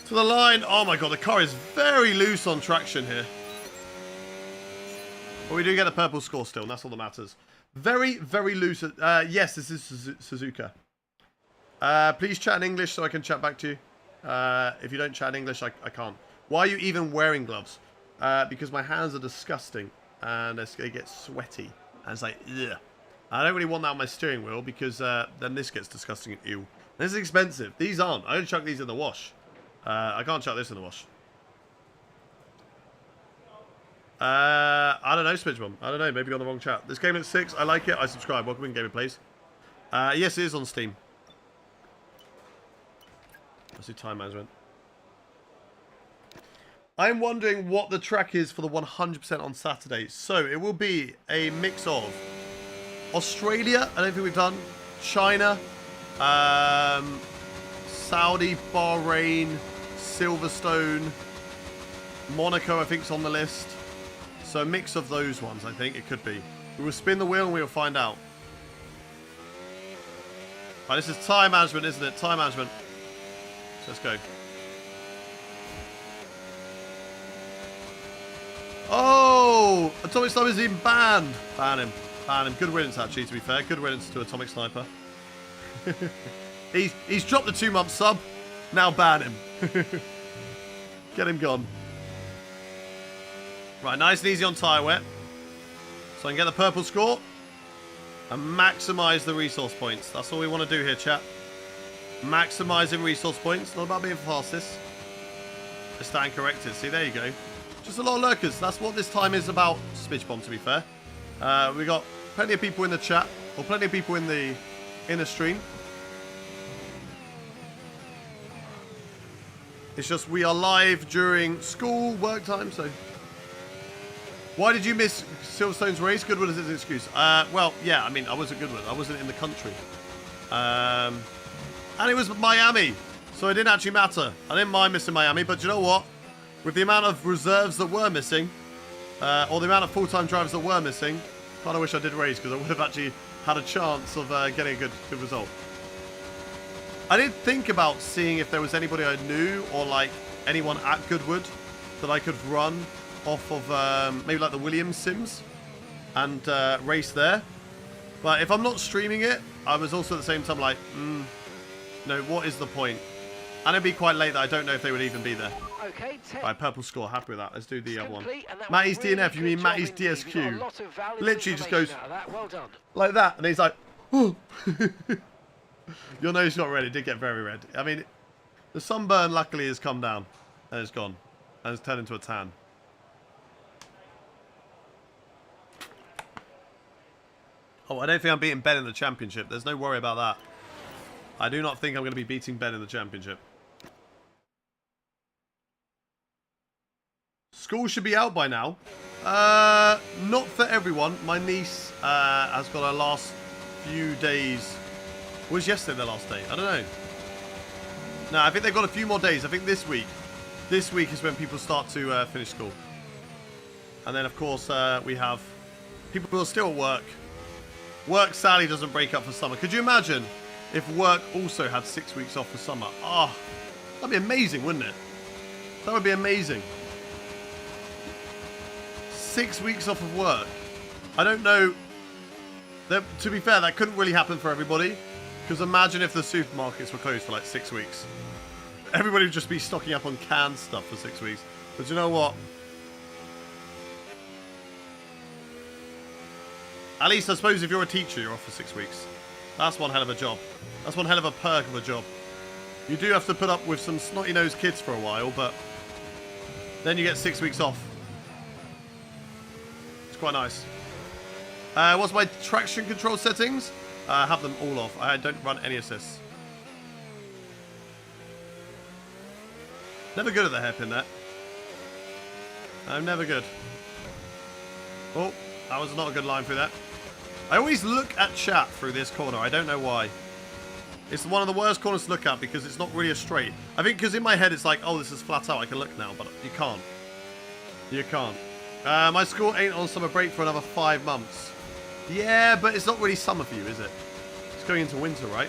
To the line. Oh my god, the car is very loose on traction here. But we do get a purple score still, and that's all that matters. Very, very loose. Yes, this is Suzuka. Please chat in English so I can chat back to you. If you don't chat in English, I can't. Why are you even wearing gloves? Because my hands are disgusting and they get sweaty. And it's like, ugh. I don't really want that on my steering wheel because then this gets disgusting and ew. This is expensive. These aren't. I only chuck these in the wash. I can't chuck this in the wash. I don't know, Spidgebomb. I don't know. Maybe on the wrong chat. This game at 6. I like it. I subscribe. Welcome in Gaming Plays. Yes, it is on Steam. Let's do time management. I'm wondering what the track is for the 100% on Saturday. So, it will be a mix of Australia, I don't think we've done, China, Saudi, Bahrain, Silverstone, Monaco, I think is on the list. So, a mix of those ones, I think it could be. We will spin the wheel and we will find out. Right, this is time management, isn't it? Time management. So let's go. Oh! Atomic Sniper's been banned. Ban him. Ban him. Good riddance, actually, to be fair. Good riddance to Atomic Sniper. He's dropped the 2-month sub. Now ban him. Get him gone. Right, nice and easy on tyre wet. So I can get the purple score. And maximise the resource points. That's all we want to do here, chat. Maximising resource points. Not about being fastest. Just stand corrected. See, there you go. Just a lot of lurkers. That's what this time is about, Spidgebomb, to be fair. We got plenty of people in the chat. Or plenty of people in the stream. It's just we are live during school work time, so... Why did you miss Silverstone's race? Goodwood is his excuse. Well, yeah, I mean, I was at Goodwood. I wasn't in the country. And it was Miami, so it didn't actually matter. I didn't mind missing Miami, but you know what? With the amount of reserves that were missing, or the amount of full-time drivers that were missing, kind of wish I did race, because I would have actually had a chance of getting a good result. I did think about seeing if there was anybody I knew, or like anyone at Goodwood that I could run off of maybe like the Williams Sims and race there. But if I'm not streaming it, I was also at the same time like, no, what is the point? And it'd be quite late that I don't know if they would even be there. Okay, 10. Right, purple score, happy with that. Let's do the other one. Complete, and that was Matty's really DNF, you mean good Matty's job indeed. You got a DSQ. lot of valuable Literally just goes information out of that. Well done. like that, and he's like, oh. Your nose got red, it did get very red. I mean, the sunburn luckily has come down, and it's gone, and it's turned into a tan. Oh, I don't think I'm beating Ben in the championship. There's no worry about that. I do not think I'm going to be beating Ben in the championship. School should be out by now. Not for everyone. My niece has got her last few days. Was yesterday the last day? I don't know. No, I think they've got a few more days. I think this week. This week is when people start to finish school. And then, of course, we have people who are still at work. Work sadly doesn't break up for summer. Could you imagine if work also had 6 weeks off for summer? Oh, that'd be amazing, wouldn't it? That would be amazing. 6 weeks off of work. I don't know. To be fair, that couldn't really happen for everybody. Because imagine if the supermarkets were closed for like 6 weeks. Everybody would just be stocking up on canned stuff for 6 weeks. But you know what? At least I suppose if you're a teacher, you're off for 6 weeks. That's one hell of a job. That's one hell of a perk of a job. You do have to put up with some snotty-nosed kids for a while, but then you get 6 weeks off. It's quite nice. What's my traction control settings? I have them all off. I don't run any assists. Never good at the hairpin there. I'm never good. Oh, that was not a good line through that. I always look at chat through this corner. I don't know why. It's one of the worst corners to look at because it's not really a straight. I think because in my head it's like, oh, this is flat out. I can look now, but you can't. You can't. My school ain't on summer break for another 5 months. Yeah, but it's not really summer for you, is it? It's going into winter, right?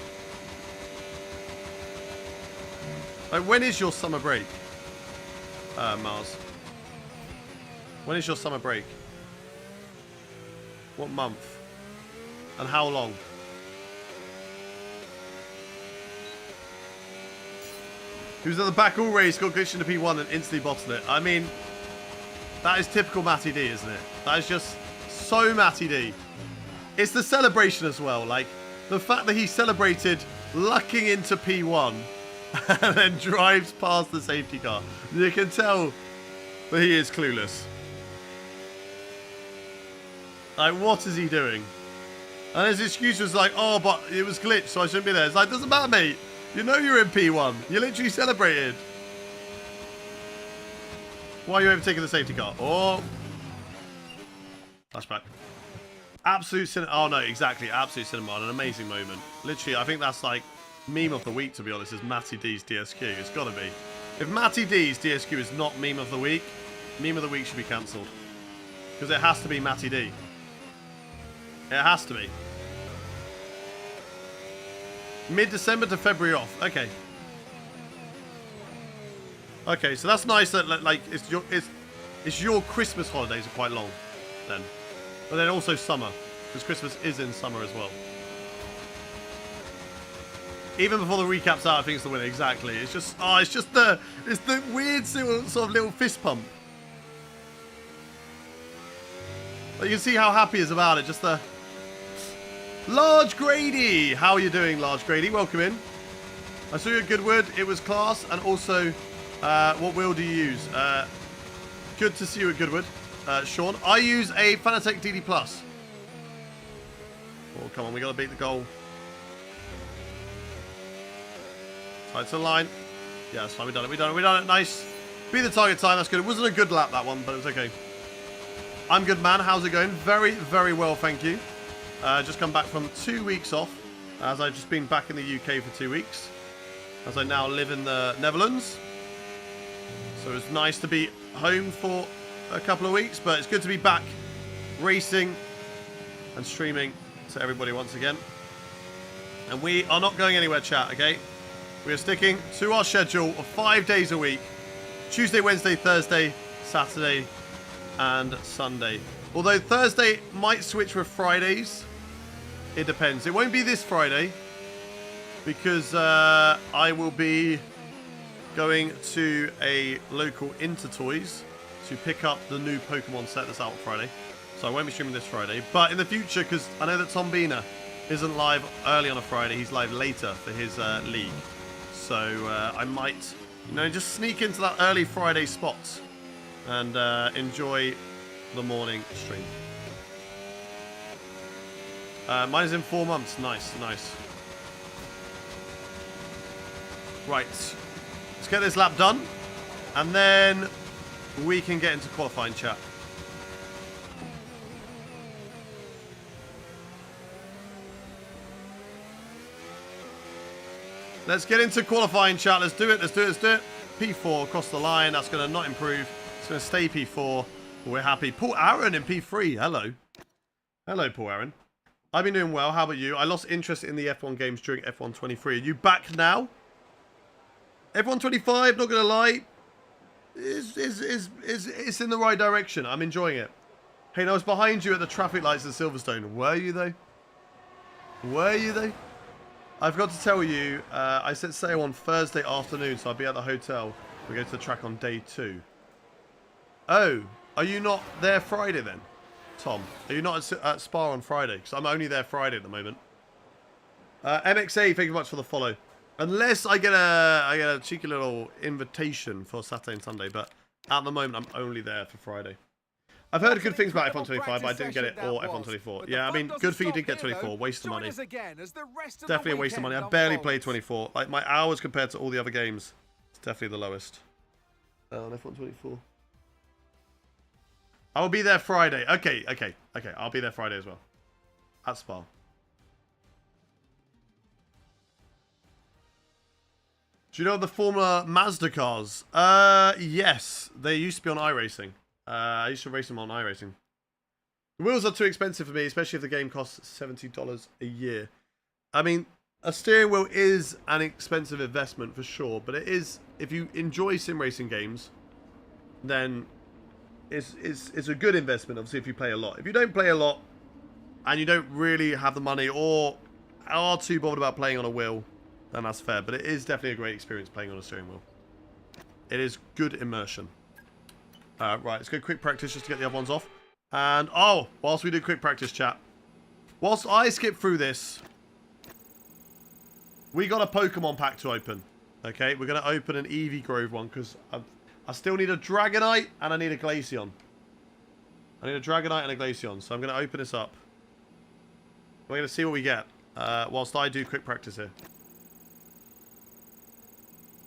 Like, when is your summer break? Mars. When is your summer break? What month? And how long? He was at the back all race, got glitched into P1 and instantly bottled it. I mean, that is typical Matty D, isn't it? That is just so Matty D. It's the celebration as well. Like, the fact that he celebrated lucking into P1 and then drives past the safety car. You can tell that he is clueless. Like, what is he doing? And his excuse was like, oh, but it was glitched, so I shouldn't be there. It's like, doesn't matter, mate. You know you're in P1. You literally celebrated. Why are you overtaking the safety car? Oh. Flashback. Absolute cinema. Oh, no, exactly. Absolute cinema. An amazing moment. Literally, I think that's like meme of the week, to be honest, is Matty D's DSQ. It's got to be. If Matty D's DSQ is not meme of the week should be cancelled. Because it has to be Matty D. It has to be. Mid-December to February off. Okay. Okay, so that's nice that like it's your Christmas holidays are quite long then. But then also summer, because Christmas is in summer as well. Even before the recap's out, I think it's the winner. Exactly. It's just it's the weird sort of little fist pump. But you can see how happy he is about it. Just the Large Grady. How are you doing, Large Grady? Welcome in. I saw you at Goodwood. It was class. And also, what wheel do you use? Good to see you at Goodwood, Sean. I use a Fanatec DD+. Oh, come on. We got to beat the goal. Tight to the line. Yeah, that's fine. We done it. We done it. We done it. Nice. Be the target time. That's good. It wasn't a good lap, that one, but it was okay. I'm good, man. How's it going? Very, very well, thank you. Just come back from 2 weeks off, as I've just been back in the UK for 2 weeks, as I now live in the Netherlands. So it's nice to be home for a couple of weeks, but it's good to be back racing and streaming to everybody once again. And we are not going anywhere, chat, okay? We are sticking to our schedule of 5 days a week. Tuesday, Wednesday, Thursday, Saturday, and Sunday. Although Thursday might switch with Fridays. It depends. It won't be this Friday, because I will be going to a local Intertoys to pick up the new Pokemon set that's out on Friday. So I won't be streaming this Friday. But in the future, because I know that Tom Bina isn't live early on a Friday, he's live later for his league. So I might, you know, just sneak into that early Friday spot and enjoy the morning stream. Mine is in 4 months. Nice, nice. Right. Let's get this lap done. And then we can get into qualifying, chat. Let's get into qualifying, chat. Let's do it. Let's do it. Let's do it. P4 across the line. That's going to not improve. It's going to stay P4. We're happy. Paul Aaron in P3. Hello. Hello, Paul Aaron. I've been doing well. How about you? I lost interest in the F1 games during F1 23. Are you back now? F1 25, not going to lie, is in the right direction. I'm enjoying it. Hey, I was behind you at the traffic lights in Silverstone. Were you, though? Were you, though? I forgot to tell you, I set sail on Thursday afternoon, so I'll be at the hotel. We go to the track on day 2. Oh, are you not there Friday then, Tom? Are you not at Spa on Friday? Because I'm only there Friday at the moment. MXA, thank you much for the follow. Unless I get a cheeky little invitation for Saturday and Sunday, but at the moment I'm only there for Friday. I've heard good things about F1 25, but I didn't get it or F1 24. Yeah, I mean, good for you did get 24. Waste of money. Definitely a waste of money. I barely played 24. Like, my hours compared to all the other games, it's definitely the lowest. On F1 24. I will be there Friday. Okay. I'll be there Friday as well. At Spa. Do you know the former Mazda cars? Yes. They used to be on iRacing. I used to race them on iRacing. The wheels are too expensive for me, especially if the game costs $70 a year. I mean, a steering wheel is an expensive investment for sure, but it is, if you enjoy sim racing games, then it's a good investment, obviously, if you play a lot. If you don't play a lot, and you don't really have the money, or are too bothered about playing on a wheel, then that's fair. But it is definitely a great experience playing on a steering wheel. It is good immersion. Right, let's go quick practice just to get the other ones off. And, oh, whilst we do quick practice, chat. Whilst I skip through this, we got a Pokemon pack to open. Okay, we're going to open an Eevee Grove one, because I still need a Dragonite and I need a Glaceon. I need a Dragonite and a Glaceon, so I'm going to open this up. We're going to see what we get, whilst I do quick practice here.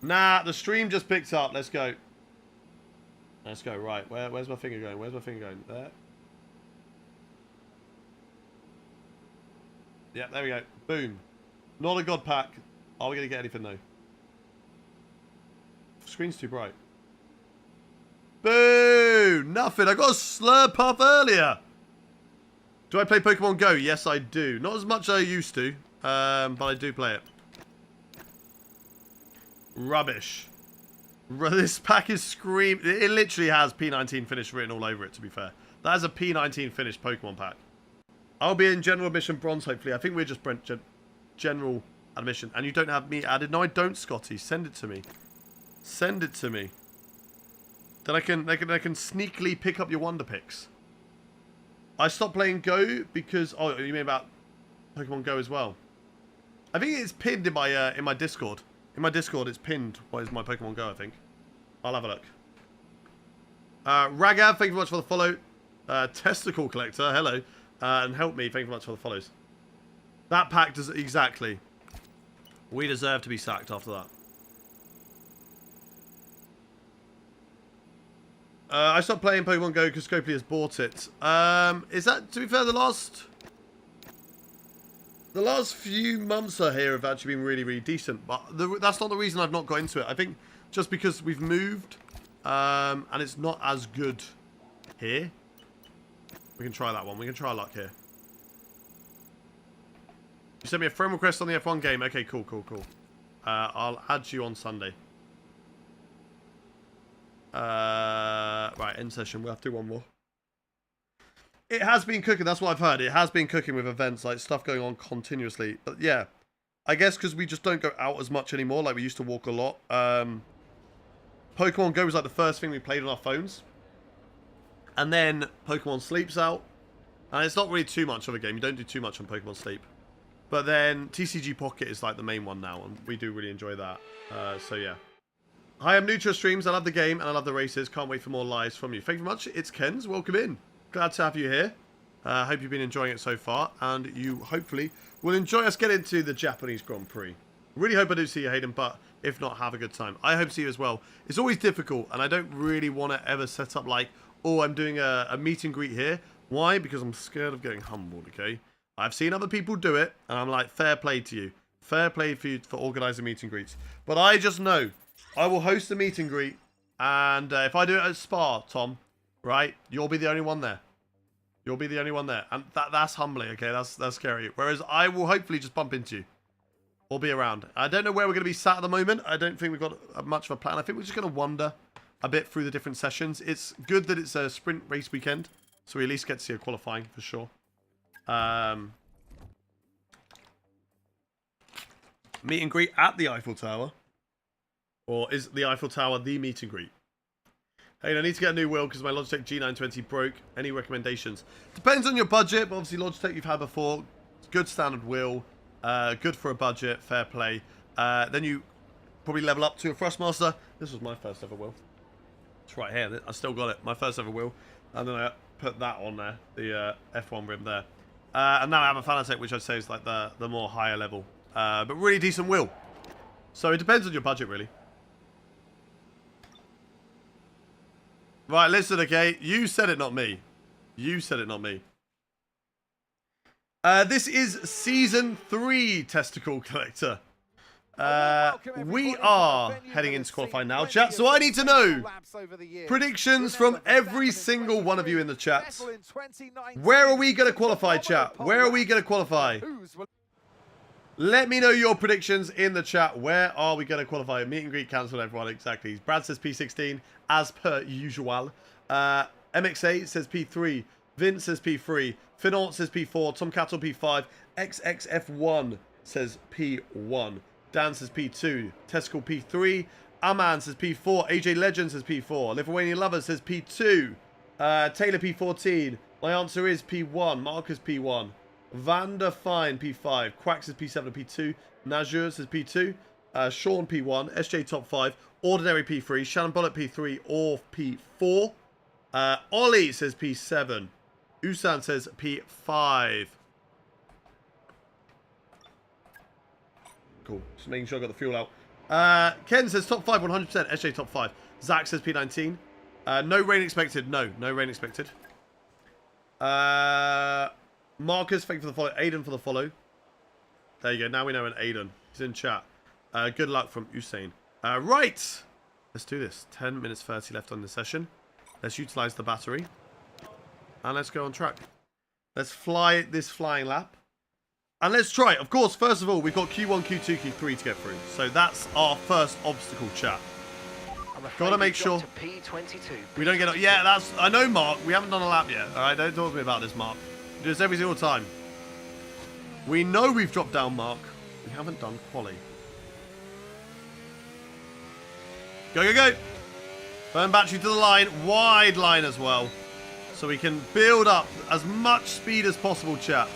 Nah, the stream just picked up. Let's go. Let's go. Right, where's my finger going? Where's my finger going? There. Yeah, there we go. Boom. Not a god pack. Are we going to get anything though? Screen's too bright. Boo! Nothing. I got a Slurpuff earlier. Do I play Pokemon Go? Yes, I do. Not as much as I used to, but I do play it. Rubbish. This pack is scream. It literally has P19 finish written all over it, to be fair. That is a P19 finished Pokemon pack. I'll be in general admission bronze, hopefully. I think we're just general admission. And you don't have me added. No, I don't, Scotty. Send it to me. Send it to me. Then I can sneakily pick up your Wonder Picks. I stopped playing Go because... Oh, you mean about Pokemon Go as well? I think it's pinned in my Discord. In my Discord, it's pinned. What is my Pokemon Go, I think. I'll have a look. Ragav, thank you very much for the follow. Testicle Collector, hello. And Help Me, thank you very much for the follows. That pack does exactly. We deserve to be sacked after that. I stopped playing Pokemon Go because Scopely has bought it. Is that, to be fair, the last few months here have actually been really, really decent. But that's not the reason I've not got into it. I think just because we've moved, and it's not as good here. We can try that one. We can try luck here. You sent me a friend request on the F1 game. Okay, cool, cool, cool. I'll add you on Sunday. Right, end session. We'll have to do one more. It has been cooking. That's what I've heard. It has been cooking with events, like stuff going on continuously. But yeah, I guess because we just don't go out as much anymore. Like we used to walk a lot. Pokemon Go was like the first thing we played on our phones. And then Pokemon Sleep's out. And it's not really too much of a game. You don't do too much on Pokemon Sleep. But then TCG Pocket is like the main one now. And we do really enjoy that. So yeah. Hi, I'm Nutra Streams. I love the game and I love the races. Can't wait for more lives from you. Thank you very much. It's Ken's. Welcome in. Glad to have you here. Hope you've been enjoying it so far. And you hopefully will enjoy us getting into the Japanese Grand Prix. Really hope I do see you, Hayden. But if not, have a good time. I hope to see you as well. It's always difficult. And I don't really want to ever set up like, oh, I'm doing a meet and greet here. Why? Because I'm scared of getting humbled, okay? I've seen other people do it. And I'm like, fair play to you. Fair play for you for organising meet and greets. But I just know I will host a meet and greet. And if I do it at Spa, Tom, right, you'll be the only one there. You'll be the only one there. And that's humbling, okay? That's scary. Whereas I will hopefully just bump into you. Or be around. I don't know where we're going to be sat at the moment. I don't think we've got much of a plan. I think we're just going to wander a bit through the different sessions. It's good that it's a sprint race weekend. So we at least get to see a qualifying for sure. Meet and greet at the Eiffel Tower. Or is the Eiffel Tower the meet and greet? Hey, I need to get a new wheel because my Logitech G920 broke. Any recommendations? Depends on your budget, but obviously Logitech you've had before. Good standard wheel. Good for a budget. Fair play. Then you probably level up to a Thrustmaster. This was my first ever wheel. It's right here. I still got it. My first ever wheel. And then I put that on there. The F1 rim there. And now I have a Fanatec, which I'd say is like the more higher level. But really decent wheel. So it depends on your budget, really. Right, listen, okay? You said it, not me. You said it, not me. This is Season 3 Testicle Collector. We are heading into qualifying now, chat. So I need to know predictions from every single one of you in the chat. Where are we going to qualify, chat? Where are we going to qualify? Let me know your predictions in the chat. Where are we going to qualify? Meet and greet cancelled, everyone. Exactly. Brad says P16, as per usual. MXA says P3. Vince says P3. Finant says P4. Tom Cattle P5. XXF1 says P1. Dan says P2. Testicle P3. Aman says P4. AJ Legend says P4. Lithuanian Lover says P2. Taylor P14. My answer is P1. Marcus P1. Vander Fine P5. Quack says P7 and P2. Najur says P2. Sean P1. SJ Top 5. Ordinary P3. Shannon Bullet P3 or P4. Ollie says P7. Usan says P5. Cool. Just making sure I got the fuel out. Ken says top 5 100%. SJ top 5. Zach says P19. No rain expected. No rain expected. Marcus, thank you for the follow. Aiden for the follow. There you go. Now we know an Aiden. He's in chat. Good luck from Usain. Right. Let's do this. 10 minutes 30 left on the session. Let's utilize the battery. And let's go on track. Let's fly this flying lap. And let's try it. Of course, first of all, we've got Q1, Q2, Q3 to get through. So that's our first obstacle, chat. Gotta make sure we don't get... Yeah, that's... I know, Mark. We haven't done a lap yet. All right, don't talk to me about this, Mark. We do this every single time. We know we've dropped down, Mark. We haven't done quali. Go, go, go. Burn battery to the line. Wide line as well. So we can build up as much speed as possible, chat.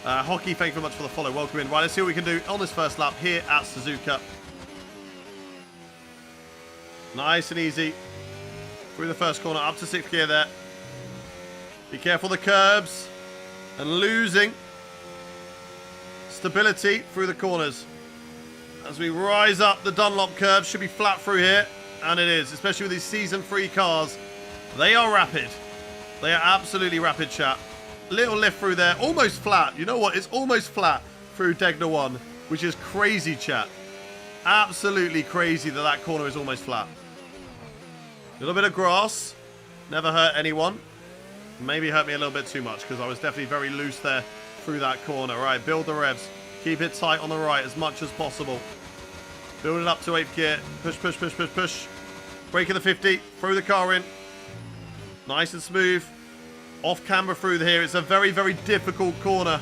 Hockey, thank you very much for the follow. Welcome in. Right, let's see what we can do on this first lap here at Suzuka. Nice and easy. Through the first corner, up to 6th gear there. Be careful the curbs. And losing stability through the corners. As we rise up the Dunlop curve, should be flat through here. And it is, especially with these Season 3 cars. They are rapid. They are absolutely rapid, chat. Little lift through there. Almost flat. You know what? It's almost flat through Degna 1, which is crazy, chat. Absolutely crazy that that corner is almost flat. A little bit of grass. Never hurt anyone. Maybe hurt me a little bit too much because I was definitely very loose there through that corner. Right, build the revs. Keep it tight on the right as much as possible. Build it up to 8th gear. Push, push, push, push, push. Breaking the 50. Throw the car in. Nice and smooth. Off camber through here. It's a very, very difficult corner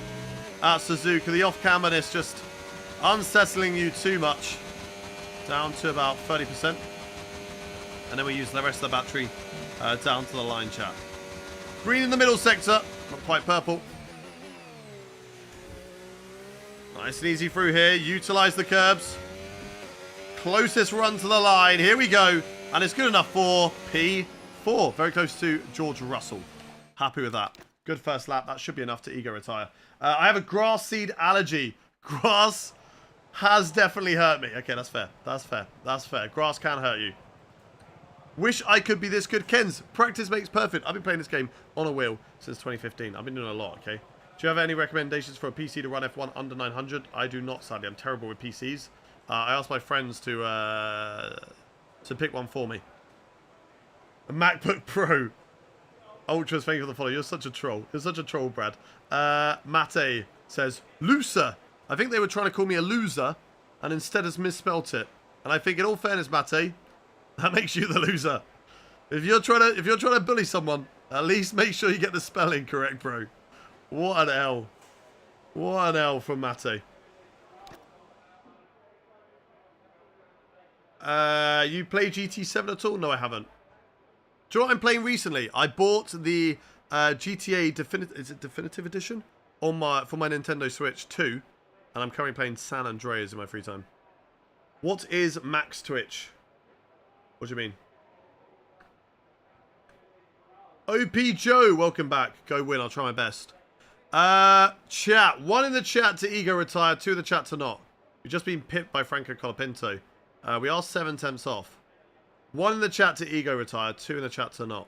at Suzuka. The off camberness just unsettling you too much. Down to about 30%. And then we use the rest of the battery down to the line, chat. Green in the middle sector. Not quite purple. Nice and easy through here. Utilize the curbs. Closest run to the line. Here we go. And it's good enough for P4. Very close to George Russell. Happy with that. Good first lap. That should be enough to ego retire. I have a grass seed allergy. Grass has definitely hurt me. Okay, that's fair. That's fair. That's fair. Grass can hurt you. Wish I could be this good. Kens, practice makes perfect. I've been playing this game on a wheel since 2015. I've been doing a lot, okay? Do you have any recommendations for a PC to run F1 under 900? I do not, sadly. I'm terrible with PCs. I asked my friends to pick one for me. A MacBook Pro. Ultras, thank you for the follow. You're such a troll. You're such a troll, Brad. Mate says, loser. I think they were trying to call me a loser and instead has misspelt it. And I think in all fairness, Mate, that makes you the loser. If you're trying to bully someone, at least make sure you get the spelling correct, bro. What an L. What an L from Mate. You play GT7 at all? No, I haven't. Do you know what I'm playing recently? I bought the GTA Definitive Edition for my Nintendo Switch 2, and I'm currently playing San Andreas in my free time. What is Max Twitch? What do you mean? OP Joe, welcome back. Go win. I'll try my best. Chat. 1 in the chat to ego retire, 2 in the chat to not. We've just been pipped by Franco Colapinto. We are 7 temps off. 1 in the chat to ego retire, 2 in the chat to not.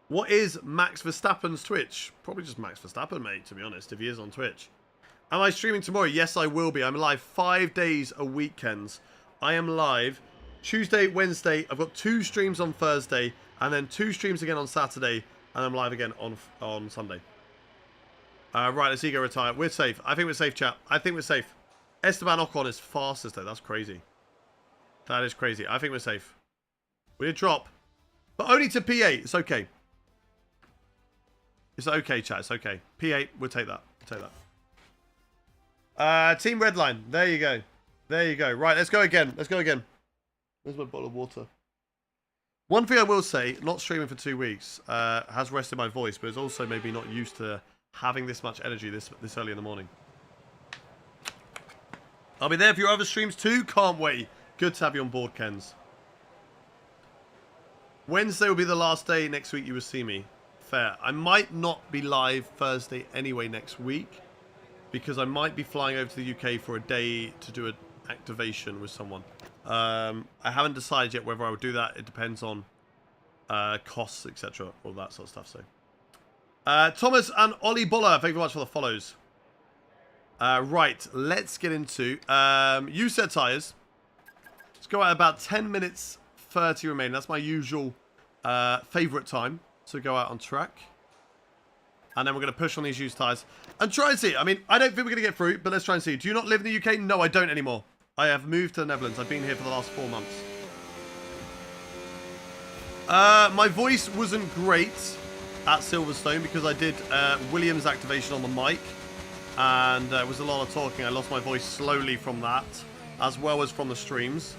What is Max Verstappen's Twitch? Probably just Max Verstappen, mate, to be honest, if he is on Twitch. Am I streaming tomorrow? Yes, I will be. I'm live 5 days a weekends. I am live Tuesday, Wednesday. I've got 2 streams on Thursday, and then 2 streams again on Saturday, and I'm live again on Sunday. Right, let's ego retire. We're safe. I think we're safe, chat. I think we're safe. Esteban Ocon is fastest, though. That's crazy. That is crazy. I think we're safe. We did drop. But only to P8. It's okay. It's okay, chat. It's okay. P8, we'll take that. We'll take that. Team Redline. There you go. There you go. Right, let's go again. Let's go again. Where's my bottle of water? One thing I will say, not streaming for 2 weeks, has rested my voice, but it's also maybe not used to having this much energy this early in the morning. I'll be there for your other streams too. Can't wait. Good to have you on board, Kens. Wednesday will be the last day. Next week you will see me. Fair. I might not be live Thursday anyway next week, because I might be flying over to the UK for a day to do an activation with someone. I haven't decided yet whether I would do that. It depends on costs, etc. All that sort of stuff. So, Thomas and Ollie Boller, thank you very much for the follows. Right, let's get into you said tyres. Let's go at about 10 minutes 30 remaining. That's my usual favourite time to go out on track. And then we're going to push on these used tyres and try and see. I mean, I don't think we're going to get through, but let's try and see. Do you not live in the UK? No, I don't anymore. I have moved to the Netherlands. I've been here for the last 4 months. My voice wasn't great at Silverstone because I did Williams activation on the mic. And it was a lot of talking. I lost my voice slowly from that, as well as from the streams.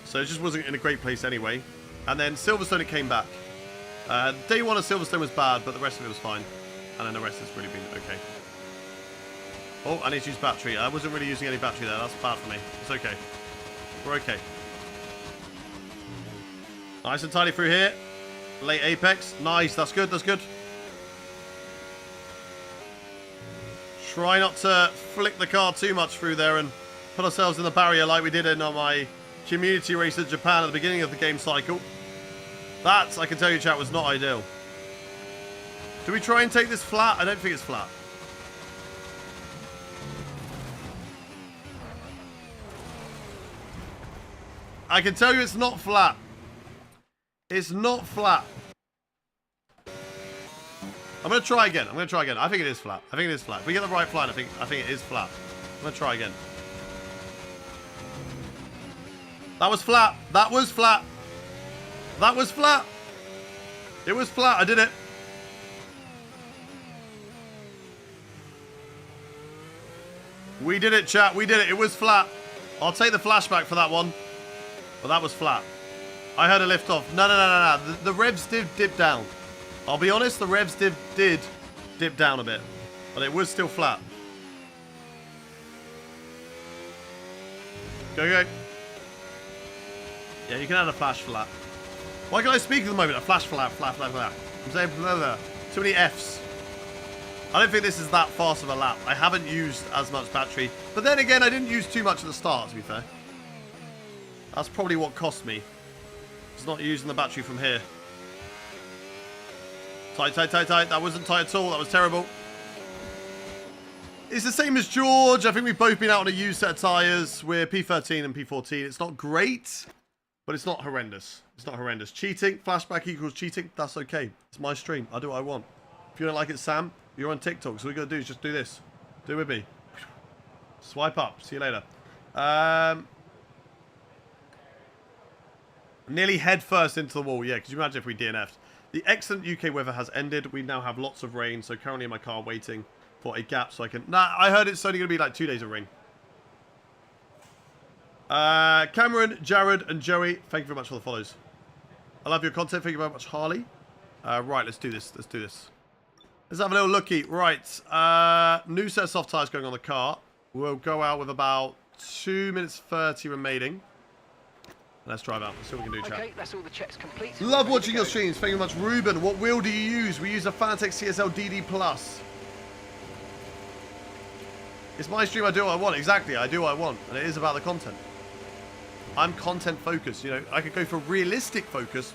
So it just wasn't in a great place anyway. And then Silverstone, it came back. Day 1 of Silverstone was bad, but the rest of it was fine. And then the rest has really been okay. Oh, I need to use battery. I wasn't really using any battery there. That's bad for me. It's okay. We're okay. Nice and tidy through here. Late apex. Nice. That's good. That's good. Try not to flick the car too much through there and put ourselves in the barrier like we did in on my community race in Japan at the beginning of the game cycle. That, I can tell you, chat, was not ideal. Do we try and take this flat? I don't think it's flat. I can tell you it's not flat. It's not flat. I'm going to try again. I think it is flat. If we get the right flat, I think it is flat. I'm going to try again. That was flat. That was flat. That was flat. It was flat. I did it. We did it, chat. We did it. It was flat. I'll take the flashback for that one. But that was flat. I heard a lift off. No. The revs did dip down. I'll be honest, the revs did dip down a bit. But it was still flat. Go. Yeah, you can add a flash flat. Why can't I speak at the moment? A flash flat. I'm saying blah, blah. Too many Fs. I don't think this is that fast of a lap. I haven't used as much battery. But then again, I didn't use too much at the start, to be fair. That's probably what cost me. It's not using the battery from here. Tight. That wasn't tight at all. That was terrible. It's the same as George. I think we've both been out on a used set of tyres. We're P13 and P14. It's not great, but it's not horrendous. Cheating. Flashback equals cheating. That's okay. It's my stream. I do what I want. If you don't like it, Sam, you're on TikTok. So all you got to do is just do this. Do it with me. Swipe up. See you later. Nearly head first into the wall. Yeah, could you imagine if we DNF'd? The excellent UK weather has ended. We now have lots of rain. So currently in my car waiting for a gap so I can... Nah, I heard it's only going to be like 2 days of rain. Cameron, Jared, and Joey, thank you very much for the follows. I love your content. Thank you very much, Harley. Right, let's do this. Let's have a little looky. Right, new set of soft tyres going on the car. We'll go out with about 2 minutes 30 remaining. Let's drive out. Let's see what we can do, chat. Okay, that's all the checks complete. Love watching your streams. Thank you very much, Ruben. What wheel do you use? We use a Fanatec CSL DD Plus. It's my stream. I do what I want. Exactly. I do what I want. And it is about the content. I'm content focused. You know, I could go for realistic focus,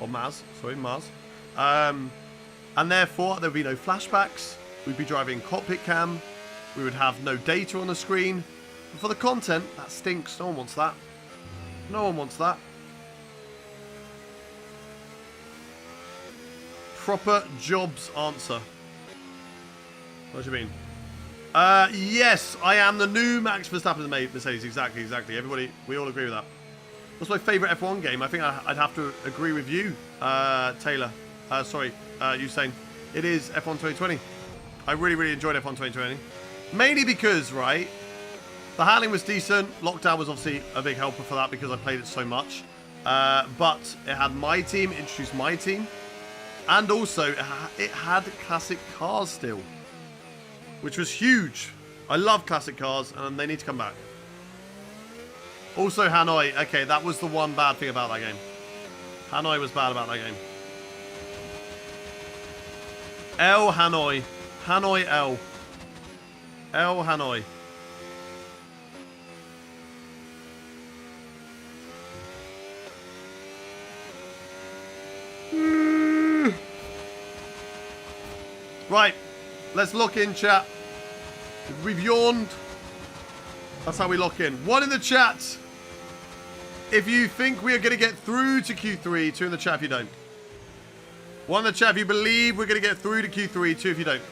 Maz. And therefore, there would be no flashbacks. We'd be driving cockpit cam. We would have no data on the screen. But for the content, that stinks. No one wants that. No one wants that. Proper jobs answer. What do you mean? Yes, I am the new Max Verstappen Mercedes. Exactly. Everybody, we all agree with that. What's my favourite F1 game? I think I'd have to agree with you, Taylor. Usain. It is F1 2020. I really enjoyed F1 2020. Mainly because, right, the handling was decent. Lockdown was obviously a big helper for that because I played it so much. But it had my team, introduced my team. And also, it had classic cars still. Which was huge. I love classic cars, and they need to come back. Also, Hanoi. Okay, that was the one bad thing about that game. Hanoi was bad about that game. L Hanoi. Hanoi L. L Hanoi. Right. Let's lock in, chat. We've yawned. That's how we lock in. One in the chat if you think we are going to get through to Q3. Two in the chat if you don't. One in the chat if you believe we're going to get through to Q3. Two if you don't.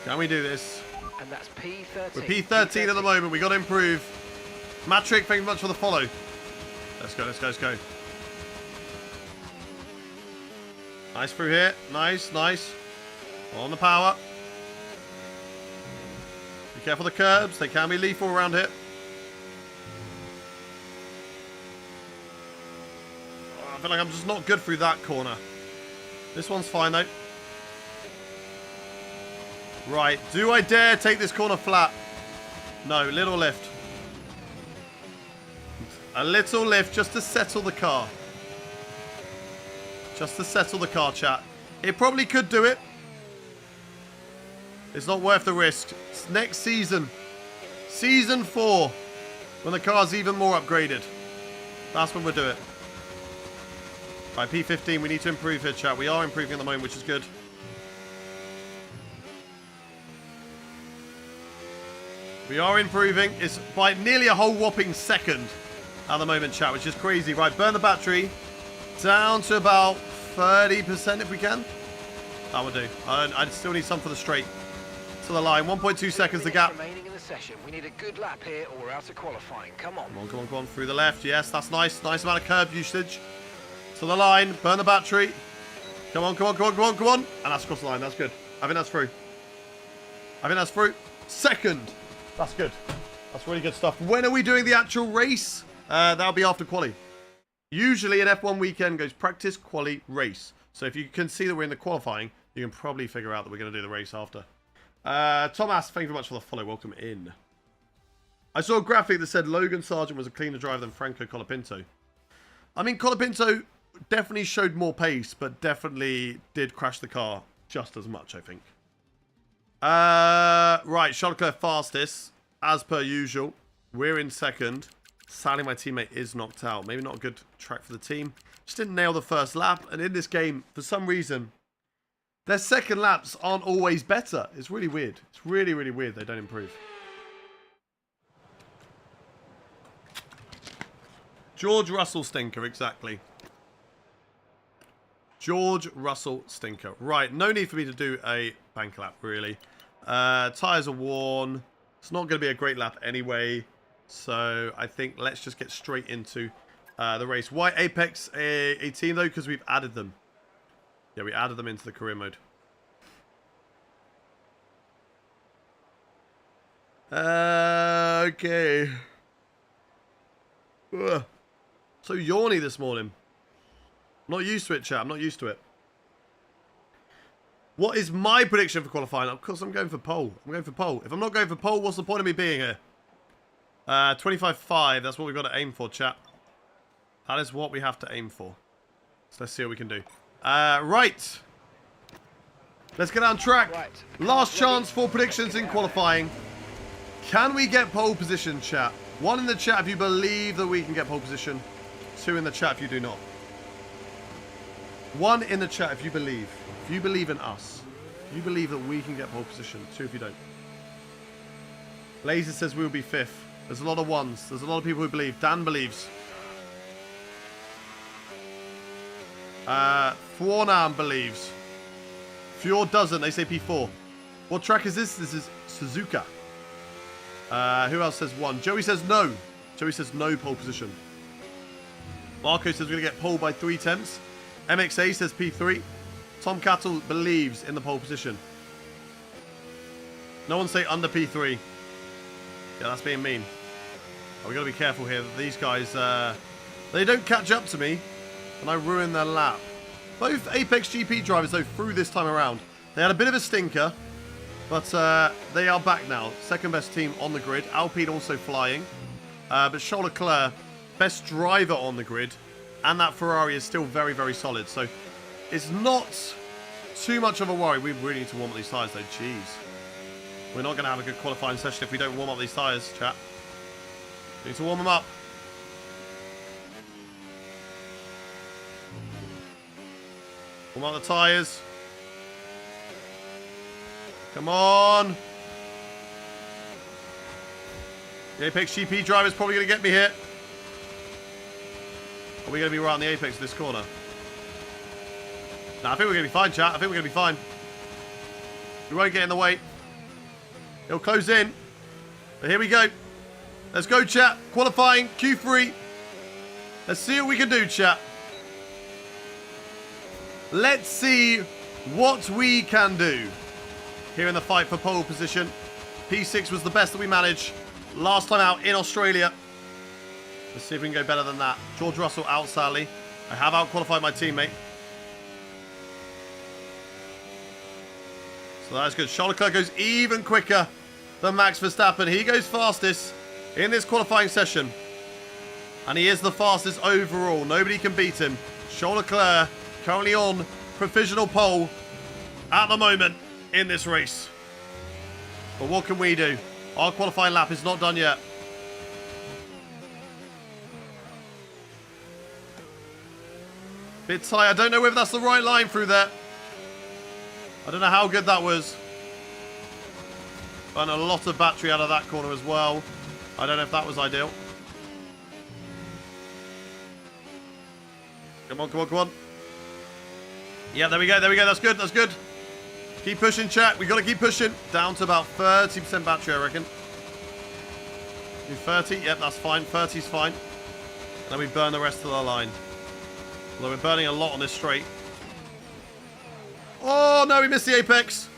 Can we do this? And that's P13. We're P13 at the moment. We got to improve. Matrick, thank you much for the follow. Let's go. Nice through here. Nice. On the power. Be careful of the curbs. They can be lethal around here. Oh, I feel like I'm just not good through that corner. This one's fine, though. Right. Do I dare take this corner flat? No. Little lift. A little lift just to settle the car. Just to settle the car, chat. It probably could do it. It's not worth the risk. It's next season. Season 4. When the car's even more upgraded. That's when we'll do it. Right, P15, we need to improve here, chat. We are improving at the moment, which is good. We are improving. It's by nearly a whole whopping second at the moment, chat, which is crazy. Right, burn the battery down to about 30% if we can. That would do. I still need some for the straight. To the line. 1.2 seconds the gap. Remaining in the session. We need a good lap here or we're out of qualifying. Come on. Come on, come on, come on. Through the left. Yes, that's nice. Nice amount of curb usage. To the line. Burn the battery. Come on, come on, come on, come on, come on. And that's across the line. That's good. I think that's through. I think that's through. Second. That's good. That's really good stuff. When are we doing the actual race? That'll be after quali. Usually an F1 weekend goes practice, quali, race. So if you can see that we're in the qualifying, you can probably figure out that we're going to do the race after. Thomas, thank you very much for the follow. Welcome in. I saw a graphic that said Logan Sargent was a cleaner driver than Franco Colapinto. I mean, Colapinto definitely showed more pace, but definitely did crash the car just as much, I think. Right, Charles Leclerc fastest, as per usual. We're in second. Sadly, my teammate is knocked out. Maybe not a good track for the team. Just didn't nail the first lap. And in this game, for some reason, their second laps aren't always better. It's really weird. It's really, really weird they don't improve. George Russell stinker, exactly. George Russell stinker. Right, no need for me to do a bank lap, really. Tyres are worn. It's not going to be a great lap anyway. So I think let's just get straight into the race. Why Apex 18 though? Because we've added them. Yeah, we added them into the career mode. Okay. Ugh. So yawny this morning. I'm not used to it, chat. I'm not used to it. What is my prediction for qualifying? Of course, I'm going for pole. I'm going for pole. If I'm not going for pole, what's the point of me being here? 25.5. That's what we've got to aim for, chat. That is what we have to aim for. So let's see what we can do. Right. Let's get on track. Right. Last chance for predictions in qualifying. Can we get pole position, chat? 1 in the chat if you believe that we can get pole position. 2 in the chat if you do not. 1 in the chat if you believe. If you believe in us. If you believe that we can get pole position. 2 if you don't. Laser says we'll be 5th. There's a lot of 1s. There's a lot of people who believe. Dan believes. Thornam believes. Fjord doesn't. They say P4. What track is this? This is Suzuka. Who else says 1? Joey says no. Joey says no pole position. Marco says we're going to get pole by 3 tenths. MXA says P3. Tom Cattle believes in the pole position. No one say under P3. Yeah, that's being mean. Oh, we got to be careful here. These guys, they don't catch up to me, and I ruin their lap. Both Apex GP drivers, though, through this time around. They had a bit of a stinker, but they are back now. Second best team on the grid. Alpine also flying. But Charles Leclerc, best driver on the grid. And that Ferrari is still very, very solid. So it's not too much of a worry. We really need to warm up these tyres, though. Jeez. We're not going to have a good qualifying session if we don't warm up these tyres, chat. We need to warm them up. Warm up the tyres. Come on. The Apex GP driver is probably going to get me here. Are we going to be right on the apex of this corner? No, I think we're going to be fine, chat. I think we're going to be fine. We won't get in the way. It'll close in. But here we go. Let's go, chat. Qualifying, Q3. Let's see what we can do, chat. Let's see what we can do here in the fight for pole position. P6 was the best that we managed last time out in Australia. Let's see if we can go better than that. George Russell out, sadly. I have out-qualified my teammate. So that's good. Charles Leclerc goes even quicker than Max Verstappen. He goes fastest in this qualifying session. And he is the fastest overall. Nobody can beat him. Charles Leclerc currently on provisional pole at the moment in this race. But what can we do? Our qualifying lap is not done yet. Bit tight. I don't know whether that's the right line through there. I don't know how good that was. Burn a lot of battery out of that corner as well. I don't know if that was ideal. Come on, come on, come on. Yeah, there we go, there we go. That's good, that's good. Keep pushing, chat. We got to keep pushing. Down to about 30% battery, I reckon. Do 30. Yep, that's fine. 30's fine. And then we burn the rest of the line. Although we're burning a lot on this straight. Oh, no, we missed the apex.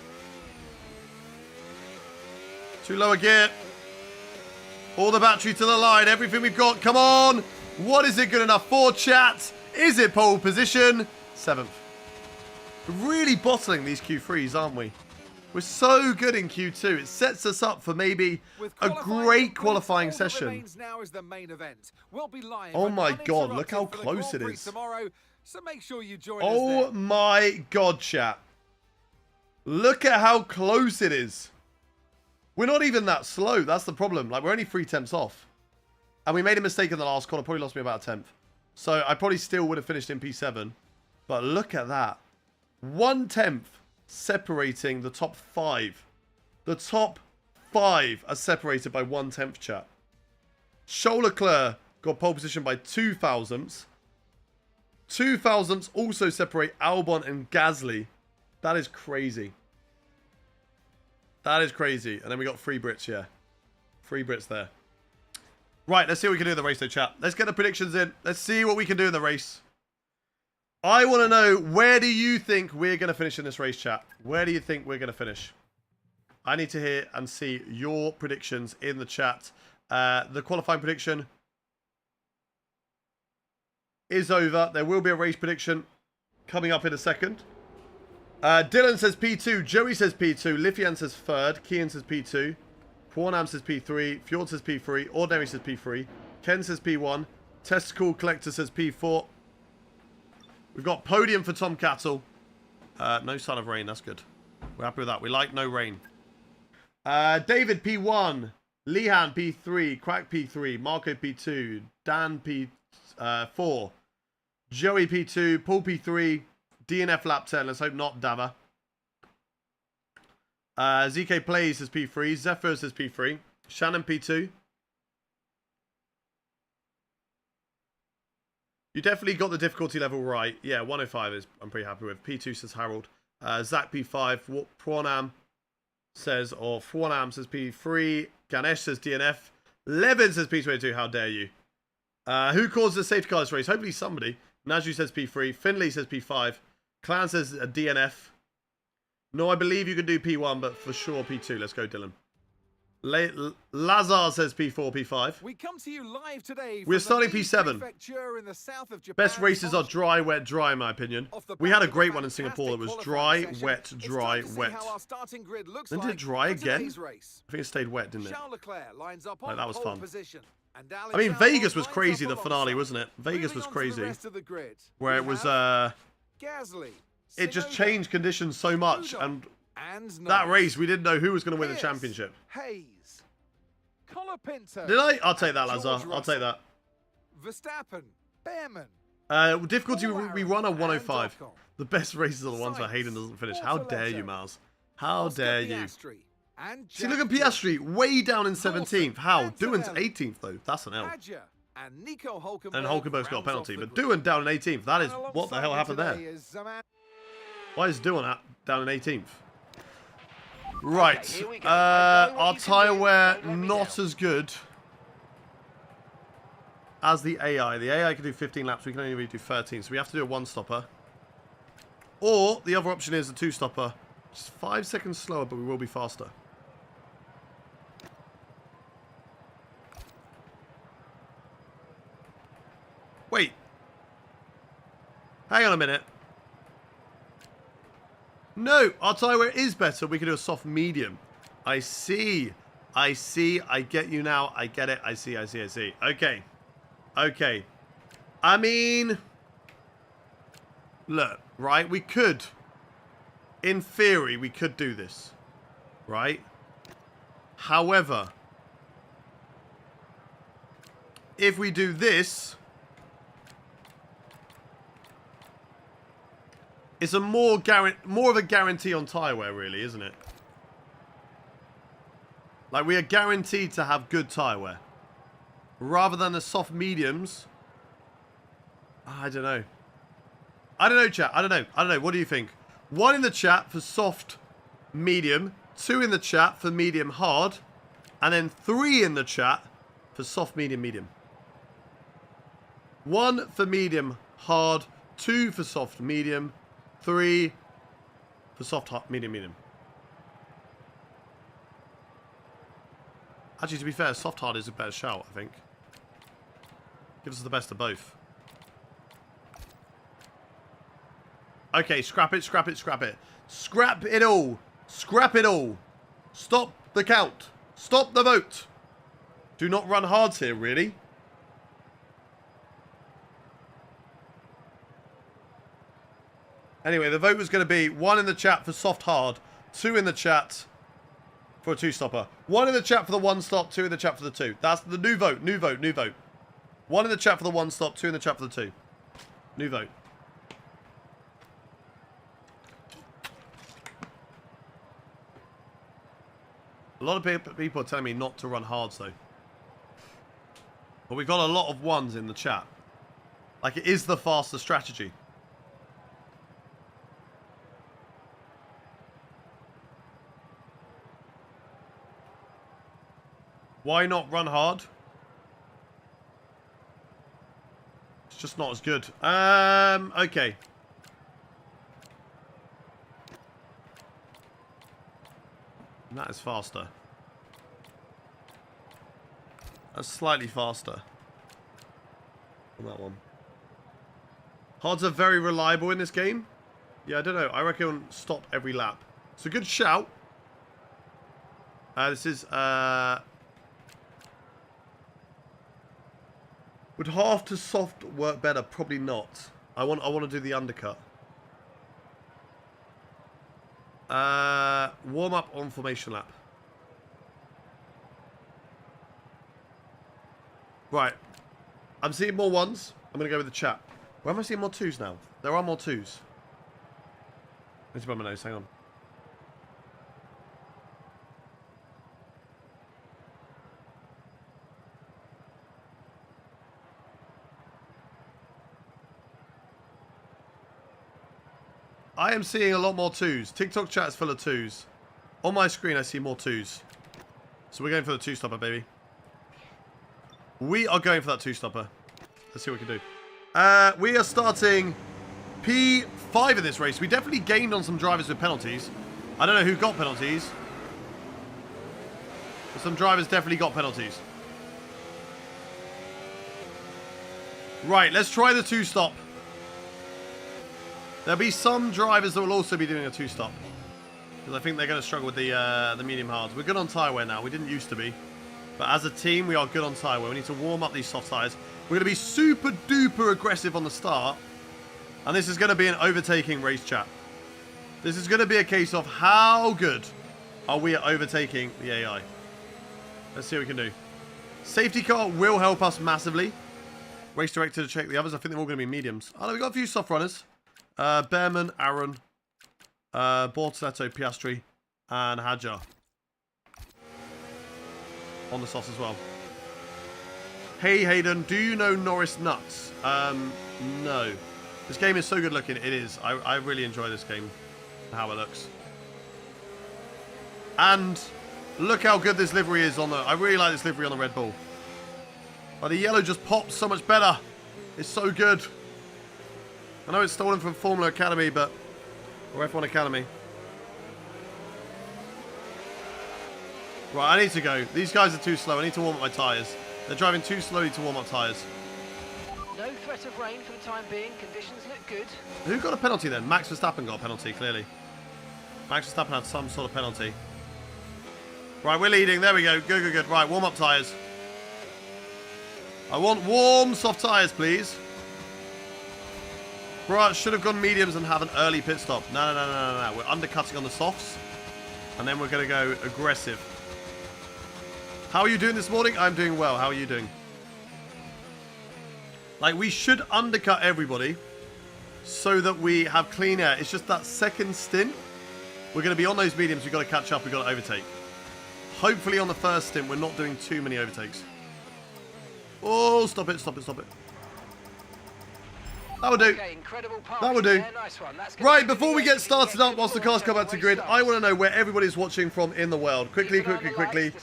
Too low a gear. All the battery to the line. Everything we've got. Come on. What is it good enough for, chat? Is it pole position? 7th. We're really bottling these Q3s, aren't we? We're so good in Q2. It sets us up for maybe a great qualifying session. Now is the main event. We'll be live Oh my God, look how for the close it Grand Prix is. tomorrow, so make sure you join us Oh there. my God, chat. Look at how close it is. We're not even that slow. That's the problem. Like, we're only 3 tenths off. And we made a mistake in the last corner. Probably lost me about a tenth. So I probably still would have finished in P7. But look at that. 1/10 separating the top 5. The top 5 are separated by 1/10, chat. Charles Leclerc got pole position by 2 thousandths. 2 thousandths also separate Albon and Gasly. That is crazy. That is crazy. And then we got 3 Brits here. 3 Brits there. Right, let's see what we can do in the race though, chat. Let's get the predictions in. Let's see what we can do in the race. I want to know, where do you think we're going to finish in this race, chat? Where do you think we're going to finish? I need to hear and see your predictions in the chat. The qualifying prediction is over. There will be a race prediction coming up in a second. Dylan says P2. Joey says P2. Lithian says 3rd. Kian says P2. Pornam says P3. Fjord says P3. Ordinary says P3. Ken says P1. Testicle Collector says P4. We've got podium for Tom Cattle. No sign of rain. That's good. We're happy with that. We like no rain. David P1. Lehan P3. Crack P3. Marco P2. Dan P4. Joey P2. Paul P3. DNF lap 10. Let's hope not Dava. ZK Plays says P3. Zephyr says P3. Shannon P2. You definitely got the difficulty level right. Yeah, 105 is I'm pretty happy with. P2 says Harold. Zach P5. Prawnam says, or Prawnam says P3. Ganesh says DNF. Levin says P22. How dare you? Who caused the safety car this race? Hopefully somebody. Naju says P3. Finley says P5. Clan says a DNF. No, I believe you can do P1, but for sure P2. Let's go, Dylan. Lazar says P4, P5. We come to you live today. We're from the starting Mie P7. Prefecture in the south of Japan. Best races are dry, wet, dry, in my opinion. We had a great one in Singapore that was dry, wet, dry, wet. Then did it dry again? I think it stayed wet, didn't it? Like, that was fun. I mean, Vegas was crazy, the finale, wasn't it? Vegas was crazy. Where it was, it just changed conditions so much, and that race, we didn't know who was going to win the championship. Hayes, Colapinto, Did I? I'll take that, Lazar. I'll take that. Verstappen, Behrman. Difficulty we run a 105. The best races are the ones where Hayden doesn't finish. How dare you, Miles? How dare you? See, look at Piastri, way down in 17th. How? Doohan's 18th, though. That's an L. And Nico Hulkenberg And Hulkenberg's got a penalty. But Doohan down in 18th. That is, what the hell happened there? Why is Doohan down in 18th? Right. Okay, here we go. Our tyre wear not as good as the AI. The AI can do 15 laps. We can only really do 13. So we have to do a 1-stopper. Or the other option is a 2-stopper. Just 5 seconds slower, but we will be faster. Wait. Hang on a minute. No, our tyre wear is better. We can do a soft medium. I see. I see. I get you now. I get it. I see. I see. I see. Okay. Okay. I mean, look, right? We could, in theory, we could do this, right? However, if we do this, it's a more of a guarantee on tyre wear, really, isn't it? Like, we are guaranteed to have good tyre wear. Rather than the soft mediums. I don't know. I don't know, chat. I don't know. What do you think? 1 in the chat for soft medium. 2 in the chat for medium hard. And then 3 in the chat for soft medium medium. 1 for medium hard. 2 for soft medium. 3 for soft hard, medium medium. Actually, to be fair, soft hard is a better shout, I think. Gives us the best of both. Okay, scrap it, scrap it, scrap it. Scrap it all. Scrap it all. Stop the count. Stop the vote. Do not run hards here, really. Anyway, the vote was going to be 1 in the chat for soft hard, 2 in the chat for a 2-stopper. 1 in the chat for the 1-stop, 2 in the chat for the 2. That's the new vote, new vote, new vote. 1 in the chat for the 1-stop, 2 in the chat for the 2. New vote. A lot of people are telling me not to run hards, though. But we've got a lot of 1s in the chat. Like, it is the faster strategy. Why not run hard? It's just not as good. Okay. And that is faster. That's slightly faster on that one. Hards are very reliable in this game. Yeah, I don't know. I reckon stop every lap. It's a good shout. This is... Would half to soft work better? Probably not. I want to do the undercut. Warm up on formation lap. Right. I'm seeing more 1s. I'm going to go with the chat. Where am I seeing more 2s now? There are more 2s. Let's rub my nose. Hang on. I am seeing a lot more 2s. TikTok chat is full of 2s. On my screen, I see more 2s. So we're going for the 2-stopper, baby. We are going for that 2-stopper. Let's see what we can do. We are starting P5 of this race. We definitely gained on some drivers with penalties. I don't know who got penalties. But some drivers definitely got penalties. Right, let's try the 2-stop. There'll be some drivers that will also be doing a 2-stop. Because I think they're going to struggle with the medium hards. We're good on tyre wear now. We didn't used to be. But as a team, we are good on tyre wear. We need to warm up these soft tyres. We're going to be super duper aggressive on the start. And this is going to be an overtaking race, chat. This is going to be a case of how good are we at overtaking the AI. Let's see what we can do. Safety car will help us massively. Race director to check the others. I think they're all going to be mediums. Oh, no, we've got a few soft runners. Behrman, Aaron, Bortoletto, Piastri, and Hadjar. On the sauce as well. Hey Hayden, do you know Norris Nuts? No. This game is so good looking. It is. I really enjoy this game. How it looks. And look how good this livery is on the... I really like this livery on the Red Bull. Oh, the yellow just pops so much better. It's so good. I know it's stolen from Formula Academy, but... Or F1 Academy. Right, I need to go. These guys are too slow. I need to warm up my tyres. They're driving too slowly to warm up tyres. No threat of rain for the time being. Conditions look good. Who got a penalty then? Max Verstappen got a penalty, clearly. Max Verstappen had some sort of penalty. Right, we're leading. There we go. Good, good, good. Right, warm up tyres. I want warm, soft tyres, please. Right, should have gone mediums and have an early pit stop. No. We're undercutting on the softs. And then we're going to go aggressive. How are you doing this morning? I'm doing well. How are you doing? Like, we should undercut everybody so that we have clean air. It's just that second stint. We're going to be on those mediums. We've got to catch up. We've got to overtake. Hopefully on the first stint, we're not doing too many overtakes. Oh, stop it, stop it, stop it. That will do. Okay, incredible That will do. there, nice one. That's gonna Right, be the before we race get started up, whilst the cars come back to grid, I want to know where everybody's watching from in the world. Quickly, quickly, quickly.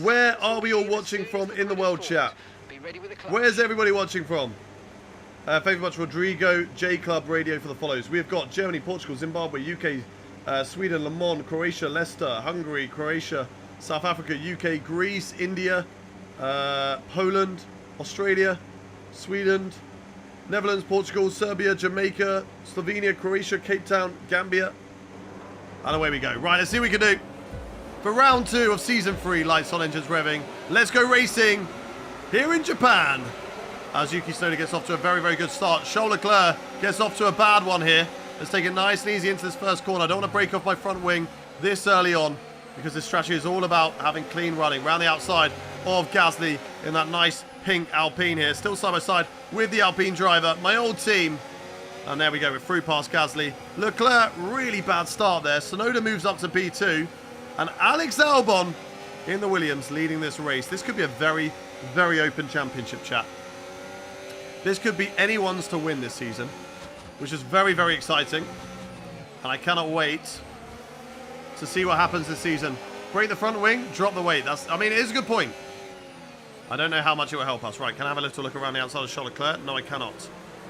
Where are we all watching from in the world, chat? Be ready with the clutch. Where's everybody watching from? Thank you very much, Rodrigo, J Club Radio for the follows. We've got Germany, Portugal, Zimbabwe, UK, Sweden, Le Mans, Croatia, Leicester, Hungary, Croatia, South Africa, UK, Greece, India, Poland, Australia, Sweden, Netherlands, Portugal, Serbia, Jamaica, Slovenia, Croatia, Cape Town, Gambia. And away we go. Right, let's see what we can do. For round 2 of Season 3, Lights on, Engines revving. Let's go racing here in Japan. As Yuki Tsunoda gets off to a very, very good start. Charles Leclerc gets off to a bad one here. Let's take it nice and easy into this first corner. I don't want to break off my front wing this early on, because this strategy is all about having clean running around the outside of Gasly in that nice pink Alpine here. Still side by side with the Alpine driver, my old team. And there we go, we're through past Gasly. Leclerc, really bad start there. Tsunoda moves up to P2. And Alex Albon in the Williams leading this race. This could be a very, very open championship, chat. This could be anyone's to win this season, which is very, very exciting. And I cannot wait to see what happens this season. Break the front wing, drop the weight. I mean, it is a good point. I don't know how much it will help us. Right, can I have a little look around the outside of Charles Leclerc? No, I cannot.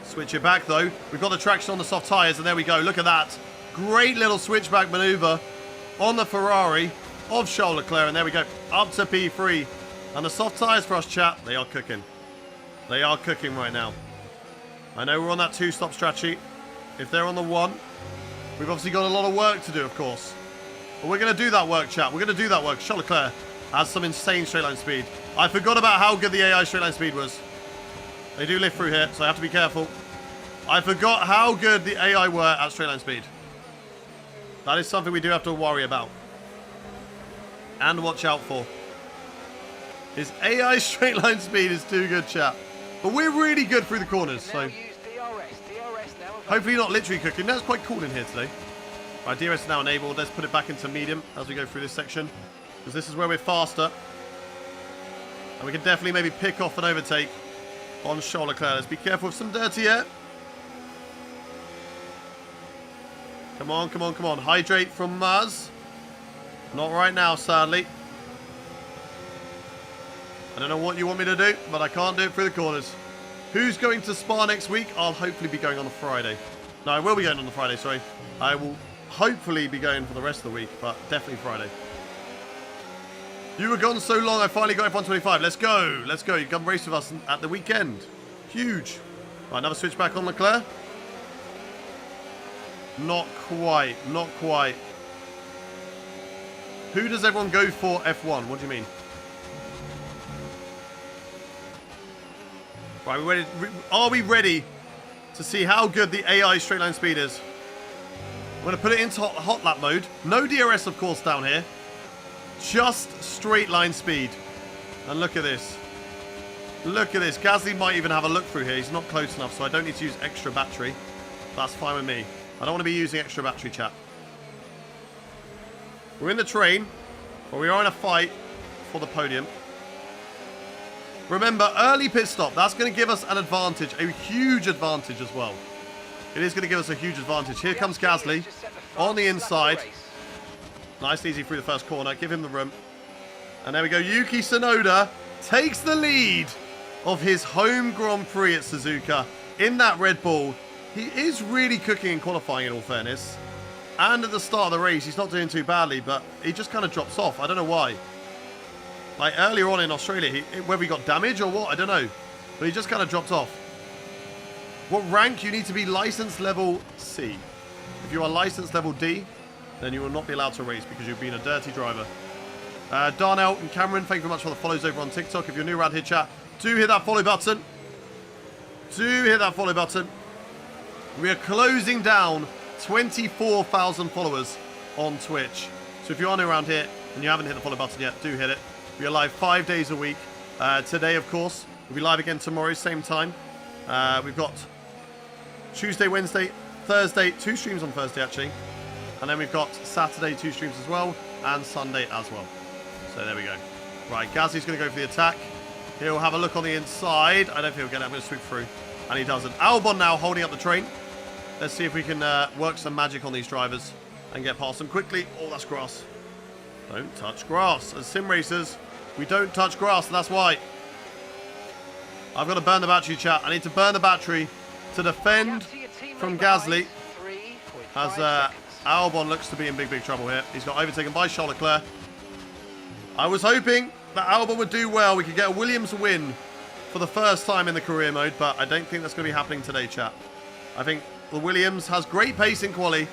Switch it back, though. We've got the traction on the soft tyres, and there we go. Look at that. Great little switchback manoeuvre on the Ferrari of Charles Leclerc, and there we go. Up to P3. And the soft tyres for us, chat, they are cooking. They are cooking right now. I know we're on that 2-stop strategy. If they're on the 1, we've obviously got a lot of work to do, of course. But we're going to do that work, chat. We're going to do that work. Charles Leclerc has some insane straight line speed. I forgot about how good the AI straight line speed was. They do lift through here, so I have to be careful. I forgot how good the AI were at straight line speed. That is something we do have to worry about. And watch out for. His AI straight line speed is too good, chat. But we're really good through the corners, so hopefully not literally cooking. That's quite cool in here today. Right, DRS is now enabled. Let's put it back into medium as we go through this section, because this is where we're faster. And we can definitely maybe pick off an overtake on Charles Leclerc. Let's be careful with some dirty air. Come on, come on, come on. Hydrate from Maz. Not right now, sadly. I don't know what you want me to do, but I can't do it through the corners. Who's going to Spa next week? I'll hopefully be going on a Friday. No, I will be going on the Friday, sorry. I will hopefully be going for the rest of the week, but definitely Friday. You were gone so long, I finally got F125. Let's go. Let's go. You come race with us at the weekend. Huge. Right, another switch back on Leclerc. Not quite. Not quite. Who does everyone go for F1? What do you mean? Right, we're ready. Are we ready to see how good the AI straight line speed is? I'm going to put it into hot lap mode. No DRS, of course, down here. Just straight line speed. And look at this. Look at this. Gasly might even have a look through here. He's not close enough, so I don't need to use extra battery. That's fine with me. I don't want to be using extra battery, chat. We're in the train, but we are in a fight for the podium. Remember, early pit stop. That's going to give us an advantage, a huge advantage as well. It is going to give us a huge advantage. Here comes Gasly on the inside. Nice and easy through the first corner. Give him the room. And there we go. Yuki Tsunoda takes the lead of his home Grand Prix at Suzuka in that Red Bull. He is really cooking in qualifying, in all fairness. And at the start of the race, he's not doing too badly, but he just kind of drops off. I don't know why. Like earlier on in Australia, whether he got damage or what, I don't know. But he just kind of dropped off. What rank? You need to be license level C. If you are license level D, then you will not be allowed to race because you've been a dirty driver. Darnell and Cameron, thank you very much for the follows over on TikTok. If you're new around here, chat, do hit that follow button. Do hit that follow button. We are closing down 24,000 followers on Twitch. So if you are new around here and you haven't hit the follow button yet, do hit it. We are live 5 days a week. Today, of course, we'll be live again tomorrow, same time. We've got Tuesday, Wednesday, Thursday, 2 streams on Thursday, actually. And then we've got Saturday, 2 streams as well, and Sunday as well. So there we go. Right, Gazzy's going to go for the attack. He'll have a look on the inside. I don't think he'll get it. I'm going to sweep through. And he doesn't. Albon now holding up the train. Let's see if we can work some magic on these drivers and get past them quickly. Oh, that's grass. Don't touch grass. As sim racers, we don't touch grass, and that's why. I've got to burn the battery, chat. I need to burn the battery to defend from Gasly. As Albon looks to be in big, big trouble here. He's got overtaken by Charles Leclerc. I was hoping that Albon would do well. We could get a Williams win for the first time in the career mode, but I don't think that's going to be happening today, chat. I think the Williams has great pace in quali,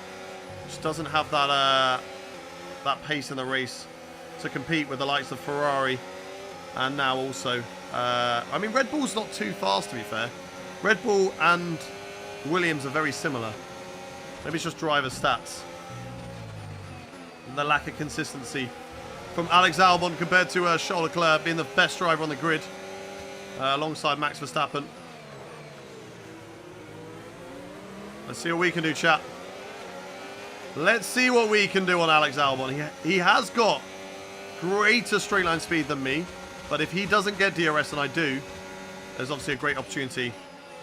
just doesn't have that that pace in the race to compete with the likes of Ferrari and now also I mean, Red Bull's not too fast, to be fair. Red Bull and Williams are very similar. Maybe it's just driver stats and the lack of consistency from Alex Albon compared to Charles Leclerc being the best driver on the grid alongside Max Verstappen. Let's see what we can do, chat. Let's see what we can do on Alex Albon. He has got greater straight line speed than me, but if he doesn't get DRS and I do, there's obviously a great opportunity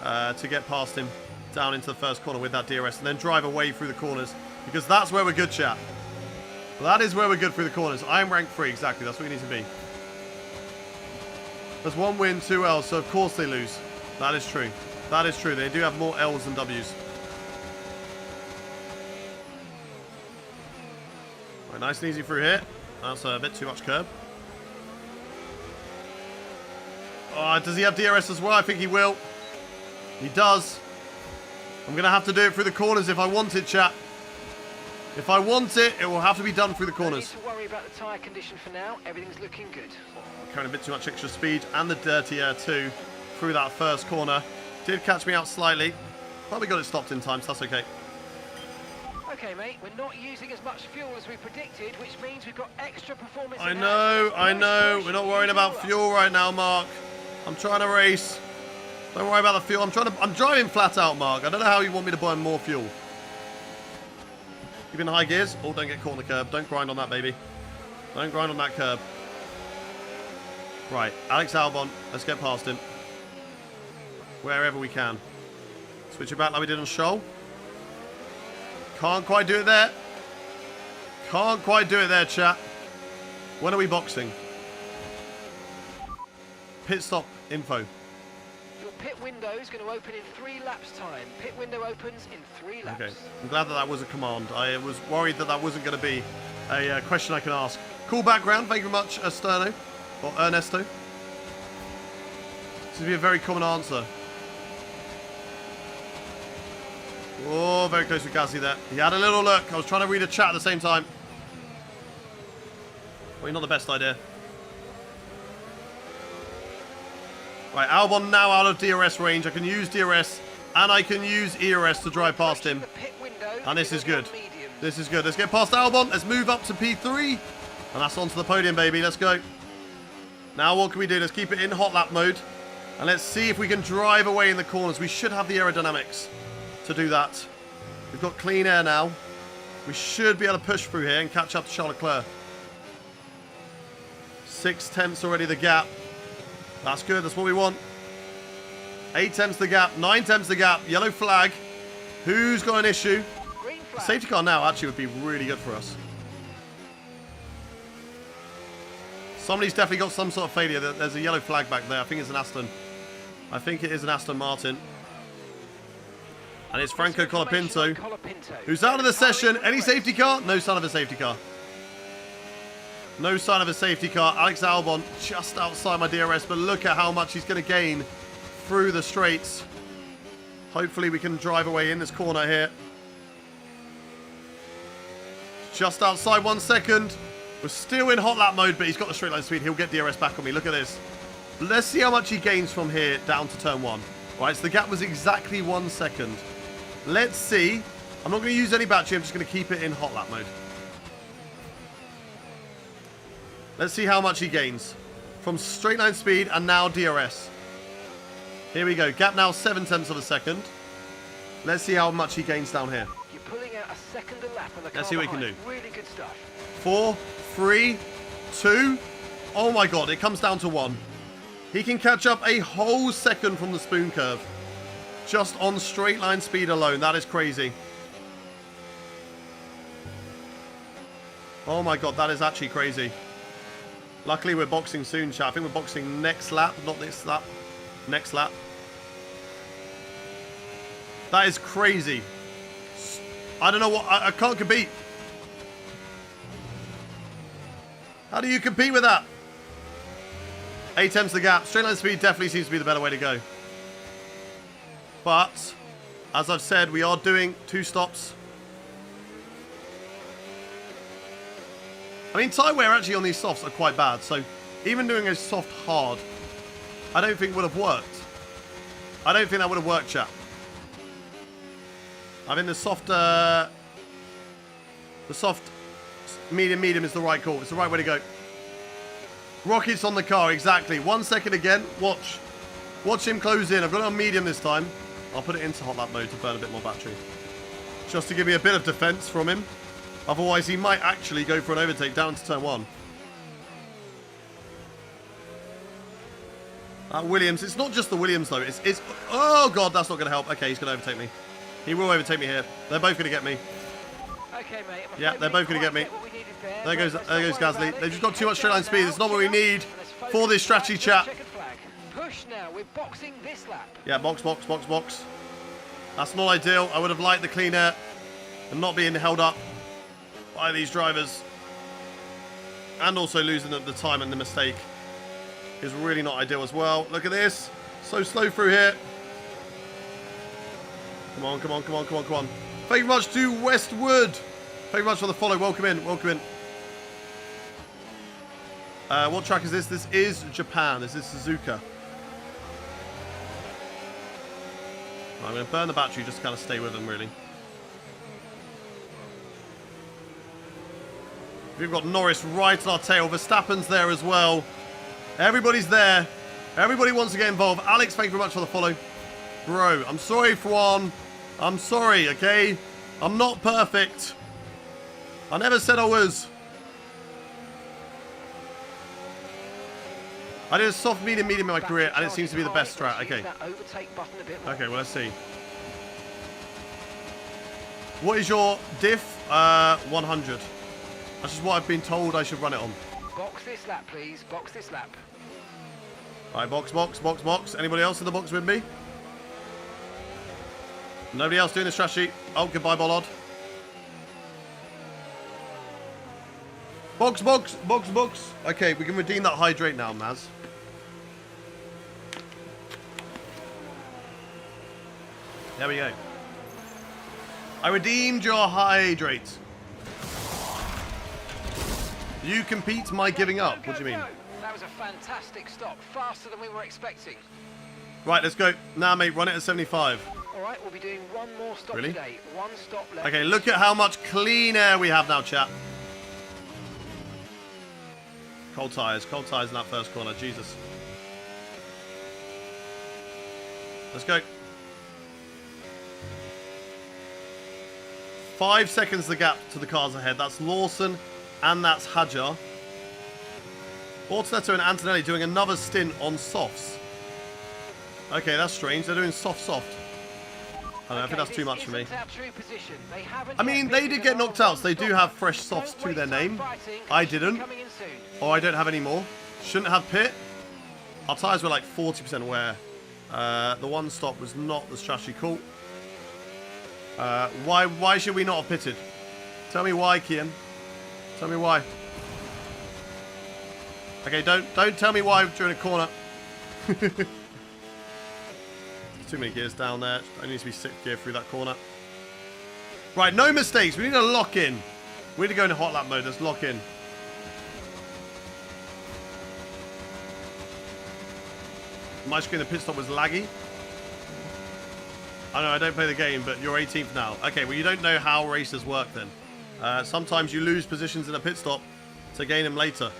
to get past him down into the first corner with that DRS and then drive away through the corners, because that's where we're good, chat. That is where we're good through the corners. I am rank 3, exactly. That's what we need to be. There's 1 win, 2 L's, so of course they lose. That is true. That is true. They do have more L's than W's. Right, nice and easy through here. That's a bit too much curb. Oh, does he have DRS as well? I think he will. He does. I'm going to have to do it through the corners if I want it, chat. If I want it, it will have to be done through the corners. No need to worry about the tyre condition for now. Everything's looking good. Carrying a bit too much extra speed and the dirty air too through that first corner. Did catch me out slightly, but we got it stopped in time, so that's okay. Okay, mate, we're not using as much fuel as we predicted, which means we've got extra performance. I know. We're not worrying about fuel right now, Mark. I'm trying to race. Don't worry about the fuel. I'm driving flat out, Mark. I don't know how you want me to burn more fuel. Keep in high gears. Oh, don't get caught on the curb. Don't grind on that, baby. Don't grind on that curb. Right, Alex Albon. Let's get past him. Wherever we can. Switch it back like we did on Shoal. Can't quite do it there. Can't quite do it there, chat. When are we boxing? Pit stop info. Your pit window is going to open in 3 laps time. Pit window opens in 3 laps. Okay, I'm glad that was a command. I was worried that wasn't going to be a question I can ask. Cool background, thank you very much, Ernesto. Or Ernesto. This would be a very common answer. Oh, very close with Gasly there. He had a little look. I was trying to read a chat at the same time. Probably not the best idea. Right, Albon now out of DRS range. I can use DRS and I can use ERS to drive past him. And this is good. This is good. Let's get past Albon. Let's move up to P3. And that's onto the podium, baby. Let's go. Now what can we do? Let's keep it in hot lap mode. And let's see if we can drive away in the corners. We should have the aerodynamics to do that. We've got clean air now. We should be able to push through here and catch up to Charles Leclerc. 6 tenths already the gap. That's good. That's what we want. 8 tenths the gap. 9 tenths the gap. Yellow flag. Who's got an issue? Green flag. Safety car now actually would be really good for us. Somebody's definitely got some sort of failure. There's a yellow flag back there. I think it's an Aston. I think it is an Aston Martin. And it's Franco Colapinto, who's out of the session. Any safety car? No sign of a safety car. No sign of a safety car. Alex Albon just outside my DRS, but look at how much he's going to gain through the straights. Hopefully we can drive away in this corner here. Just outside 1 second. We're still in hot lap mode, but he's got the straight line speed. He'll get DRS back on me. Look at this. Let's see how much he gains from here down to turn 1. Right, so the gap was exactly 1 second. Let's see. I'm not going to use any battery. I'm just going to keep it in hot lap mode. Let's see how much he gains. From straight line speed and now DRS. Here we go. Gap now 7/10 of a second. Let's see how much he gains down here. You're pulling out a second a lap on the car. Let's see what we can behind. do. Really good stuff. 4, 3, 2. Oh my god, it comes down to 1. He can catch up a whole second from the spoon curve. Just on straight line speed alone. That is crazy. Oh my god, that is actually crazy. Luckily we're boxing soon, chat. I think we're boxing next lap, not this lap. Next lap. That is crazy. I don't know what... I can't compete. How do you compete with that? 8 the gap. Straight line speed definitely seems to be the better way to go. But, as I've said, we are doing 2 stops. I mean, tyre wear actually on these softs are quite bad. So, even doing a soft hard, I don't think would have worked. I don't think that would have worked, chat. I think the soft medium is the right call. It's the right way to go. Rockets on the car, exactly. 1 second again. Watch. Watch him close in. I've got it on medium this time. I'll put it into hot lap mode to burn a bit more battery. Just to give me a bit of defense from him. Otherwise, he might actually go for an overtake down to turn 1. Williams. It's not just the Williams, though. It's... Oh, God, that's not going to help. Okay, he's going to overtake me. He will overtake me here. They're both going to get me. Okay, mate. Yeah, they're both going to get me. There goes Gasly. They've just got too much straight line speed. It's not what we need for this strategy, chat. Push now. We're boxing this lap. Yeah, box. That's not ideal. I would have liked the clean air and not being held up by these drivers. And also losing the time and the mistake is really not ideal as well. Look at this. So slow through here. Come on. Thank you very much to Westwood. Thank you very much for the follow. Welcome in. What track is this? This is Japan. This is Suzuka. I'm going to burn the battery just to kind of stay with them, really. We've got Norris right on our tail. Verstappen's there as well. Everybody's there. Everybody wants to get involved. Alex, thank you very much for the follow. Bro, I'm sorry for one. I'm sorry, okay? I'm not perfect. I never said I was. I did a soft medium in my career, and it seems to be the best strat. Okay. Okay, well, let's see. What is your diff? 100. That's just what I've been told I should run it on. Box this lap, please. Box this lap. All right, box. Anybody else in the box with me? Nobody else doing the strategy. Oh, goodbye, Bollard. Box. Okay, we can redeem that hydrate now, Maz. There we go. I redeemed your hydrate. You compete my giving up. What do you mean? That was a fantastic stop. Faster than we were expecting. Right, let's go. Now, mate, run it at 75. All right, we'll be doing one more stop today. 1 stop left. Okay, look at how much clean air we have now, chat. Cold tyres in that first corner. Jesus. Let's go. 5 seconds the gap to the cars ahead. That's Lawson and that's Hadjar. Ortonetto and Antonelli doing another stint on softs. Okay, that's strange. They're doing soft. I think that's too much for me. I mean, they did get knocked out, so they do have fresh softs to their name. I didn't. Or I don't have any more. Shouldn't have pit. Our tyres were like 40% wear. The one stop was not the strategy call. Why should we not have pitted? Tell me why, Kian. Tell me why. Okay, don't tell me why during a corner. Too many gears down there. Only needs to be 6th gear through that corner. Right, no mistakes. We need to lock in. We need to go into hot lap mode. Let's lock in. My screen, the pit stop was laggy. I know I don't play the game, but you're 18th now. Okay, well, you don't know how races work then. Sometimes you lose positions in a pit stop to gain them later.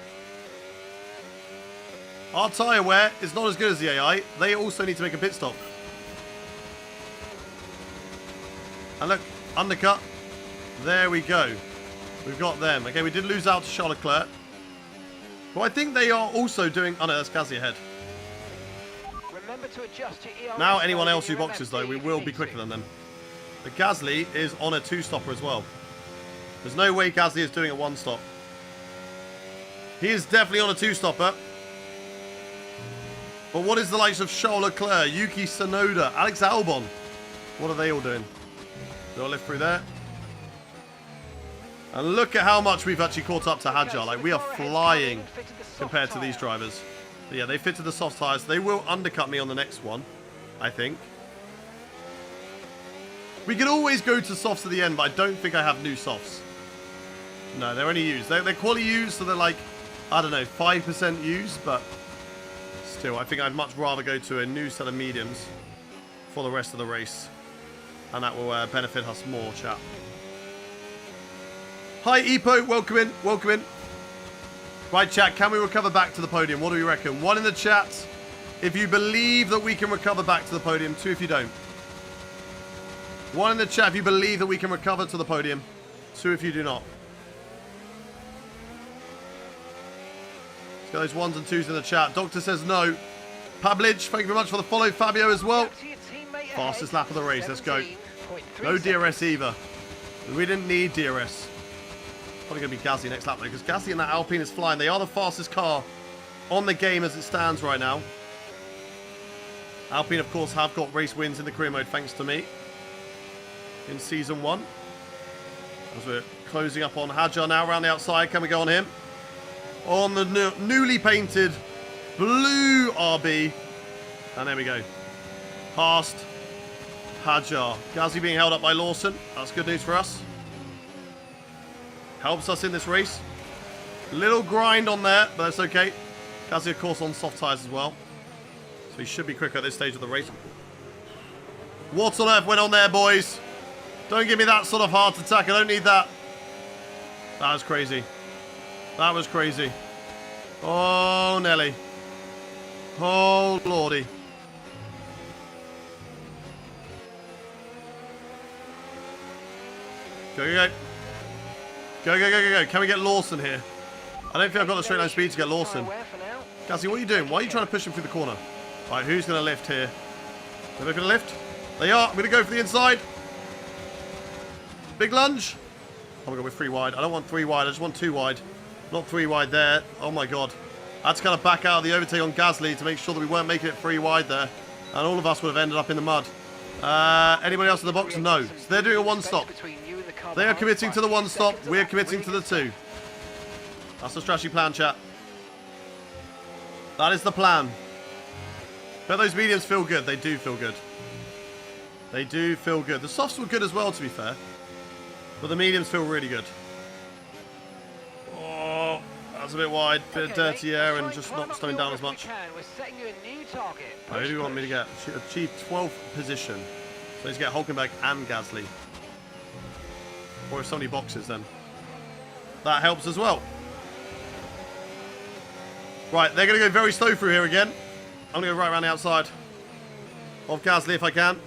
Our tyre wear is not as good as the AI. They also need to make a pit stop. And look, undercut. There we go. We've got them. Okay, we did lose out to Charles Leclerc. But I think they are also doing... Oh no, that's Gasly ahead. Remember to adjust your ERS Now anyone else who your boxes MFD though, we if you will need be quicker to. than them. But Gasly is on a 2-stopper as well. There's no way Gasly is doing a 1-stop. He is definitely on a 2-stopper. But what is the likes of Charles Leclerc, Yuki Tsunoda, Alex Albon? What are they all doing? Do I lift through there? And look at how much we've actually caught up to Hadjar. Like, we are flying compared to these drivers. But yeah, they fitted the soft tyres. They will undercut me on the next one, I think. We can always go to softs at the end, but I don't think I have new softs. No, they're only used. They're quality used, so they're like, I don't know, 5% used, but still, I think I'd much rather go to a new set of mediums for the rest of the race. And that will benefit us more, chat. Hi, Epo. Welcome in. Welcome in. Right, chat. Can we recover back to the podium? What do we reckon? 1 in the chat if you believe that we can recover back to the podium. 2 if you don't. 1 in the chat if you believe that we can recover to the podium. 2 if you do not. Let's get those 1s and 2s in the chat. Doctor says no. Pablich, thank you very much for the follow. Fabio as well. Fastest lap of the race. Let's go. No DRS either. We didn't need DRS. Probably going to be Gasly next lap though, because Gasly and that Alpine is flying. They are the fastest car on the game as it stands right now. Alpine, of course, have got race wins in the career mode thanks to me in Season 1. As we're closing up on Hadjar now around the outside. Can we go on him? On the newly painted blue RB. And there we go. Past Hadjar. Gasly being held up by Lawson. That's good news for us. Helps us in this race. Little grind on there, but that's okay. Gasly, of course, on soft tyres as well. So he should be quicker at this stage of the race. What on earth went on there, boys? Don't give me that sort of heart attack. I don't need that. That was crazy. That was crazy. Oh, Nelly. Oh, Lordy. Go, go, go. Go, go, go, go, go. Can we get Lawson here? I don't think I've got the straight line speed to get Lawson. Gasly, what are you doing? Why are you trying to push him through the corner? Right, who's going to lift here? Are they going to lift? They are. I'm going to go for the inside. Big lunge. Oh my god, we're 3 wide. I don't want 3 wide. I just want 2 wide. Not 3 wide there. Oh my god. I had to kind of back out of the overtake on Gasly to make sure that we weren't making it 3 wide there. And all of us would have ended up in the mud. Anybody else in the box? No. So they're doing a 1-stop. They are committing to the 1-stop. We're committing to the 2. That's the strategy plan, chat. That is the plan. But those mediums feel good. They do feel good. They do feel good. The softs were good as well, to be fair. But the mediums feel really good. Oh, that's a bit wide. Bit of dirty air and just not slowing down as much. Who do you want me to get? Achieve 12th position. So he's get Hulkenberg and Gasly. Or if somebody boxes, then that helps as well. Right, they're going to go very slow through here again. I'm going to go right around the outside of Gasly if I can.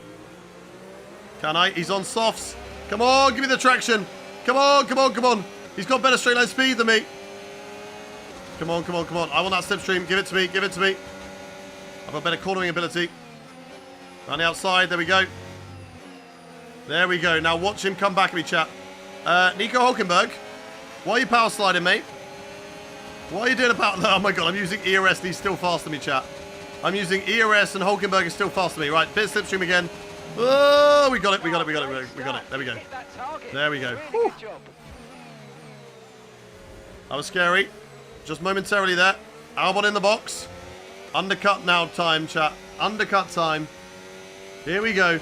Can I? He's on softs. Come on, give me the traction. Come on, come on, come on. He's got better straight line speed than me. Come on, come on, come on. I want that slipstream. Give it to me, give it to me. I've got better cornering ability. On the outside, there we go. There we go. Now watch him come back at me, chat. Nico Hulkenberg, why are you power sliding, mate? What are you doing about that? Oh my god, I'm using ERS and he's still faster than me, chat. I'm using ERS and Hulkenberg is still faster than me. Right, bit of slipstream again. Oh, we got it, we got it, we got it, we got it. There we go. There we go. Whew. That was scary. Just momentarily there. Albon in the box. Undercut now time, chat. Undercut time. Here we go.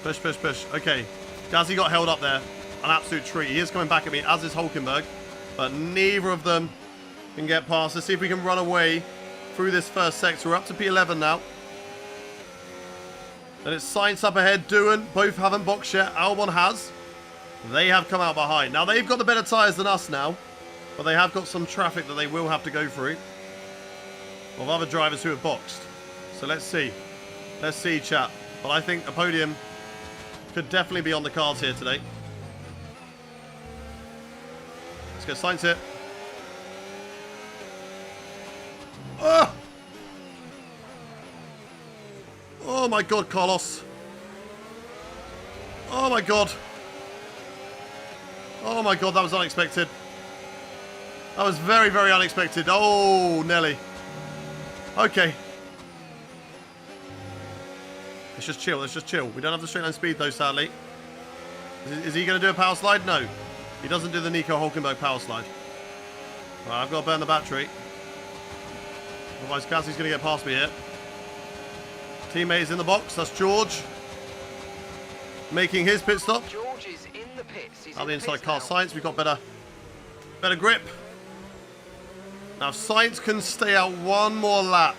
Push, push, push. Okay. Gasly got held up there. An absolute treat. He is coming back at me, as is Hulkenberg. But neither of them can get past. Let's see if we can run away through this first sector. We're up to P11 now. And it's Sainz up ahead. Doohan. Both haven't boxed yet. Albon has. They have come out behind. Now, they've got the better tyres than us now. But they have got some traffic that they will have to go through of other drivers who have boxed. So let's see. Let's see, chat. But I think a podium could definitely be on the cards here today. Let's get Sainz here. Oh! Oh my god, Carlos. Oh my god. Oh my god, that was unexpected. That was very, very unexpected. Oh, Nelly. Okay. Let's just chill. Let's just chill. We don't have the straight line speed, though, sadly. Is he going to do a power slide? No. He doesn't do the Nico Hulkenberg power slide. Right, I've got to burn the battery. Otherwise, Cassie's going to get past me here. Teammate is in the box. That's George. Making his pit stop. George is in the pits. He's Out in the inside pits car now. Sainz. We've got better grip. Now, if Sainz can stay out one more lap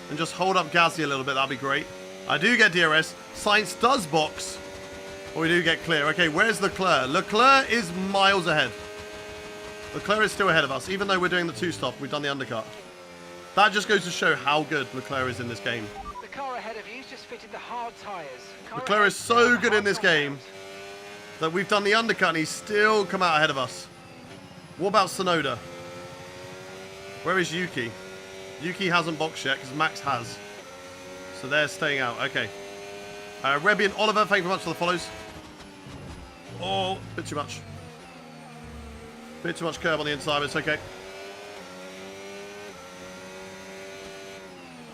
and just hold up Gasly a little bit, that'd be great. I do get DRS. Sainz does box. But we do get clear. Okay, where's Leclerc? Leclerc is miles ahead. Leclerc is still ahead of us, even though we're doing the two-stop. We've done the undercut. That just goes to show how good Leclerc is in this game. The car ahead of you's just fitted the hard tyres. Car Leclerc ahead is so down the good in hard this game compound. that we've done the undercut and he's still come out ahead of us. What about Tsunoda? Where is Yuki? Yuki hasn't boxed yet because Max has. So they're staying out. Okay. Rebby and Oliver, thank you very much for the follows. Oh, bit too much. Bit too much curb on the inside, but it's okay.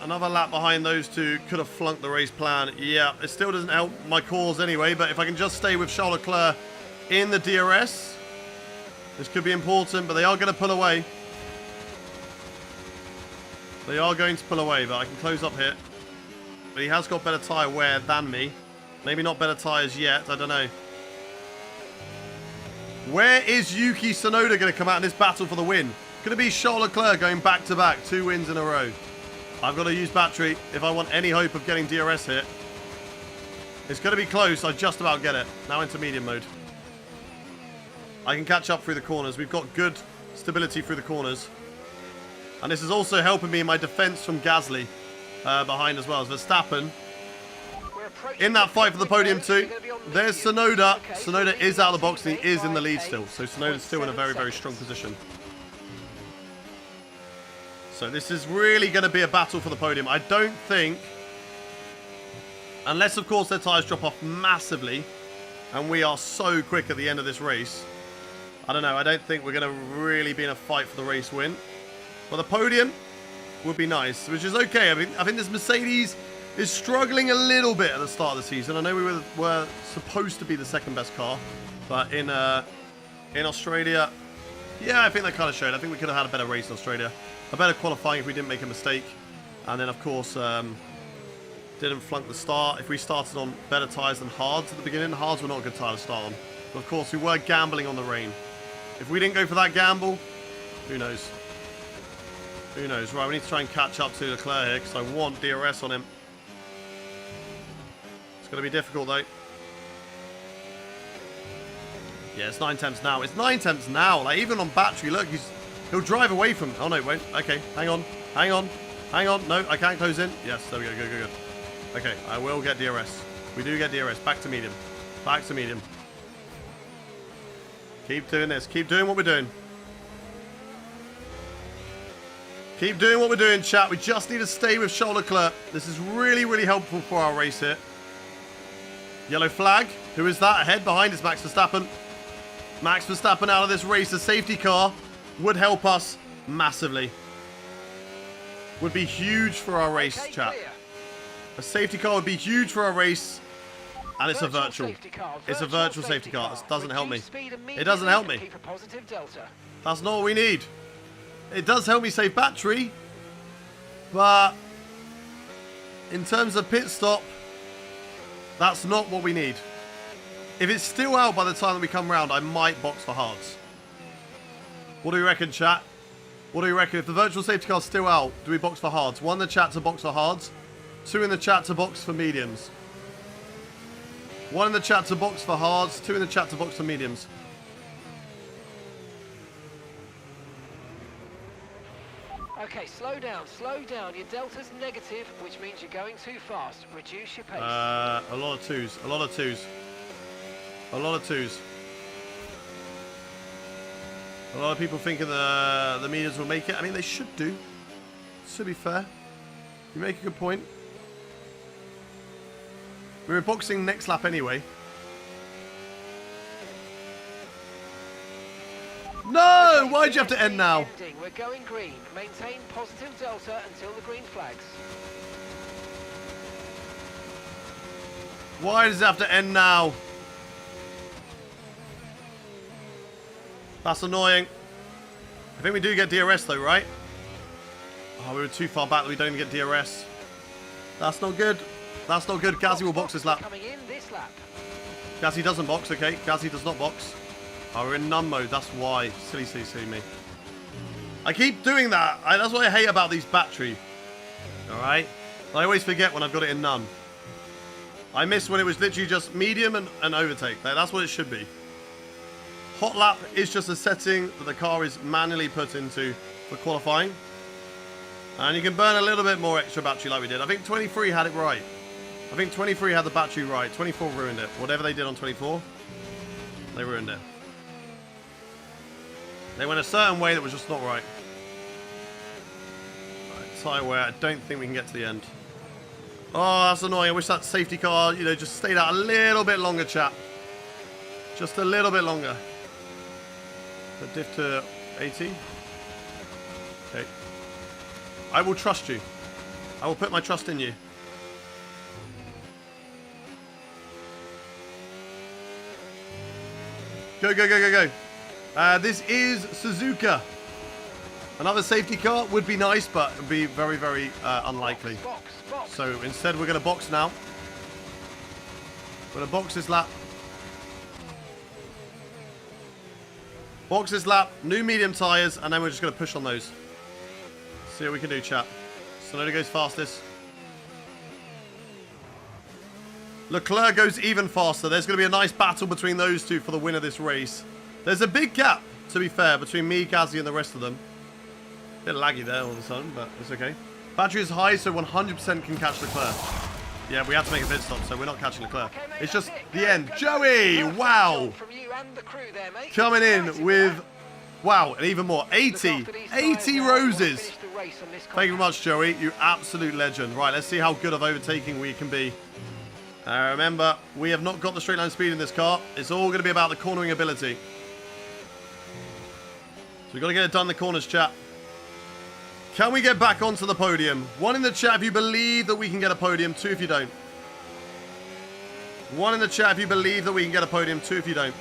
Another lap behind those two. Could have flunked the race plan. Yeah, it still doesn't help my cause anyway, but if I can just stay with Charles Leclerc in the DRS, this could be important, but they are going to pull away. They are going to pull away, but I can close up here. But he has got better tyre wear than me. Maybe not better tyres yet, I don't know. Where is Yuki Tsunoda going to come out in this battle for the win? Going to be Charles Leclerc going back-to-back, 2 wins in a row. I've got to use battery if I want any hope of getting DRS here. It's going to be close. I just about get it. Now into medium mode. I can catch up through the corners. We've got good stability through the corners. And this is also helping me in my defence from Gasly behind as well. As Verstappen We're approaching in that fight for the podium pits. too. We're gonna be on There's mediums. Tsunoda. Okay, Tsunoda is out of the box and he is in the lead still. So Tsunoda's still in a 8.7 very, very seconds. strong position. So this is really going to be a battle for the podium. I don't think, unless of course their tyres drop off massively and we are so quick at the end of this race, I don't know. I don't think we're going to really be in a fight for the race win. But the podium would be nice, which is okay. I think this Mercedes is struggling a little bit at the start of the season. I know we were supposed to be the second best car, but in Australia, yeah, I think that kind of showed. I think we could have had a better race in Australia, a better qualifying if we didn't make a mistake, and then of course didn't flunk the start. If we started on better tyres than hards at the beginning, hards were not a good tyre to start on. But of course, we were gambling on the rain. If we didn't go for that gamble, who knows? Who knows? Right, we need to try and catch up to Leclerc here because I want DRS on him. It's going to be difficult though. Yeah, it's 9 tenths now. It's 9 tenths now. Like even on battery, look, he'll drive away from. Oh no, wait. Okay, hang on, hang on, hang on. No, I can't close in. Yes, there we go. Good, good, good. Okay, I will get DRS. We do get DRS. Back to medium. Back to medium. Keep doing this. Keep doing what we're doing. Keep doing what we're doing, chat. We just need to stay with Charles Leclerc. This is really, really helpful for our race here. Yellow flag. Who is that? Ahead behind is Max Verstappen. Max Verstappen out of this race. A safety car would help us massively. Would be huge for our race, Okay, chat. clear. A safety car would be huge for our race. And it's a Virtual virtual. safety car, It's a virtual safety car. This doesn't help me. Reduce speed It doesn't help immediately me. and keep a positive delta. That's not what we need. It does help me save battery, but in terms of pit stop, that's not what we need. If it's still out by the time that we come round, I might box for hards. What do you reckon, chat? What do you reckon? If the virtual safety car's still out, do we box for hards? 1 in the chat to box for hards, 2 in the chat to box for mediums. 1 in the chat to box for hards, 2 in the chat to box for mediums. Okay, slow down, slow down. Your delta's negative, which means you're going too fast. Reduce your pace. A lot of twos. A lot of twos. A lot of twos. A lot of people thinking the mediums will make it. I mean, they should do. To be fair. You make a good point. We were boxing next lap anyway. No! Why'd you have to end now? Ending. We're going green. Maintain positive delta until the green flags. Why does it have to end now? That's annoying. I think we do get DRS though, right? Oh, we were too far back that we don't even get DRS. That's not good. That's not good. Gazzy will box this lap. Coming in this lap. Gazzy doesn't box, okay. Gazzy does not box. Oh, we're in none mode. That's why. Silly CC me. I keep doing that. That's what I hate about these battery. Alright? I always forget when I've got it in none. I miss when it was literally just medium and overtake. That's what it should be. Hot lap is just a setting that the car is manually put into for qualifying. And you can burn a little bit more extra battery like we did. I think 23 had it right. I think 23 had the battery right. 24 ruined it. Whatever they did on 24, they ruined it. They went a certain way that was just not right. Right, tyre wear. I don't think we can get to the end. Oh, that's annoying. I wish that safety car, you know, just stayed out a little bit longer, chap. Just a little bit longer. The diff to 80. Okay. I will trust you. I will put my trust in you. Go, go, go, go, go. This is Suzuka. Another safety car would be nice, but it would be very, very unlikely. Box, box. So instead, we're going to box now. We're going to box this lap. Box this lap, new medium tyres, and then we're just going to push on those. See what we can do, chat. Tsunoda goes fastest. Leclerc goes even faster. There's going to be a nice battle between those two for the win of this race. There's a big gap, to be fair, between me, Gazzy, and the rest of them. A bit laggy there all of a sudden, but it's okay. Battery is high, so 100% can catch Leclerc. Yeah, we had to make a pit stop, so we're not catching Leclerc. Okay, mate, It's just that's it. the Go, end. go, go. Joey, Perfect wow. job from you and the crew there, mate. Coming in Exciting, with, that. wow, and even more. 80. Look after these tyres 80 now. We wanna roses. finish the race on this Thank you very compact. much, Joey. You absolute legend. Right, let's see how good of overtaking we can be. Remember, we have not got the straight line speed in this car. It's all going to be about the cornering ability. So we've got to get it done in the corners, chat. Can we get back onto the podium? 1 in the chat if you believe that we can get a podium. 2 if you don't. 1 in the chat if you believe that we can get a podium. 2 if you don't.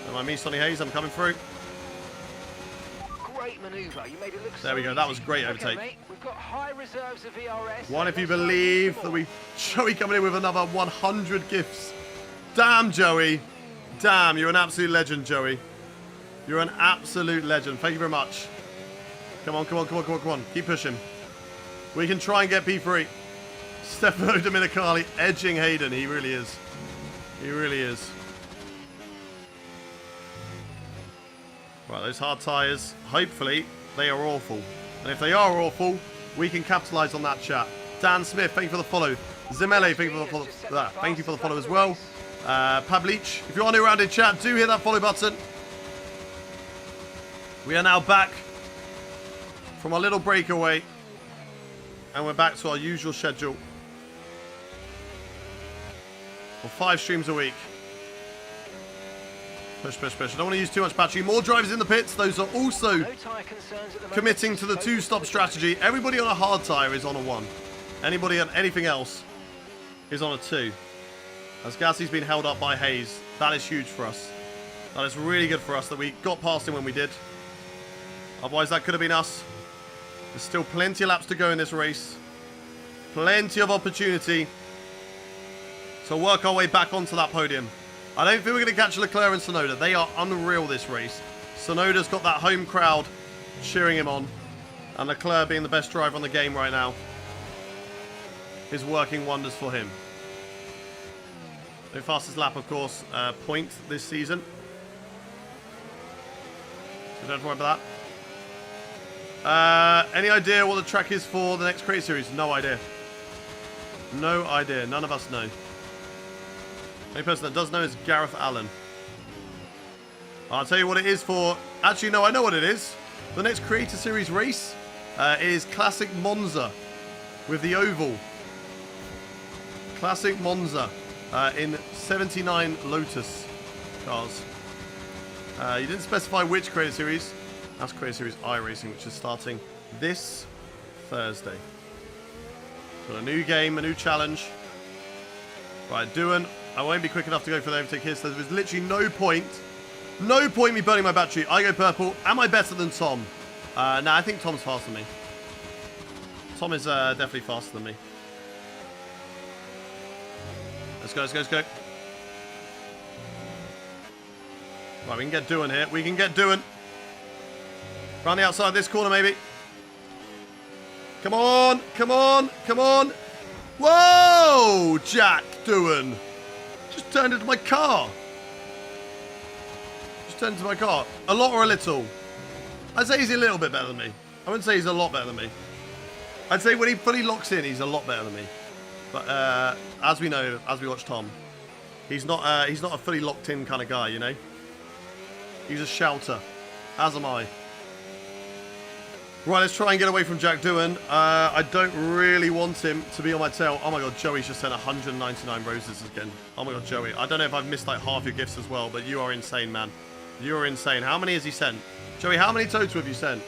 Am I me, Sonny Hayes? I'm coming through. Great manoeuvre. You made it look There so we go. That was easy. great Okay, overtake. mate, we've got high reserves of VRS. 1 if you Let's go believe some that more. we... Joey coming in with another 100 gifts. Damn, Joey. Damn, you're an absolute legend, Joey. You're an absolute legend. Thank you very much. Come on, come on, come on, come on, come on. Keep pushing. We can try and get P3. Stefano Dominicali edging Hayden. He really is. He really is. Right, those hard tyres. Hopefully, they are awful. And if they are awful, we can capitalise on that, chat. Dan Smith, thank you for the follow. Zimele, thank you for the follow. Thank you for the follow as well. Pablich, if you are new around in chat, do hit that follow button. We are now back from our little breakaway. And we're back to our usual schedule. For 5 streams a week. Push, push, push. I don't want to use too much battery. More drivers in the pits. Those are also No tyre concerns at the moment. committing to the Focus 2-stop on the strategy. Everybody on a hard tyre is on a 1. Anybody on anything else is on a 2. As Gasly's been held up by Hayes, that is huge for us. That is really good for us that we got past him when we did. Otherwise, that could have been us. There's still plenty of laps to go in this race. Plenty of opportunity to work our way back onto that podium. I don't think we're going to catch Leclerc and Tsunoda. They are unreal this race. Tsunoda's got that home crowd cheering him on. And Leclerc, being the best driver on the game right now, is working wonders for him. The fastest lap, of course, point this season. So don't worry about that. Any idea what the track is for the next Create Series? No idea. No idea. None of us know. The only person that does know is Gareth Allen. I'll tell you what it is for. Actually, no, I know what it is. The next Creator Series race is Classic Monza with the oval. Classic Monza in 79 Lotus cars. You didn't specify which Creator Series. That's Creator Series iRacing, which is starting this Thursday. Got a new game, a new challenge. Right, Doohan. I won't be quick enough to go for the overtake here, so there's literally no point. No point me burning my battery. I go purple. Am I better than Tom? Nah, I think Tom's faster than me. Tom is definitely faster than me. Let's go, let's go, let's go. Right, we can get Doohan here. We can get Doohan. Round the outside of this corner, maybe. Come on, come on, come on. Whoa, Jack Doohan. Just turned into my car. Just turned into my car. A lot or a little? I'd say he's a little bit better than me. I wouldn't say he's a lot better than me. I'd say when he fully locks in, he's a lot better than me. But as we know, as we watch Tom, he's not a fully locked in kind of guy, you know? He's a shouter. As am I. Right, let's try and get away from Jack Doohan. I don't really want him to be on my tail. Oh my god, Joey's just sent 199 roses again. Oh my god, Joey. I don't know if I've missed like half your gifts as well, but you are insane, man. You are insane. How many has he sent? Joey, how many total have you sent?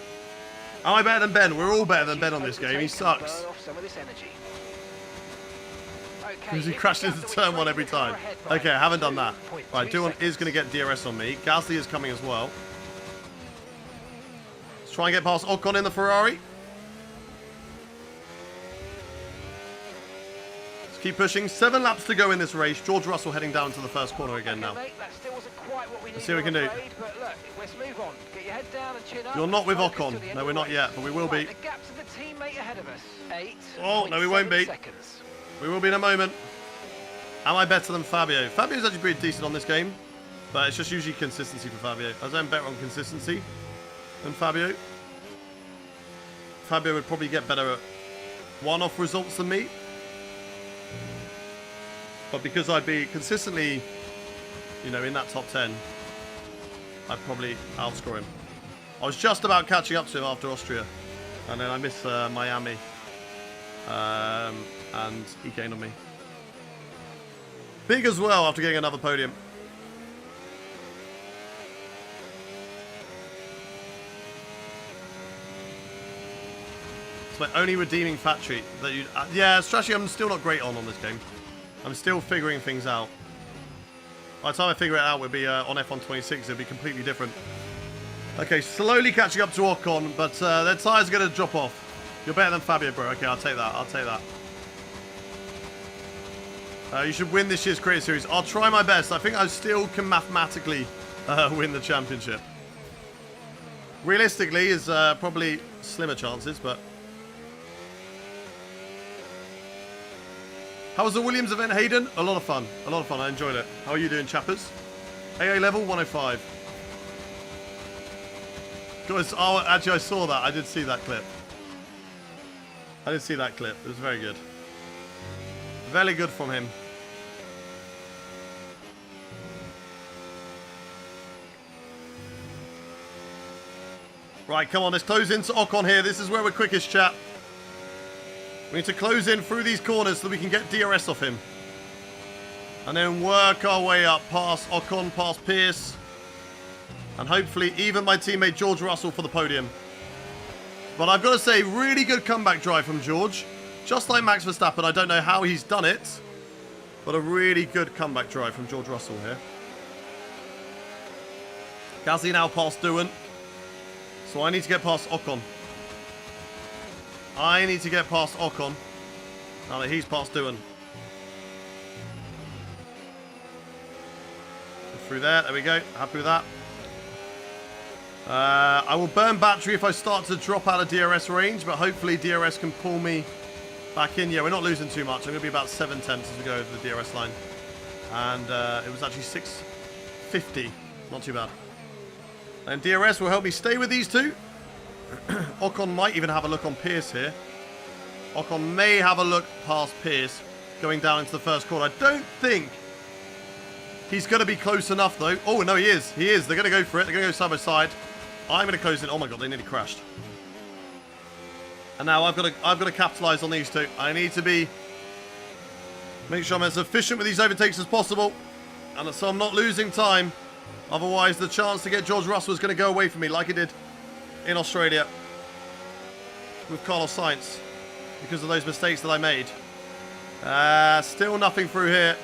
Am I better than Ben? We're all better than Ben on this game. He sucks. Because he crashed into turn one every time. Okay, I haven't done that. Right, Doohan is going to get DRS on me. Gasly is coming as well. Let's try and get past Ocon in the Ferrari. Let's keep pushing. 7 laps to go in this race. George Russell heading down to the first corner again now. Let's see what we can do. You're not with Ocon. No, we're not yet, but we will be. Oh, no, we won't be. We will be in a moment. Am I better than Fabio? Fabio's actually pretty decent on this game, but it's just usually consistency for Fabio. I'm better on consistency than Fabio. Fabio would probably get better at one-off results than me. But because I'd be consistently, you know, in that top 10, I'd probably outscore him. I was just about catching up to him after Austria, and then I missed Miami. And he gained on me. Big as well after getting another podium. It's my only redeeming fat treat that you. Yeah, strategy I'm still not great on this game. I'm still figuring things out. By the time I figure it out, we'll be on F1 26. It'll be completely different. Okay, slowly catching up to Ocon, but their tyres are going to drop off. You're better than Fabio, bro. Okay, I'll take that. I'll take that. You should win this year's Creator Series. I'll try my best. I think I still can mathematically win the championship. Realistically, is probably slimmer chances, but... How was the Williams event, Hayden? A lot of fun. A lot of fun. I enjoyed it. How are you doing, chappers? AA level 105. Guys, oh, actually, I saw that. I did see that clip. I did see that clip. It was very good. Very good from him. Right, come on. Let's close into Ocon here. This is where we're quickest, chat. We need to close in through these corners so we can get DRS off him. And then work our way up past Ocon, past Pierce. And hopefully even my teammate George Russell for the podium. But I've got to say, really good comeback drive from George. Just like Max Verstappen, I don't know how he's done it. But a really good comeback drive from George Russell here. Gasly now past Doohan. So I need to get past Ocon. I need to get past Ocon. Now that he's past Doohan. Through there we go. Happy with that. I will burn battery if I start to drop out of DRS range, but hopefully DRS can pull me back in. Yeah, we're not losing too much. I'm going to be about 7 tenths as we go over the DRS line. And it was actually 650. Not too bad. And DRS will help me stay with these two. Ocon might even have a look on Pierce here. Ocon may have a look past Pierce going down into the first corner. I don't think he's going to be close enough, though. Oh, no, he is. He is. They're going to go for it. They're going to go side by side. I'm going to close in. Oh, my God, they nearly crashed. And now I've got to capitalise on these two. I need to make sure I'm as efficient with these overtakes as possible. And so I'm not losing time. Otherwise, the chance to get George Russell is going to go away from me like it did in Australia with Carlos Sainz because of those mistakes that I made. Still nothing through here.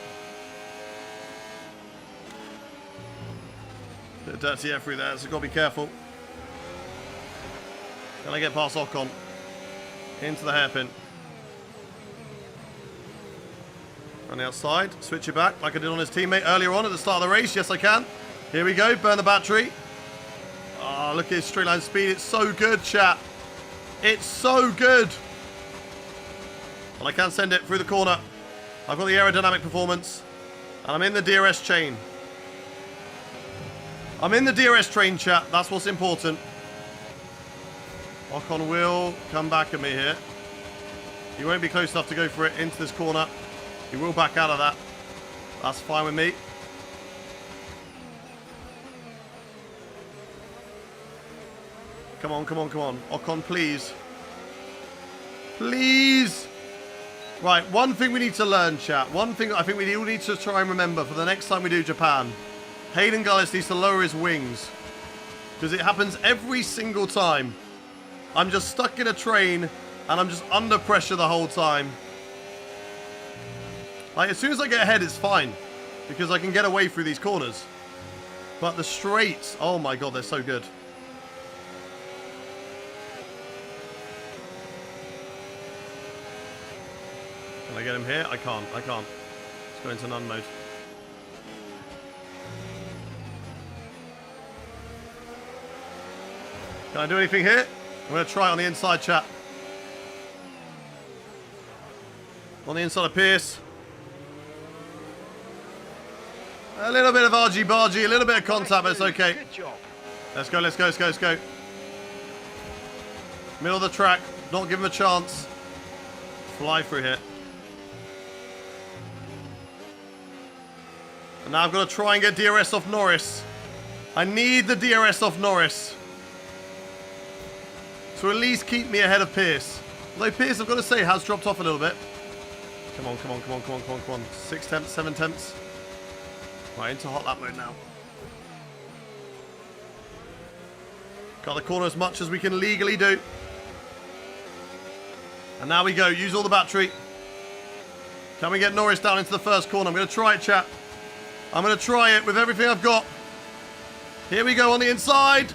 Bit of dirty air through there, so got to be careful. Can I get past Ocon? Into the hairpin. On the outside, switch it back like I did on his teammate earlier on at the start of the race. Yes, I can. Here we go, burn the battery. Oh, look at his straight line speed. It's so good, chat. It's so good. And I can send it through the corner. I've got the aerodynamic performance. And I'm in the DRS chain. I'm in the DRS train, chat. That's what's important. Ocon will come back at me here. He won't be close enough to go for it into this corner. He will back out of that. That's fine with me. Come on, come on, come on. Ocon, please. Please. Right, one thing we need to learn, chat. One thing I think we all need to try and remember for the next time we do Japan. Hayden Gullis needs to lower his wings. Because it happens every single time. I'm just stuck in a train and I'm just under pressure the whole time. Like, as soon as I get ahead, it's fine. Because I can get away through these corners. But the straights, oh my God, they're so good. Can I get him here? I can't. I can't. Let's go into none mode. Can I do anything here? I'm going to try it on the inside, chat. On the inside of Pierce. A little bit of argy-bargy, a little bit of contact, but it's okay. Good job. Let's go, let's go, let's go, let's go. Middle of the track. Not give him a chance. Fly through here. And now I've got to try and get DRS off Norris. I need the DRS off Norris. To at least keep me ahead of Pierce. Although Pierce, I've got to say, has dropped off a little bit. Come on, come on, come on, come on, come on, come on. 6 tenths, 7 tenths. Right, into hot lap mode now. Got the corner as much as we can legally do. And now we go. Use all the battery. Can we get Norris down into the first corner? I'm going to try it, chat. I'm going to try it with everything I've got. Here we go on the inside.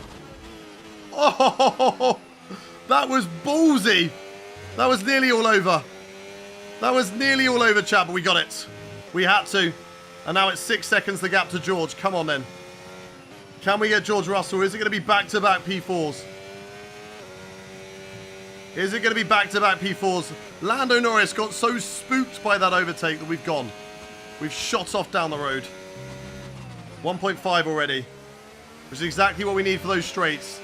Oh, that was ballsy. That was nearly all over. That was nearly all over, chat, but we got it. We had to. And now it's 6 seconds the gap to George. Come on, then. Can we get George Russell? Is it going to be back-to-back P4s? Is it going to be back-to-back P4s? Lando Norris got so spooked by that overtake that we've gone. We've shot off down the road. 1.5 already. Which is exactly what we need for those straights.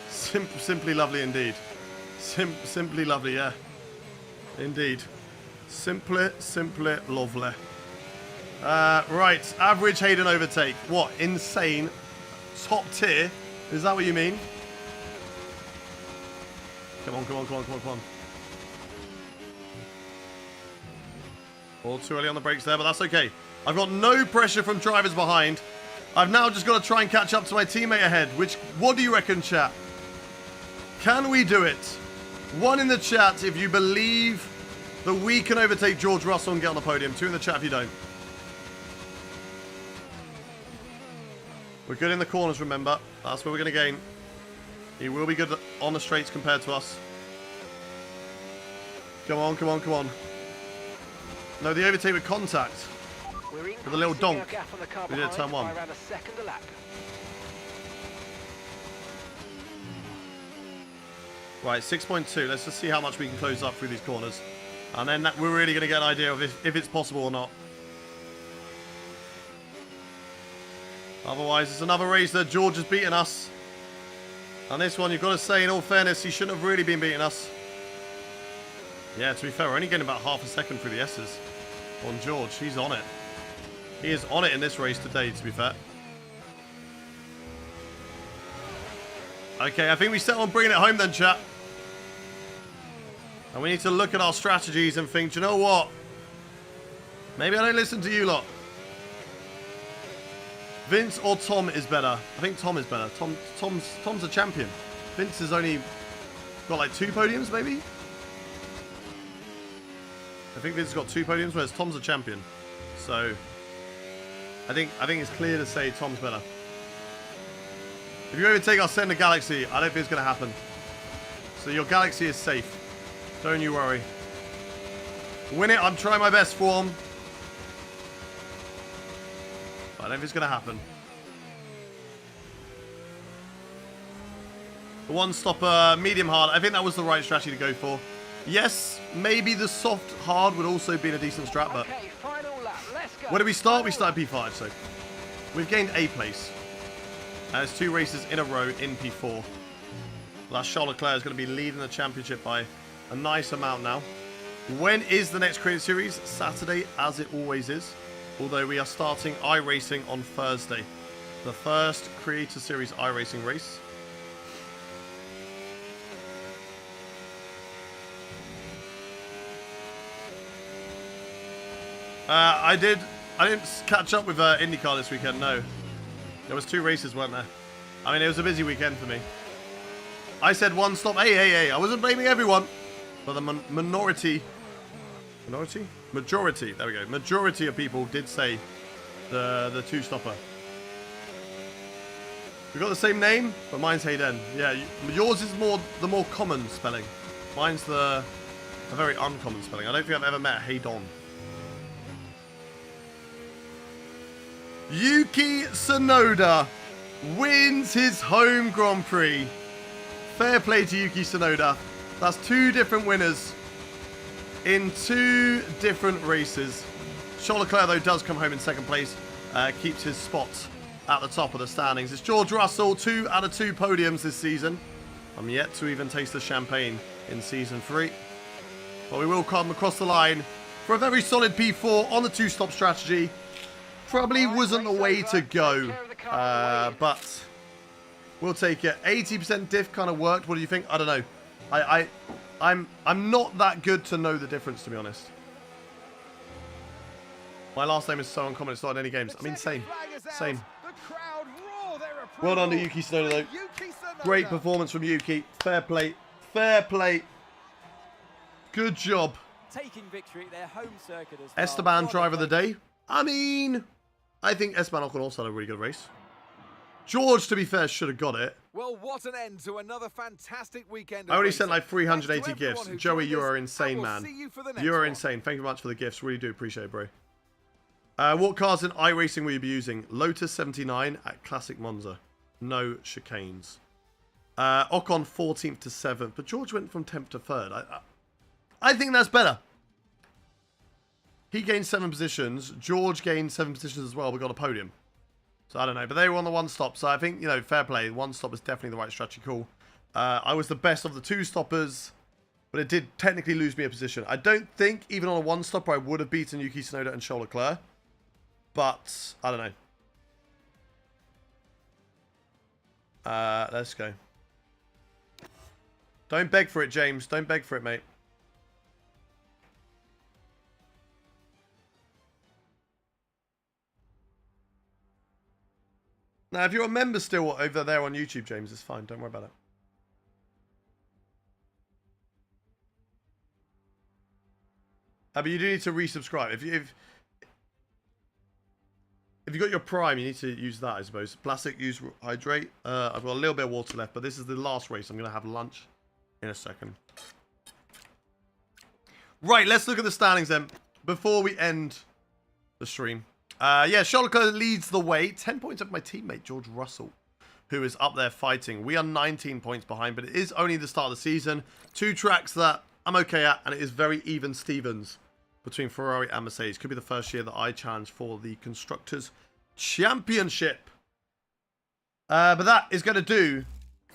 Simply lovely indeed. Simply lovely, yeah. Indeed. Simply lovely. Right, average Hayden overtake. What? Insane. Top tier? Is that what you mean? Come on, come on, come on, come on, come on. All too early on the brakes there, but that's okay. I've got no pressure from drivers behind. I've now just got to try and catch up to my teammate ahead, which, what do you reckon, chat? Can we do it? One in the chat if you believe that we can overtake George Russell and get on the podium. 2 in the chat if you don't. We're good in the corners, remember. That's where we're going to gain. He will be good on the straights compared to us. Come on, come on, come on. No, the overtake with contact. With a little donk. We did it turn 1. Around a second a lap. Right, 6.2. Let's just see how much we can close up through these corners. And then we're really going to get an idea of if it's possible or not. Otherwise, it's another race that George has beaten us. On this one, you've got to say, in all fairness, he shouldn't have really been beating us. Yeah, to be fair, we're only getting about half a second through the S's on George. He's on it. He is on it in this race today, to be fair. Okay, I think we settle on bringing it home then, chat. And we need to look at our strategies and think, do you know what? Maybe I don't listen to you lot. Vince or Tom is better. I think Tom is better. Tom's a champion. Vince has only got like 2 podiums, maybe? I think Vince has got 2 podiums, whereas Tom's a champion. So, I think it's clear to say Tom's better. If you overtake our Sender Galaxy, I don't think it's going to happen. So your Galaxy is safe. Don't you worry. Win it, I'm trying my best for him. But I don't think it's going to happen. The one stopper, medium hard. I think that was the right strategy to go for. Yes, maybe the soft hard would also be a decent strat, but... Okay, final lap. Let's go. Where did we start? We started P5, so... We've gained A place. And it's 2 races in a row in P4. Last Charles Leclerc is going to be leading the championship by a nice amount now. When is the next Creator Series? Saturday, as it always is. Although we are starting iRacing on Thursday. The first Creator Series iRacing race. I didn't catch up with IndyCar this weekend, no. There was 2 races, weren't there? I mean, it was a busy weekend for me. I said one stop. Hey. I wasn't blaming everyone. But the majority, there we go. Majority of people did say the 2-stopper. We got the same name, but mine's Hayden. Yeah, yours is the more common spelling. Mine's a very uncommon spelling. I don't think I've ever met Hayden. Yuki Tsunoda wins his home Grand Prix. Fair play to Yuki Tsunoda. That's 2 different winners in 2 different races. Charles Leclerc, though, does come home in 2nd place. Keeps his spot at the top of the standings. It's George Russell, 2 out of 2 podiums this season. I'm yet to even taste the champagne in Season 3. But we will come across the line for a very solid P4 on the 2-stop strategy. Probably wasn't the way to go, but we'll take it. 80% diff kind of worked. What do you think? I don't know. I'm not that good to know the difference, to be honest. My last name is so uncommon. It's not in any games. I mean, same. Well done to Yuki Tsunoda, though. Great performance from Yuki. Fair play. Fair play. Good job. Taking victory at their home circuit as Esteban, driver of the day. I mean, I think Esteban Ocon also had a really good race. George, to be fair, should have got it. Well, what an end to another fantastic weekend. I already sent like 380 gifts. Joey, you are insane, man. You are insane. Thank you very much for the gifts. Really do appreciate it, bro. What cars in iRacing will you be using? Lotus 79 at Classic Monza. No chicanes. Ocon 14th to 7th, but George went from 10th to 3rd. I think that's better. He gained 7 positions. George gained 7 positions as well. We got a podium. So I don't know. But they were on the 1-stop. So I think, you know, fair play. 1-stop was definitely the right strategy call. I was the best of the 2-stoppers. But it did technically lose me a position. I don't think even on a 1-stopper I would have beaten Yuki Tsunoda and Charles Leclerc. But I don't know. Let's go. Don't beg for it, James. Don't beg for it, mate. Now, if you're a member still over there on YouTube, James, it's fine. Don't worry about it. But you do need to resubscribe. If you got your Prime, you need to use that, I suppose. Plastic, use hydrate. I've got a little bit of water left, but this is the last race. I'm going to have lunch in a second. Right, let's look at the standings then before we end the stream. Yeah, Charles Leclerc leads the way. 10 points up my teammate, George Russell, who is up there fighting. We are 19 points behind, but it is only the start of the season. 2 tracks that I'm okay at, and it is very even Stevens between Ferrari and Mercedes. Could be the first year that I challenge for the Constructors' Championship. But that is going to do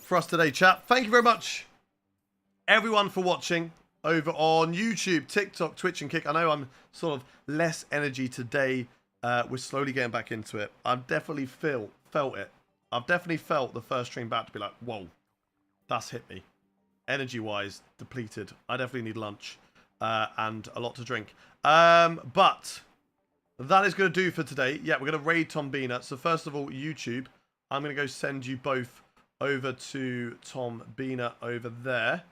for us today, chat. Thank you very much, everyone, for watching over on YouTube, TikTok, Twitch, and Kick. I know I'm sort of less energy today. We're slowly getting back into it. I've definitely felt it. I've definitely felt the first stream back to be like, whoa, that's hit me. Energy-wise, depleted. I definitely need lunch and a lot to drink. But that is going to do for today. Yeah, we're going to raid Tom Bina. So first of all, YouTube, I'm going to go send you both over to Tom Bina over there.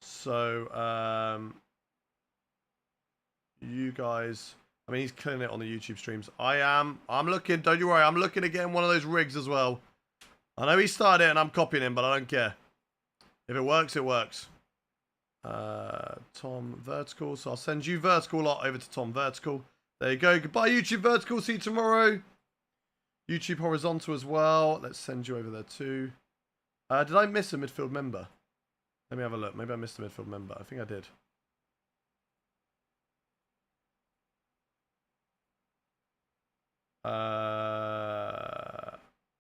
So, you guys, I mean, he's killing it on the YouTube streams. I'm looking, don't you worry, I'm looking at getting one of those rigs as well. I know he started it and I'm copying him, but I don't care. If it works, it works. Tom Vertical, so I'll send you Vertical lot over to Tom Vertical. There you go. Goodbye, YouTube Vertical. See you tomorrow. YouTube Horizontal as well. Let's send you over there too. Did I miss a midfield member? Let me have a look. Maybe I missed a midfield member. I think I did.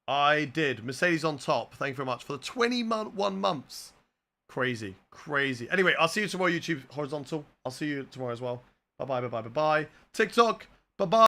I did. Mercedes on top. Thank you very much for the 21 months. Crazy. Crazy. Anyway, I'll see you tomorrow, YouTube Horizontal. I'll see you tomorrow as well. Bye-bye, bye-bye, bye-bye. TikTok. Bye-bye.